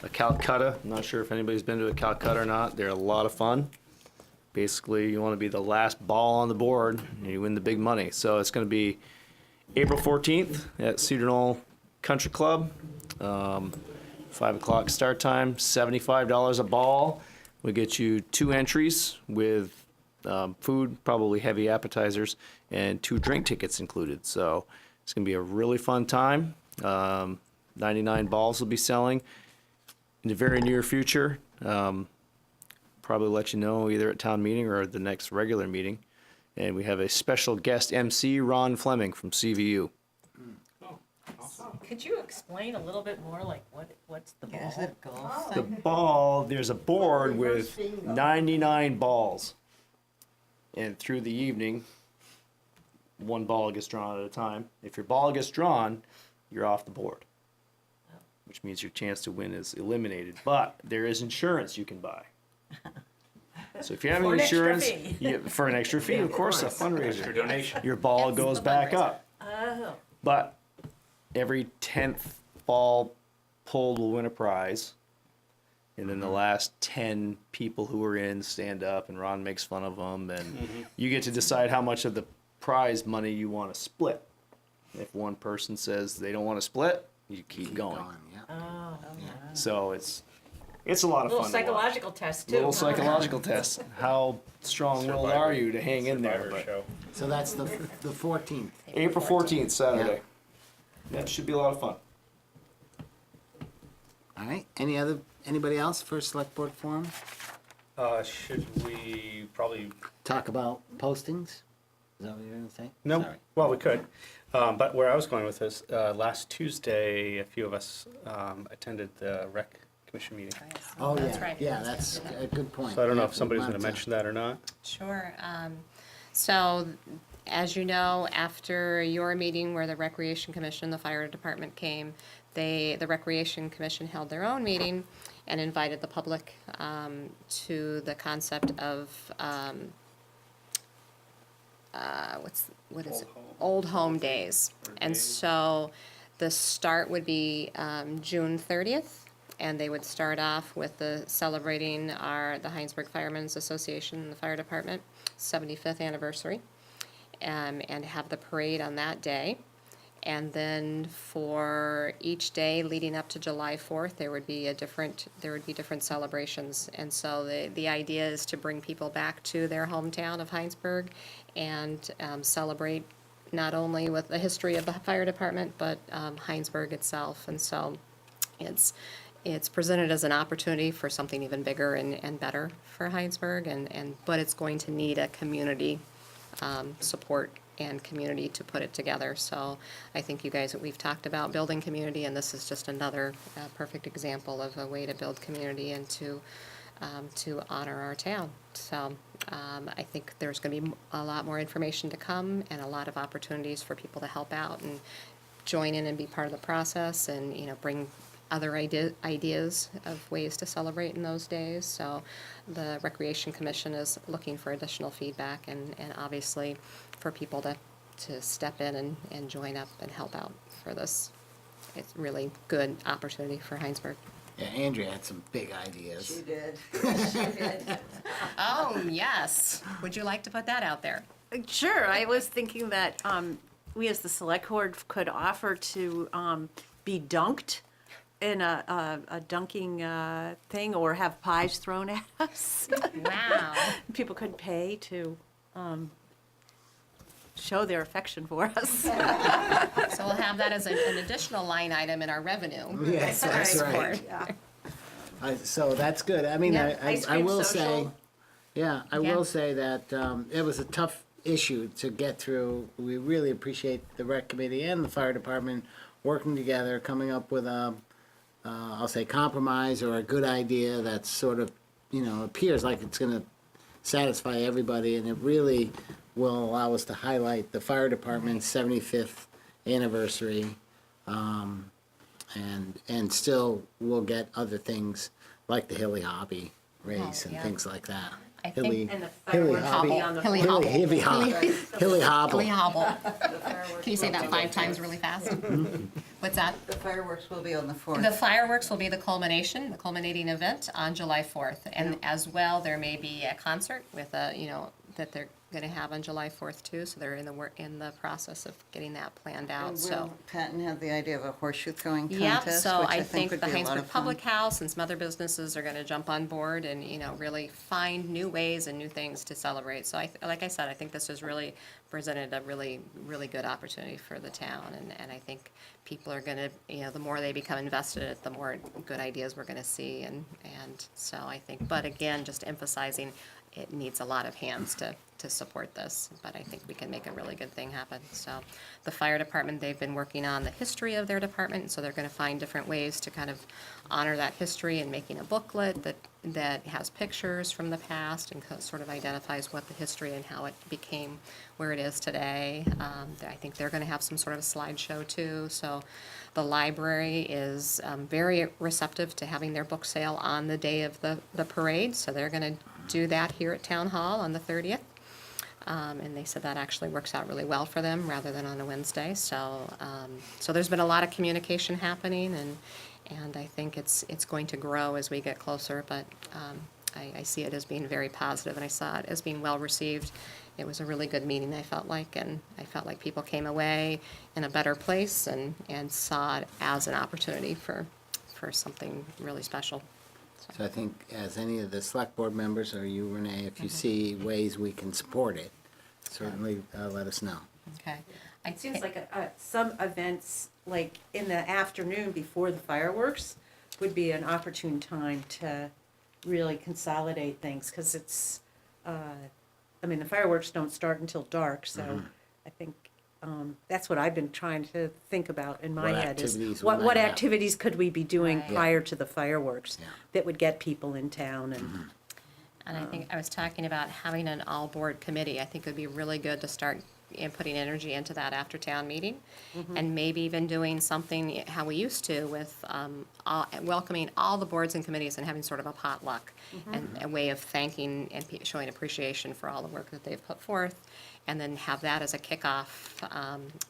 A Calcutta. I'm not sure if anybody's been to a Calcutta or not. They're a lot of fun. Basically, you want to be the last ball on the board and you win the big money. So it's going to be April 14th at Cedar Knoll Country Club. 5 o'clock start time, $75 a ball. We get you 2 entries with food, probably heavy appetizers, and 2 drink tickets included. So it's going to be a really fun time. 99 balls will be selling in the very near future. Probably let you know either at town meeting or the next regular meeting. And we have a special guest MC, Ron Fleming from CVU. Could you explain a little bit more, like what's the ball? Is it golf? The ball, there's a board with 99 balls. And through the evening, 1 ball gets drawn at a time. If your ball gets drawn, you're off the board, which means your chance to win is eliminated. But there is insurance you can buy. So if you have For an extra insurance, fee. for an extra fee, of course, a fundraiser. donation. Your ball That's goes the back fundraiser. up. Oh, But every 10th ball pulled will win a prize. And then the last 10 people who are in stand up, and Ron makes fun of them. And you get to decide how much of the prize money you want to split. If one person says they don't want to split, you keep going. Yeah. So it's a lot of little fun. to watch. psychological test too. Little huh? psychological test. How strong-willed are you to hang in there? Survivor But show. So that's the 14th. April 14th, Saturday. That should be a lot of fun. All right. Anybody else for Select Board Forum? Should we probably, Talk about postings? Is that what you're going to say? no, Sorry. well, we could. But where I was going with this, last Tuesday, a few of us attended the rec commission meeting. Oh, That's yeah. right. Yeah, that's a good point. So I don't know Yeah, if somebody's we going to want mention that or not. Sure. So, as you know, after your meeting where the Recreation Commission, the Fire Department came, the Recreation Commission held their own meeting and invited the public to the concept of what is it? Old Home Days. And so the start would be June 30th. And they would start off with celebrating the Hinesburg Firemen's Association and the Fire Department 75th anniversary, and have the parade on that day. And then for each day leading up to July 4th, there would be different celebrations. And so the idea is to bring people back to their hometown of Hinesburg and celebrate not only with the history of the fire department, but Hinesburg itself. And so it's presented as an opportunity for something even bigger and better for Hinesburg, but it's going to need a community support and community to put it together. So I think you guys, we've talked about building community, and this is just another perfect example of a way to build community and to honor our town. So I think there's going to be a lot more information to come and a lot of opportunities for people to help out and join in and be part of the process, and bring other ideas of ways to celebrate in those days. So the Recreation Commission is looking for additional feedback and obviously for people to step in and join up and help out for this. It's really good opportunity for Hinesburg. Yeah, Andrea had some big ideas. She did. She did. Oh, yes. Would you like to put that out there? Sure, I was thinking that we as the select board could offer to be dunked in a dunking thing, or have pies thrown at us. Wow. People could pay to show their affection for us. So we'll have that as an additional line item in our revenue. Yes, that's right. So that's good. I mean, Yeah, I ice I cream will say, social. yeah, I Yeah. will say that it was a tough issue to get through. We really appreciate the rec committee and the fire department working together, coming up with a, I'll say compromise or a good idea that sort of, appears like it's gonna satisfy everybody, and it really will allow us to highlight the fire department's 75th anniversary. And still we'll get other things like the Hilly Hobby race and yeah. things like that. I think- And the Hilly fireworks will Hobby. be on the Hilly floor. Hobble. Hilly Hobble. Hilly Hobble. Hilly Hobble. Can you say that 5 times really fast? What's that? The fireworks will be on the 4th. The fireworks will be the culminating event on July 4th. And as well, there may be a concert with that they're going to have on July 4th too. So they're in the process of getting that planned out. And So. Will Patton had the idea of a horseshoe throwing Yep, contest, so which I I think think the would be a lot Hinesburg of fun. Public House and some other businesses are gonna jump on board and, really find new ways and new things to celebrate. So like I said, I think this has really presented a really, really good opportunity for the town. And I think people are gonna, the more they become invested in it, the more good ideas we're gonna see. And so I think, but again, just emphasizing, it needs a lot of hands to support this, but I think we can make a really good thing happen. So the fire department, they've been working on the history of their department, so they're gonna find different ways to kind of honor that history and making a booklet that has pictures from the past and sort of identifies what the history and how it became where it is today. I think they're gonna have some sort of a slideshow too, so the library is very receptive to having their book sale on the day of the parade, so they're gonna do that here at Town Hall on the 30th. And they said that actually works out really well for them rather than on a Wednesday. So there's been a lot of communication happening, and I think it's going to grow as we get closer. But I see it as being very positive, and I saw it as being well received. It was a really good meeting, I felt like, and I felt like people came away in a better place and saw it as an opportunity for something really special. So I think as any of the select board members or you, Renee, if you see ways we can support it, certainly let us know. Okay. It seems like some events, like in the afternoon before the fireworks, would be an opportune time to really consolidate things, because it's, the fireworks don't start until dark, so I think that's what I've been trying to think about in my What head is activities we what might have. activities could we be doing Right. prior to the fireworks Yeah. that would get people in town and. And I think I was talking about having an all-board committee. I think it would be really good to start putting energy into that after town meeting. And maybe even doing something how we used to with welcoming all the boards and committees and having sort of a potluck. And a way of thanking and showing appreciation for all the work that they've put forth. And then have that as a kickoff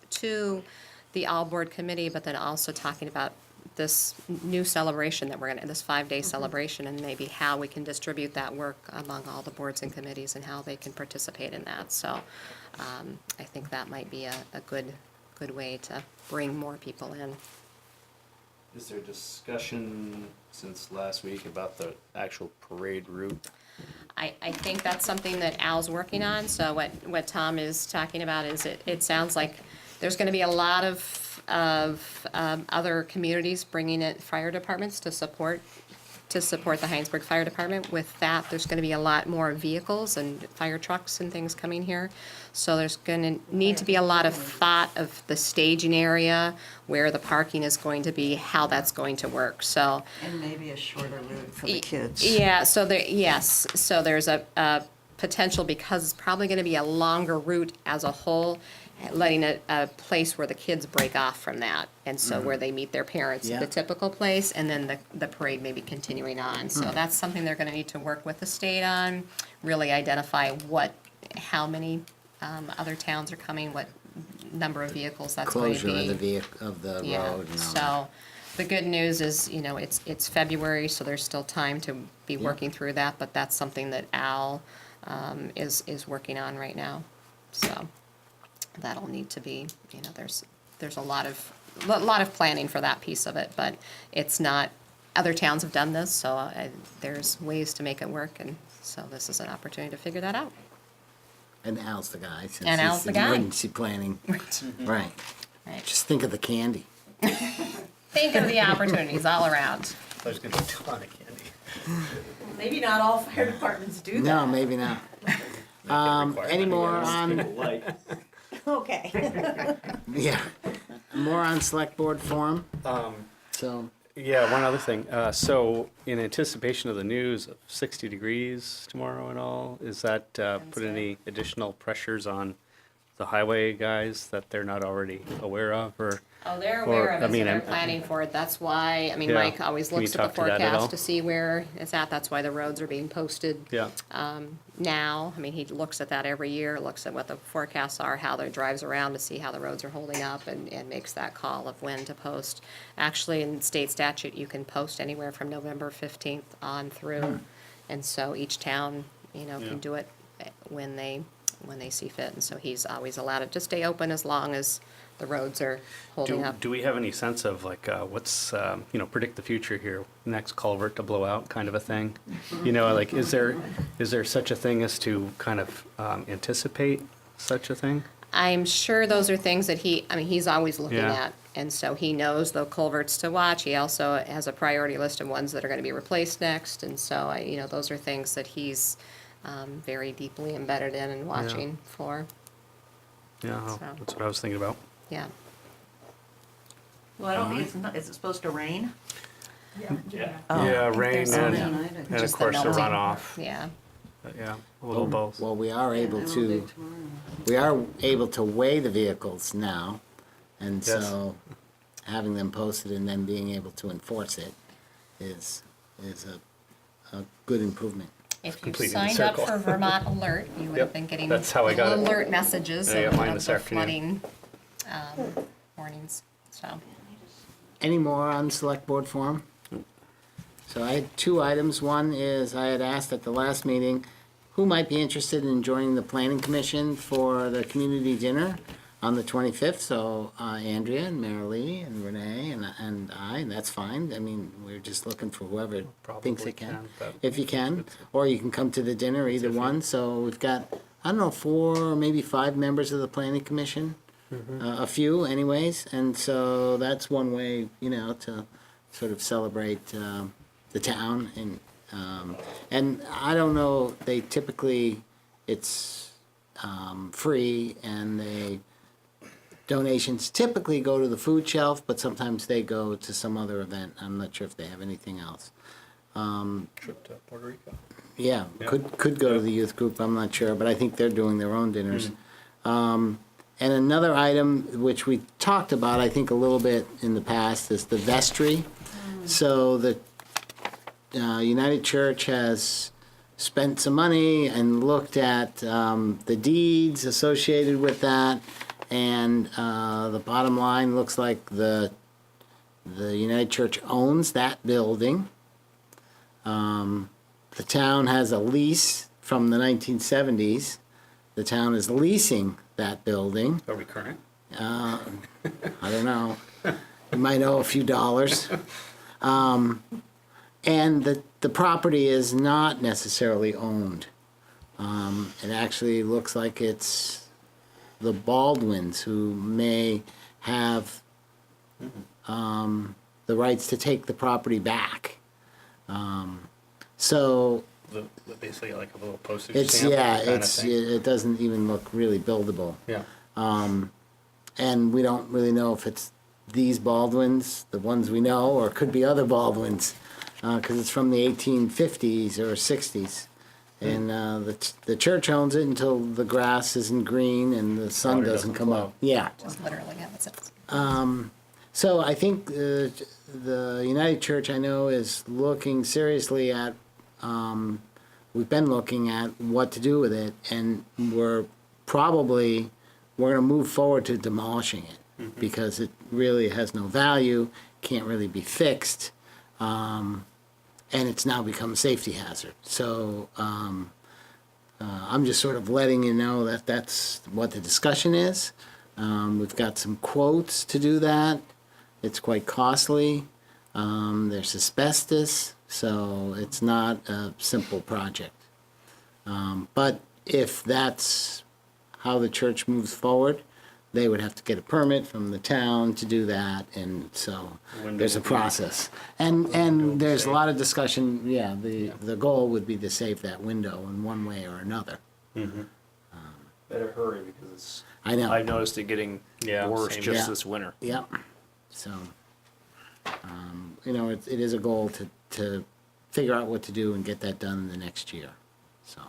to the all-board committee, but then also talking about this new celebration that this 5-day celebration, and maybe how we can distribute that work among all the boards and committees and how they can participate in that. So I think that might be a good way to bring more people in. Is there discussion since last week about the actual parade route? I think that's something that Al's working on. So what Tom is talking about is it sounds like there's going to be a lot of other communities bringing in fire departments to support the Hinesburg Fire Department. With that, there's going to be a lot more vehicles and fire trucks and things coming here. So there's going to need to be a lot of thought of the staging area, where the parking is going to be, how that's going to work. So And maybe a shorter route for the kids. yeah, so there's a potential, because it's probably gonna be a longer route as a whole, letting a place where the kids break off from that, and so where they meet their parents at the Yeah. typical place, and then the parade maybe continuing on. So that's something they're gonna need to work with the state on, really identify how many other towns are coming, what number of vehicles that's going to be. Closure of the Yeah, road and all that. so the good news is, it's February, so there's still time to be working through that, but that's something that Al is working on right now. So that'll need to be, there's a lot of planning for that piece of it, but it's not, other towns have done this, so there's ways to make it work, and so this is an opportunity to figure that out. And Al's the guy. Since And he's Al's the guy. Emergency planning. Right. Right. Just think of the candy. Think of the opportunities all around. There's gonna be a ton of candy. Maybe not all fire departments do that. No, maybe not. Any more on, Okay. yeah, more on select board forum? So, Yeah, one other thing. So in anticipation of the news of 60 degrees tomorrow and all, is that put any additional pressures on the highway guys that they're not already aware of, or? Oh, they're aware of I it, so mean, they're I'm- planning for it. That's why, I mean, Yeah. Mike always Can you looks at the talk to that at all? forecast to see where it's at. That's why the roads are being posted Yeah. now. I mean, he looks at that every year, looks at what the forecasts are, how they drives around to see how the roads are holding up and makes that call of when to post. Actually, in state statute, you can post anywhere from November 15th on through. And so each town, can do it when they see fit. And so he's always allowed it to stay open as long as the roads are holding up. Do we have any sense of like what's predict the future here, next culvert to blow out kind of a thing? Like is there such a thing as to kind of anticipate such a thing? I'm sure those are things that he's always looking Yeah. at. And so he knows the culverts to watch. He also has a priority list of ones that are going to be replaced next. And so, those are things that he's very deeply embedded in and watching for. Yeah, So. that's what I was thinking about. Yeah. Well, I don't think is it supposed to rain? Yeah, rain and of Just the course the melting. runoff. Yeah. Yeah, a little both. well, we are able to weigh the vehicles now. And Yes. so having them posted and then being able to enforce it is a good improvement. If you Completing the signed up circle. for Vermont Alert, you would Yep, have been getting that's how I got it. alert messages I got of mine of this the afternoon. flooding warnings. So. Any more on select board forum? So I had two items. One is I had asked at the last meeting who might be interested in joining the planning commission for the community dinner on the 25th. So Andrea and Marilee and Renee and I, and that's fine. I mean, we're just looking for whoever thinks they Probably can. can, but- If you can, or you can come to the dinner, either one. So we've got, I don't know, 4 or maybe 5 members of the planning commission. A few anyways, and so that's one way, to sort of celebrate the town, and I don't know, they typically, it's free, and donations typically go to the food shelf, but sometimes they go to some other event. I'm not sure if they have anything else. Trip to Puerto Rico. Yeah, could go to the youth group, I'm not sure, but I think they're doing their own dinners. And another item which we talked about, I think, a little bit in the past is the vestry. So the United Church has spent some money and looked at the deeds associated with that, and the bottom line looks like the United Church owns that building. The town has a lease from the 1970s. The town is leasing that building. Are we current? I don't know. You might owe a few dollars. And the property is not necessarily owned. It actually looks like it's the Baldwins who may have the rights to take the property back. So Basically like a little postage it's, stamp yeah, kind of it's, thing. it doesn't even look really buildable. Yeah. And we don't really know if it's these Baldwins, the ones we know, or it could be other Baldwins, because it's from the 1850s or 60s. And the church owns it until the grass isn't green and the sun Water doesn't doesn't come flow. up. Yeah. Just literally how it says. So I think the United Church, I know, is looking seriously at, we've been looking at what to do with it, and we're going to move forward to demolishing it, because it really has no value, can't really be fixed, and it's now become a safety hazard. So I'm just sort of letting you know that that's what the discussion is. We've got some quotes to do that. It's quite costly. There's asbestos, so it's not a simple project. But if that's how the church moves forward. They would have to get a permit from the town to do that, and so there's a process. And there's a lot of discussion, the goal would be to save that window in one way or another. Better hurry because it's. I know. I've noticed it getting worse same just here. this winter. Yeah, so, it is a goal to figure out what to do and get that done in the next year, so.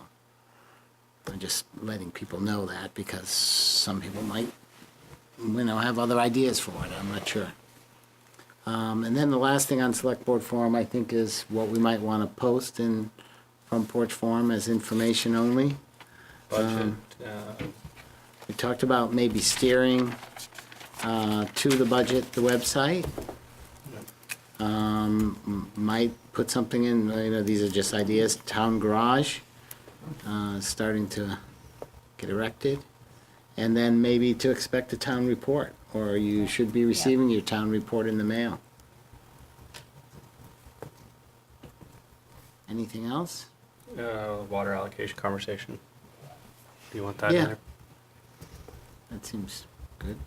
I'm just letting people know that because some people might, have other ideas for it, I'm not sure. And then the last thing on Select Board Forum, I think, is what we might want to post in Front Porch Forum as information only. Budget, We talked about maybe steering to the budget, the website. Might put something in, these are just ideas, town garage, starting to get erected. And then maybe to expect a town report, or you should be receiving your town report in the mail. Anything else? water allocation conversation. Do you want that in Yeah. there? That seems good.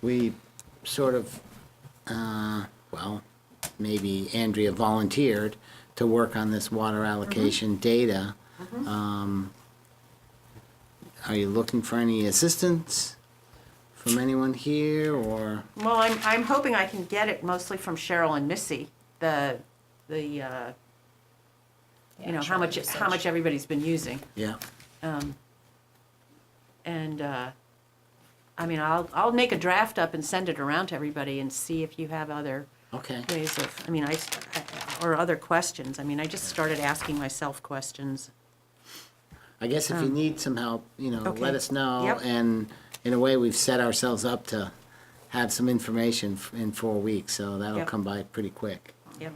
We sort of, maybe Andrea volunteered to work on this water allocation data. Are you looking for any assistance from anyone here, or? Well, I'm hoping I can get it mostly from Cheryl and Missy, how much everybody's been using. Yeah, I'll make a draft up and send it around to everybody and see if you have other okay. ways of, or other questions. I just started asking myself questions. I guess if you need some help, Okay. let us know. Yep. And in a way, we've set ourselves up to have some information in 4 weeks, so that'll Yep. come by pretty quick. Yep.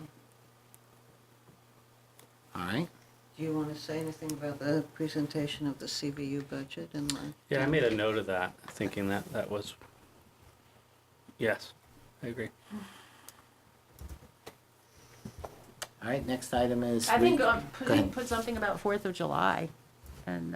All right? Do you want to say anything about the presentation of the CVU budget and the? Yeah, I made a note of that, thinking that was, yes, I agree. All right, next item is. I think Go ahead. put something about 4th of July and,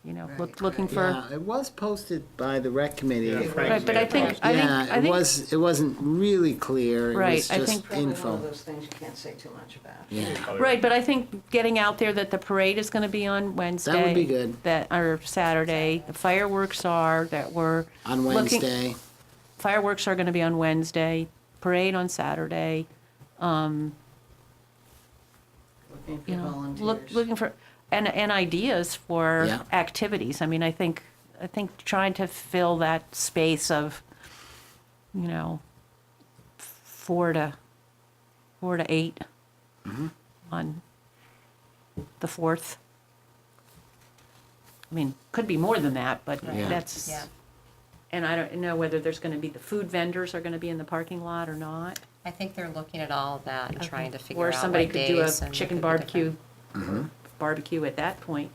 Right, looking for. Yeah, it was posted by the rec committee. Yeah, Frank Right, but I think, Yeah, it wasn't really clear. It Right, was I just think- Probably one info. of those things you can't say too much about. Yeah, Right, but I think getting out there that the parade is gonna be on Wednesday. be good. Or Saturday. The fireworks are, that we're. on looking- Wednesday. Fireworks are gonna be on Wednesday, parade on Saturday. Looking for volunteers. Looking for, and ideas for Yeah. activities. I think trying to fill that space of, 4 to 8 on the 4th. Could be more than that, but Yeah. that's, Yeah. and I don't know whether there's gonna be, the food vendors are gonna be in the parking lot or not. I think they're looking at all of that and trying to figure Or out somebody what could do days a and chicken what could be barbecue at that point.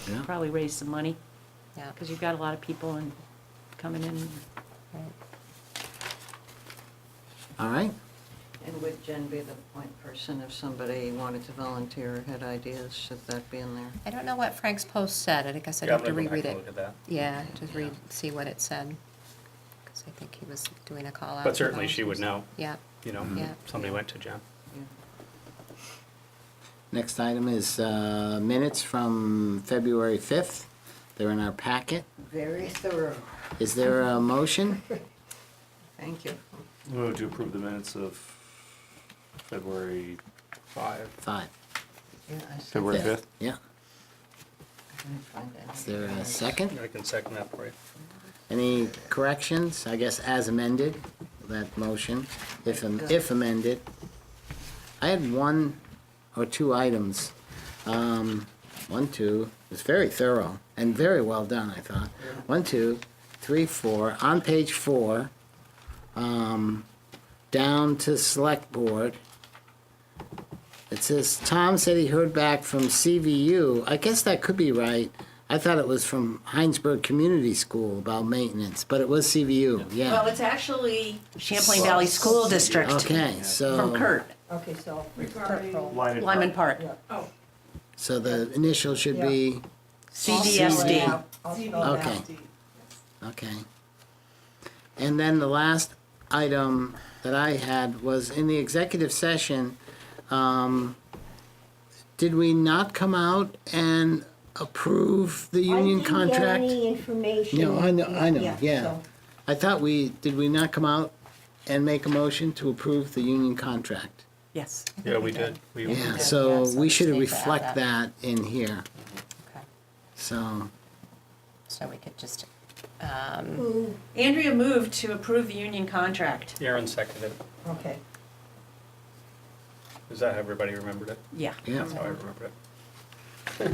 Yeah. Probably raise some money, different. Yeah. because you've got a lot of people coming in. Right. All right, And would Jen be the point person if somebody wanted to volunteer or had ideas? Should that be in there? I don't know what Frank's post said. I guess I'd Yeah, have I'm to gonna go back reread and it. look at that. Yeah, to see what it said. Because I think he was doing a call out. But to certainly she would volunteers. know, Yeah. Yeah. somebody went to Jen. next item is minutes from February 5th. They're in our packet. Very thorough. Is there a motion? Thank you. Move to approve the minutes of February 5. 5. Yeah, I said February Yeah. 5th? Yeah. I couldn't find that. Is there a second? I can second that for you. Any corrections? I guess as amended, that motion, if amended. I had 1 or 2 items. 1, 2, it's very thorough and very well done, I thought. 1, 2, 3, 4, on page 4, down to Select Board. It says, Tom said he heard back from CVU. I guess that could be right. I thought it was from Hinesburg Community School about maintenance, but it was CVU, Well, yeah. it's actually Champlain Valley School District Okay, so. from Kurt. Okay, so. Lyman Park, So the initial should be, CDSD. I'll spell it out. okay. Okay. And then the last item that I had was in the executive session, did we not come out and approve the union contract? I didn't get any information. No, I know, yeah. so- I thought did we not come out and make a motion to approve the union contract? Yes. Yeah, we did. Yeah, so we should need to add reflect that. that in here, Okay. so. So we could just, Who, Andrea moved to approve the union contract. Aaron seconded. okay. Is that how everybody remembered it? Yeah. Yeah. That's how I remembered it.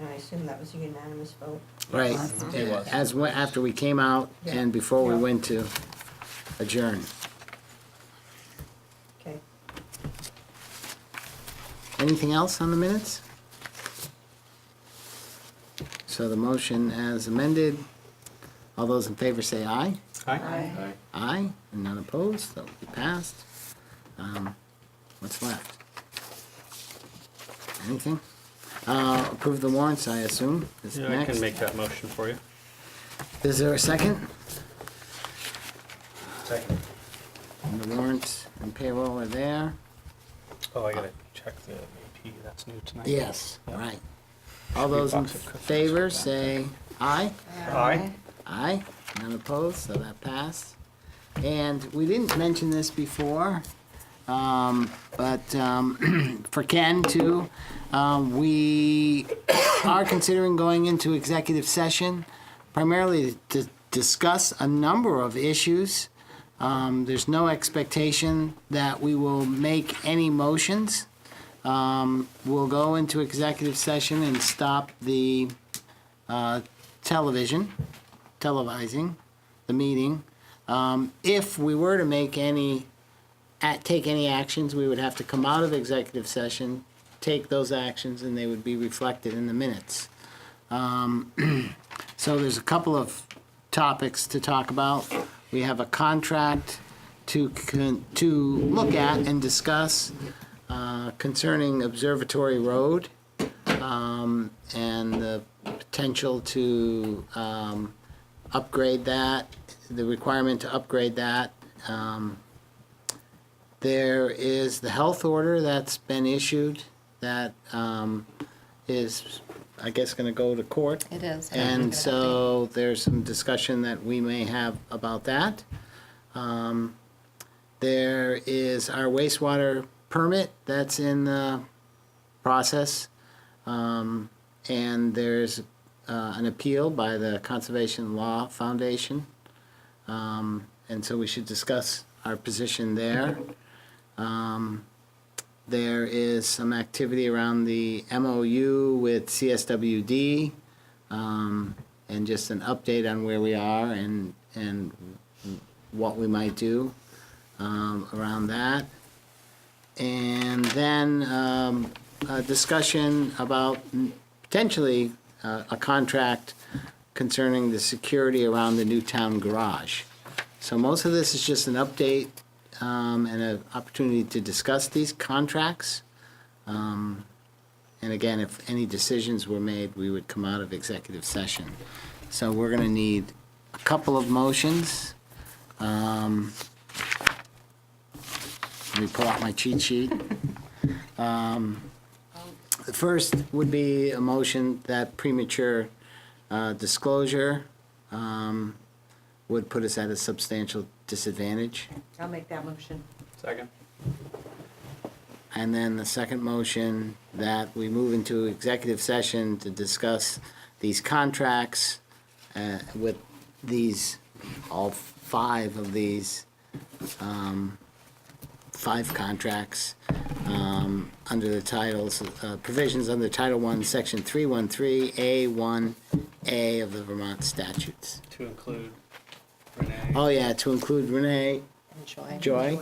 And I assume that was a unanimous vote. Right, It was. after we came out and before we went to adjourn. Okay. Anything else on the minutes? So the motion as amended, all those in favor say aye. Aye. Aye, and none opposed, that will be passed. What's left? Anything? Approve the warrants, I assume, is Yeah, I next. can make that motion for you. Is there a second? Second. And the warrants and payroll are there. Oh, I gotta check the AP, that's new tonight. Yes, Yeah. right. All those in Box of cookies. favor say aye. Aye. Aye, none opposed, so that passed. And we didn't mention this before, but for Ken too, we are considering going into executive session primarily to discuss a number of issues. There's no expectation that we will make any motions. We'll go into executive session and stop the televising the meeting. If we were to make take any actions, we would have to come out of executive session, take those actions, and they would be reflected in the minutes. So there's a couple of topics to talk about. We have a contract to look at and discuss concerning Observatory Road, and the potential to upgrade that, the requirement to upgrade that. There is the health order that's been issued that is, I guess, going to go to court. it is. And so there's some discussion that we may have about that. There is our wastewater permit that's in the process. And there's an appeal by the Conservation Law Foundation. And so we should discuss our position there. There is some activity around the MOU with CSWD, and just an update on where we are and what we might do around that. And then a discussion about potentially a contract concerning the security around the new town garage. So most of this is just an update and an opportunity to discuss these contracts. And again, if any decisions were made, we would come out of executive session. So we're going to need a couple of motions. Let me pull out my cheat sheet. The first would be a motion that premature disclosure would put us at a substantial disadvantage. I'll make that motion. Second. And then the second motion, that we move into executive session to discuss these contracts with these, all five of these, five contracts under the titles, provisions under Title I, Section 313A1A of the Vermont statutes. To include Renee. Oh, yeah, to include Renee Joy,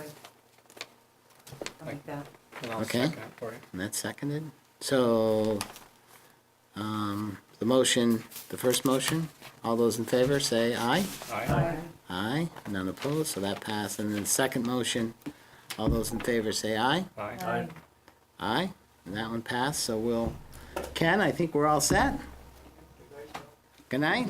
I'll make that. And I'll Okay. second it for you. and that's seconded. So, the motion, the first motion, all those in favor say aye. Aye. Aye, none opposed, so that passed. And then the second motion, all those in favor say aye. Aye. Aye, and that one passed, so Ken, I think we're all set. Good night.